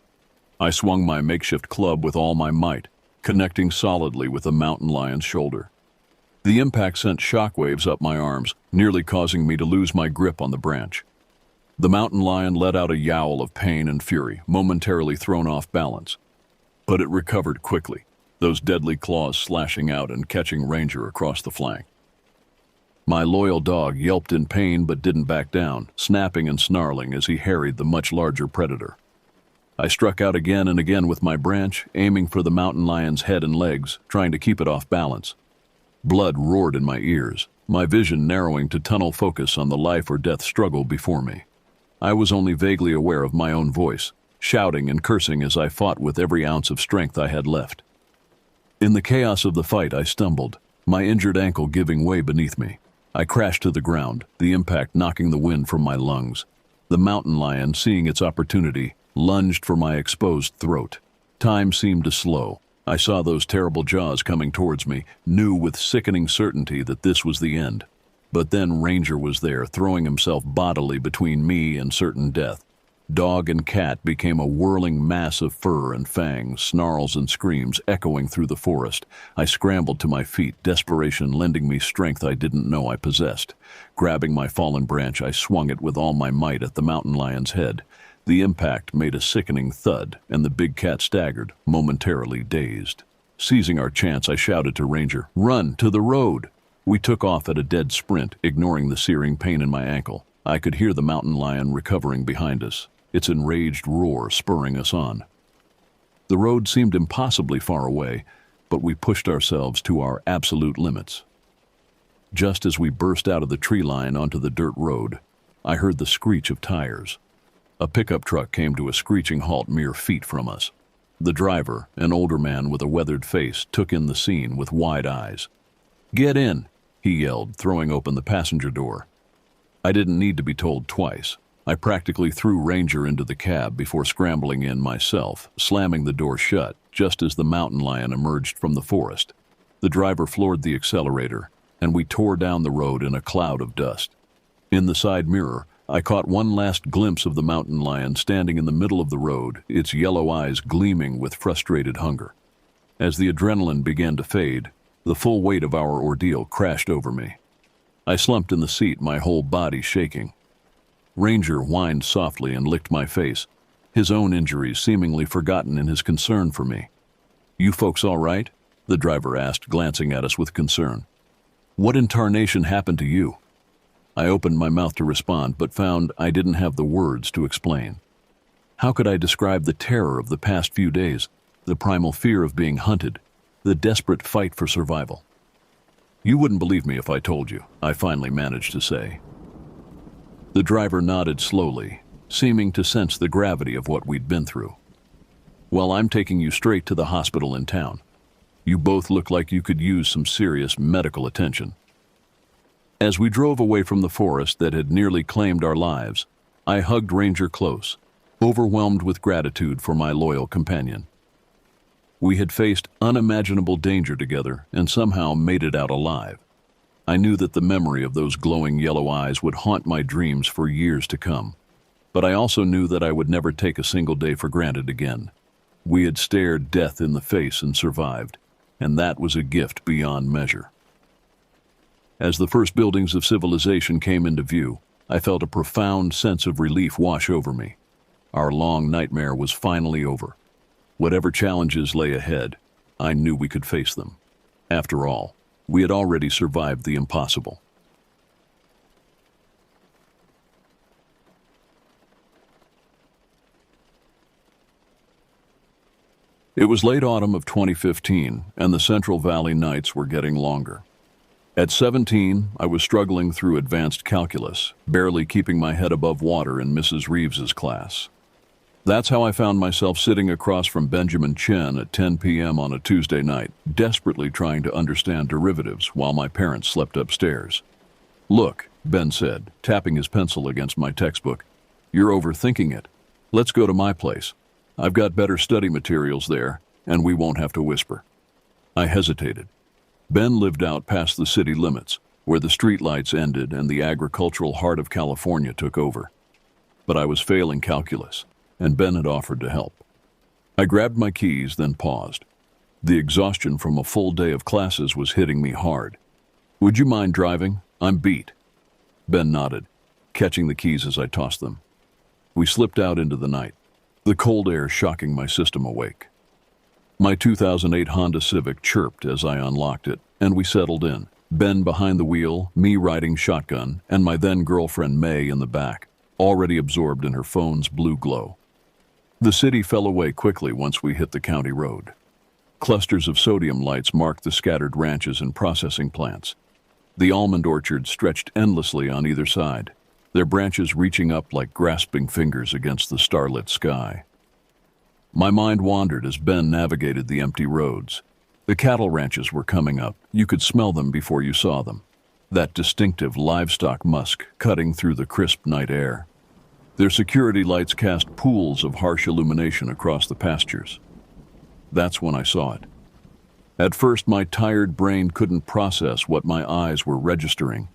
I swung my makeshift club with all my might, connecting solidly with the mountain lion's shoulder. The impact sent shockwaves up my arms, nearly causing me to lose my grip on the branch. The mountain lion let out a yowl of pain and fury, momentarily thrown off balance. But it recovered quickly, those deadly claws slashing out and catching Ranger across the flank. My loyal dog yelped in pain but didn't back down, snapping and snarling as he harried the much larger predator. I struck out again and again with my branch, aiming for the mountain lion's head and legs, trying to keep it off balance. Blood roared in my ears, my vision narrowing to tunnel focus on the life or death struggle before me. I was only vaguely aware of my own voice, shouting and cursing as I fought with every ounce of strength I had left. In the chaos of the fight, I stumbled, my injured ankle giving way beneath me. I crashed to the ground, the impact knocking the wind from my lungs. The mountain lion, seeing its opportunity, lunged for my exposed throat. Time seemed to slow. I saw those terrible jaws coming towards me, knew with sickening certainty that this was the end. But then Ranger was there, throwing himself bodily between me and certain death. Dog and cat became a whirling mass of fur and fangs, snarls and screams echoing through the forest. I scrambled to my feet, desperation lending me strength I didn't know I possessed. Grabbing my fallen branch, I swung it with all my might at the mountain lion's head. The impact made a sickening thud, and the big cat staggered, momentarily dazed. Seizing our chance, I shouted to Ranger, "Run, to the road!" We took off at a dead sprint, ignoring the searing pain in my ankle. I could hear the mountain lion recovering behind us, its enraged roar spurring us on. The road seemed impossibly far away, but we pushed ourselves to our absolute limits. Just as we burst out of the tree line onto the dirt road, I heard the screech of tires. A pickup truck came to a screeching halt mere feet from us. The driver, an older man with a weathered face, took in the scene with wide eyes. "Get in," he yelled, throwing open the passenger door. I didn't need to be told twice. I practically threw Ranger into the cab before scrambling in myself, slamming the door shut just as the mountain lion emerged from the forest. The driver floored the accelerator, and we tore down the road in a cloud of dust. In the side mirror, I caught one last glimpse of the mountain lion standing in the middle of the road, its yellow eyes gleaming with frustrated hunger. As the adrenaline began to fade, the full weight of our ordeal crashed over me. I slumped in the seat, my whole body shaking. Ranger whined softly and licked my face, his own injuries seemingly forgotten in his concern for me. "You folks all right?" the driver asked, glancing at us with concern. "What in tarnation happened to you?" I opened my mouth to respond, but found I didn't have the words to explain. How could I describe the terror of the past few days, the primal fear of being hunted, the desperate fight for survival? "You wouldn't believe me if I told you," I finally managed to say. The driver nodded slowly, seeming to sense the gravity of what we'd been through. "Well, I'm taking you straight to the hospital in town. You both look like you could use some serious medical attention." As we drove away from the forest that had nearly claimed our lives, I hugged Ranger close, overwhelmed with gratitude for my loyal companion. We had faced unimaginable danger together and somehow made it out alive. I knew that the memory of those glowing yellow eyes would haunt my dreams for years to come. But I also knew that I would never take a single day for granted again. We had stared death in the face and survived, and that was a gift beyond measure. As the first buildings of civilization came into view, I felt a profound sense of relief wash over me. Our long nightmare was finally over. Whatever challenges lay ahead, I knew we could face them. After all, we had already survived the impossible. It was late autumn of 2015, and the Central Valley nights were getting longer. At 17, I was struggling through advanced calculus, barely keeping my head above water in Mrs. Reeves's class. That's how I found myself sitting across from Benjamin Chen at 10 p.m. on a Tuesday night, desperately trying to understand derivatives while my parents slept upstairs. "Look," Ben said, tapping his pencil against my textbook. "You're overthinking it. Let's go to my place. I've got better study materials there, and we won't have to whisper." I hesitated. Ben lived out past the city limits, where the streetlights ended and the agricultural heart of California took over. But I was failing calculus, and Ben had offered to help. I grabbed my keys, then paused. The exhaustion from a full day of classes was hitting me hard. "Would you mind driving? I'm beat." Ben nodded, catching the keys as I tossed them. We slipped out into the night, the cold air shocking my system awake. My 2008 Honda Civic chirped as I unlocked it, and we settled in, Ben behind the wheel, me riding shotgun, and my then-girlfriend May in the back, already absorbed in her phone's blue glow. The city fell away quickly once we hit the county road. Clusters of sodium lights marked the scattered ranches and processing plants. The almond orchards stretched endlessly on either side, their branches reaching up like grasping fingers against the starlit sky. My mind wandered as Ben navigated the empty roads. The cattle ranches were coming up. You could smell them before you saw them. That distinctive livestock musk cutting through the crisp night air. Their security lights cast pools of harsh illumination across the pastures. That's when I saw it. At first, my tired brain couldn't process what my eyes were registering.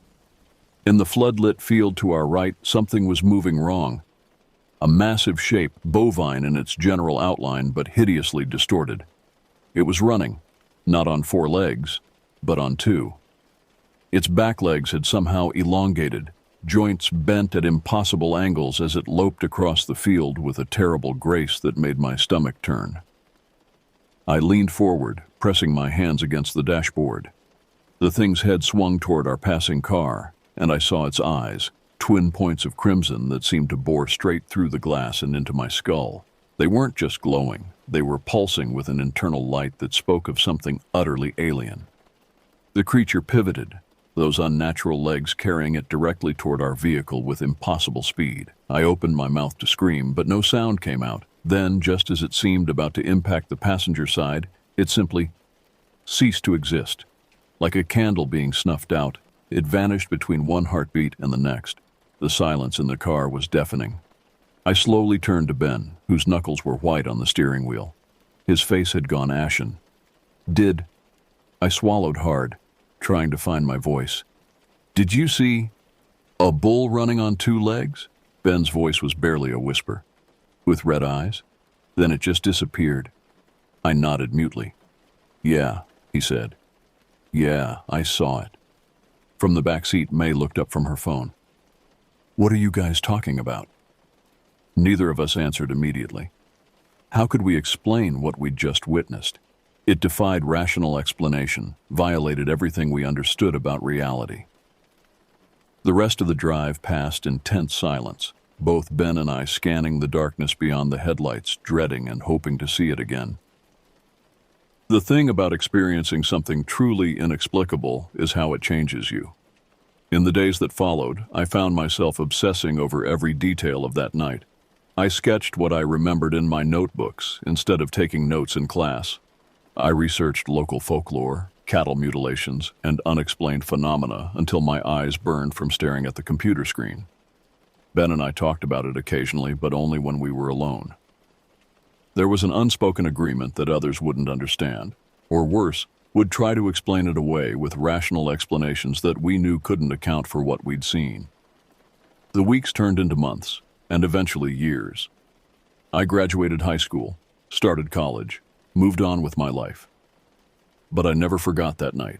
In the floodlit field to our right, something was moving wrong. A massive shape, bovine in its general outline but hideously distorted. It was running, not on 4 legs, but on 2. Its back legs had somehow elongated, joints bent at impossible angles as it loped across the field with a terrible grace that made my stomach turn. I leaned forward, pressing my hands against the dashboard. The thing's head swung toward our passing car, and I saw its eyes, twin points of crimson that seemed to bore straight through the glass and into my skull. They weren't just glowing, they were pulsing with an internal light that spoke of something utterly alien. The creature pivoted, those unnatural legs carrying it directly toward our vehicle with impossible speed. I opened my mouth to scream, but no sound came out. Then, just as it seemed about to impact the passenger side, it simply ceased to exist. Like a candle being snuffed out, it vanished between one heartbeat and the next. The silence in the car was deafening. I slowly turned to Ben, whose knuckles were white on the steering wheel. His face had gone ashen. I swallowed hard, trying to find my voice. "Did you see a bull running on 2 legs?" Ben's voice was barely a whisper. "With red eyes?" Then it just disappeared. I nodded mutely. "Yeah," he said. "Yeah, I saw it." From the back seat, May looked up from her phone. "What are you guys talking about?" Neither of us answered immediately. How could we explain what we'd just witnessed? It defied rational explanation, violated everything we understood about reality. The rest of the drive passed in tense silence, both Ben and I scanning the darkness beyond the headlights, dreading and hoping to see it again. The thing about experiencing something truly inexplicable is how it changes you. In the days that followed, I found myself obsessing over every detail of that night. I sketched what I remembered in my notebooks instead of taking notes in class. I researched local folklore, cattle mutilations, and unexplained phenomena until my eyes burned from staring at the computer screen. Ben and I talked about it occasionally, but only when we were alone. There was an unspoken agreement that others wouldn't understand, or worse, would try to explain it away with rational explanations that we knew couldn't account for what we'd seen. The weeks turned into months, and eventually years. I graduated high school, started college, moved on with my life. But I never forgot that night.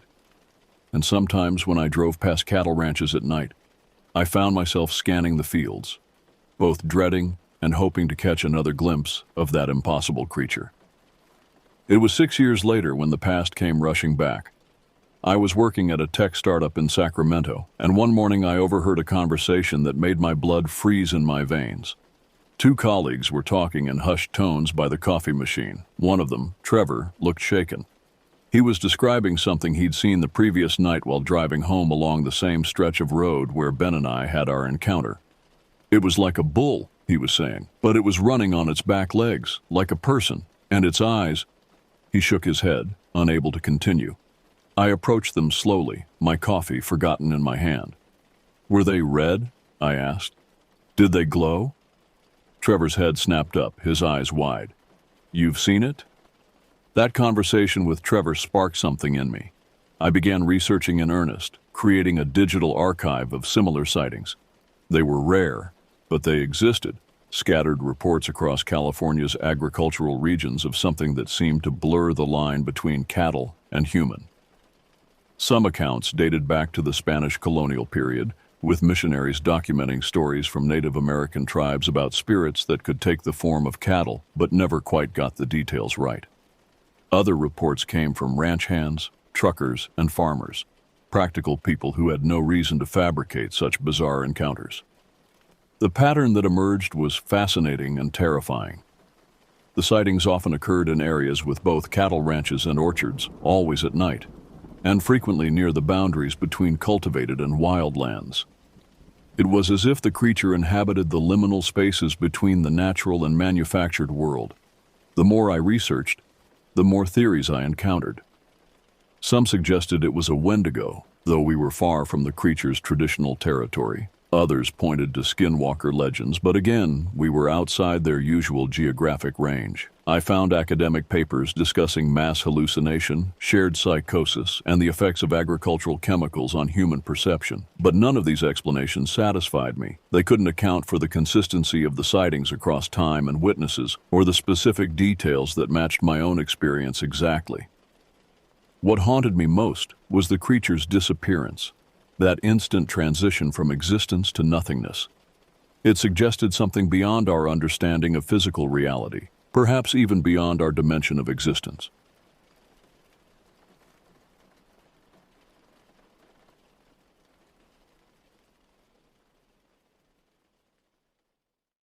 And sometimes when I drove past cattle ranches at night, I found myself scanning the fields, both dreading and hoping to catch another glimpse of that impossible creature. It was 6 years later when the past came rushing back. I was working at a tech startup in Sacramento, and one morning I overheard a conversation that made my blood freeze in my veins. 2 colleagues were talking in hushed tones by the coffee machine. One of them, Trevor, looked shaken. He was describing something he'd seen the previous night while driving home along the same stretch of road where Ben and I had our encounter. "It was like a bull," he was saying, but it was running on its back legs, like a person, and its eyes. He shook his head, unable to continue. I approached them slowly, my coffee forgotten in my hand. Were they red? I asked. Did they glow? Trevor's head snapped up, his eyes wide. You've seen it? That conversation with Trevor sparked something in me. I began researching in earnest, creating a digital archive of similar sightings. They were rare, but they existed, scattered reports across California's agricultural regions of something that seemed to blur the line between cattle and human. Some accounts dated back to the Spanish colonial period, with missionaries documenting stories from Native American tribes about spirits that could take the form of cattle but never quite got the details right. Other reports came from ranch hands, truckers, and farmers, practical people who had no reason to fabricate such bizarre encounters. The pattern that emerged was fascinating and terrifying. The sightings often occurred in areas with both cattle ranches and orchards, always at night, and frequently near the boundaries between cultivated and wild lands. It was as if the creature inhabited the liminal spaces between the natural and manufactured world. The more I researched, the more theories I encountered. Some suggested it was a Wendigo, though we were far from the creature's traditional territory. Others pointed to skinwalker legends, but again, we were outside their usual geographic range. I found academic papers discussing mass hallucination, shared psychosis, and the effects of agricultural chemicals on human perception. But none of these explanations satisfied me. They couldn't account for the consistency of the sightings across time and witnesses, or the specific details that matched my own experience exactly. What haunted me most was the creature's disappearance, that instant transition from existence to nothingness. It suggested something beyond our understanding of physical reality, perhaps even beyond our dimension of existence.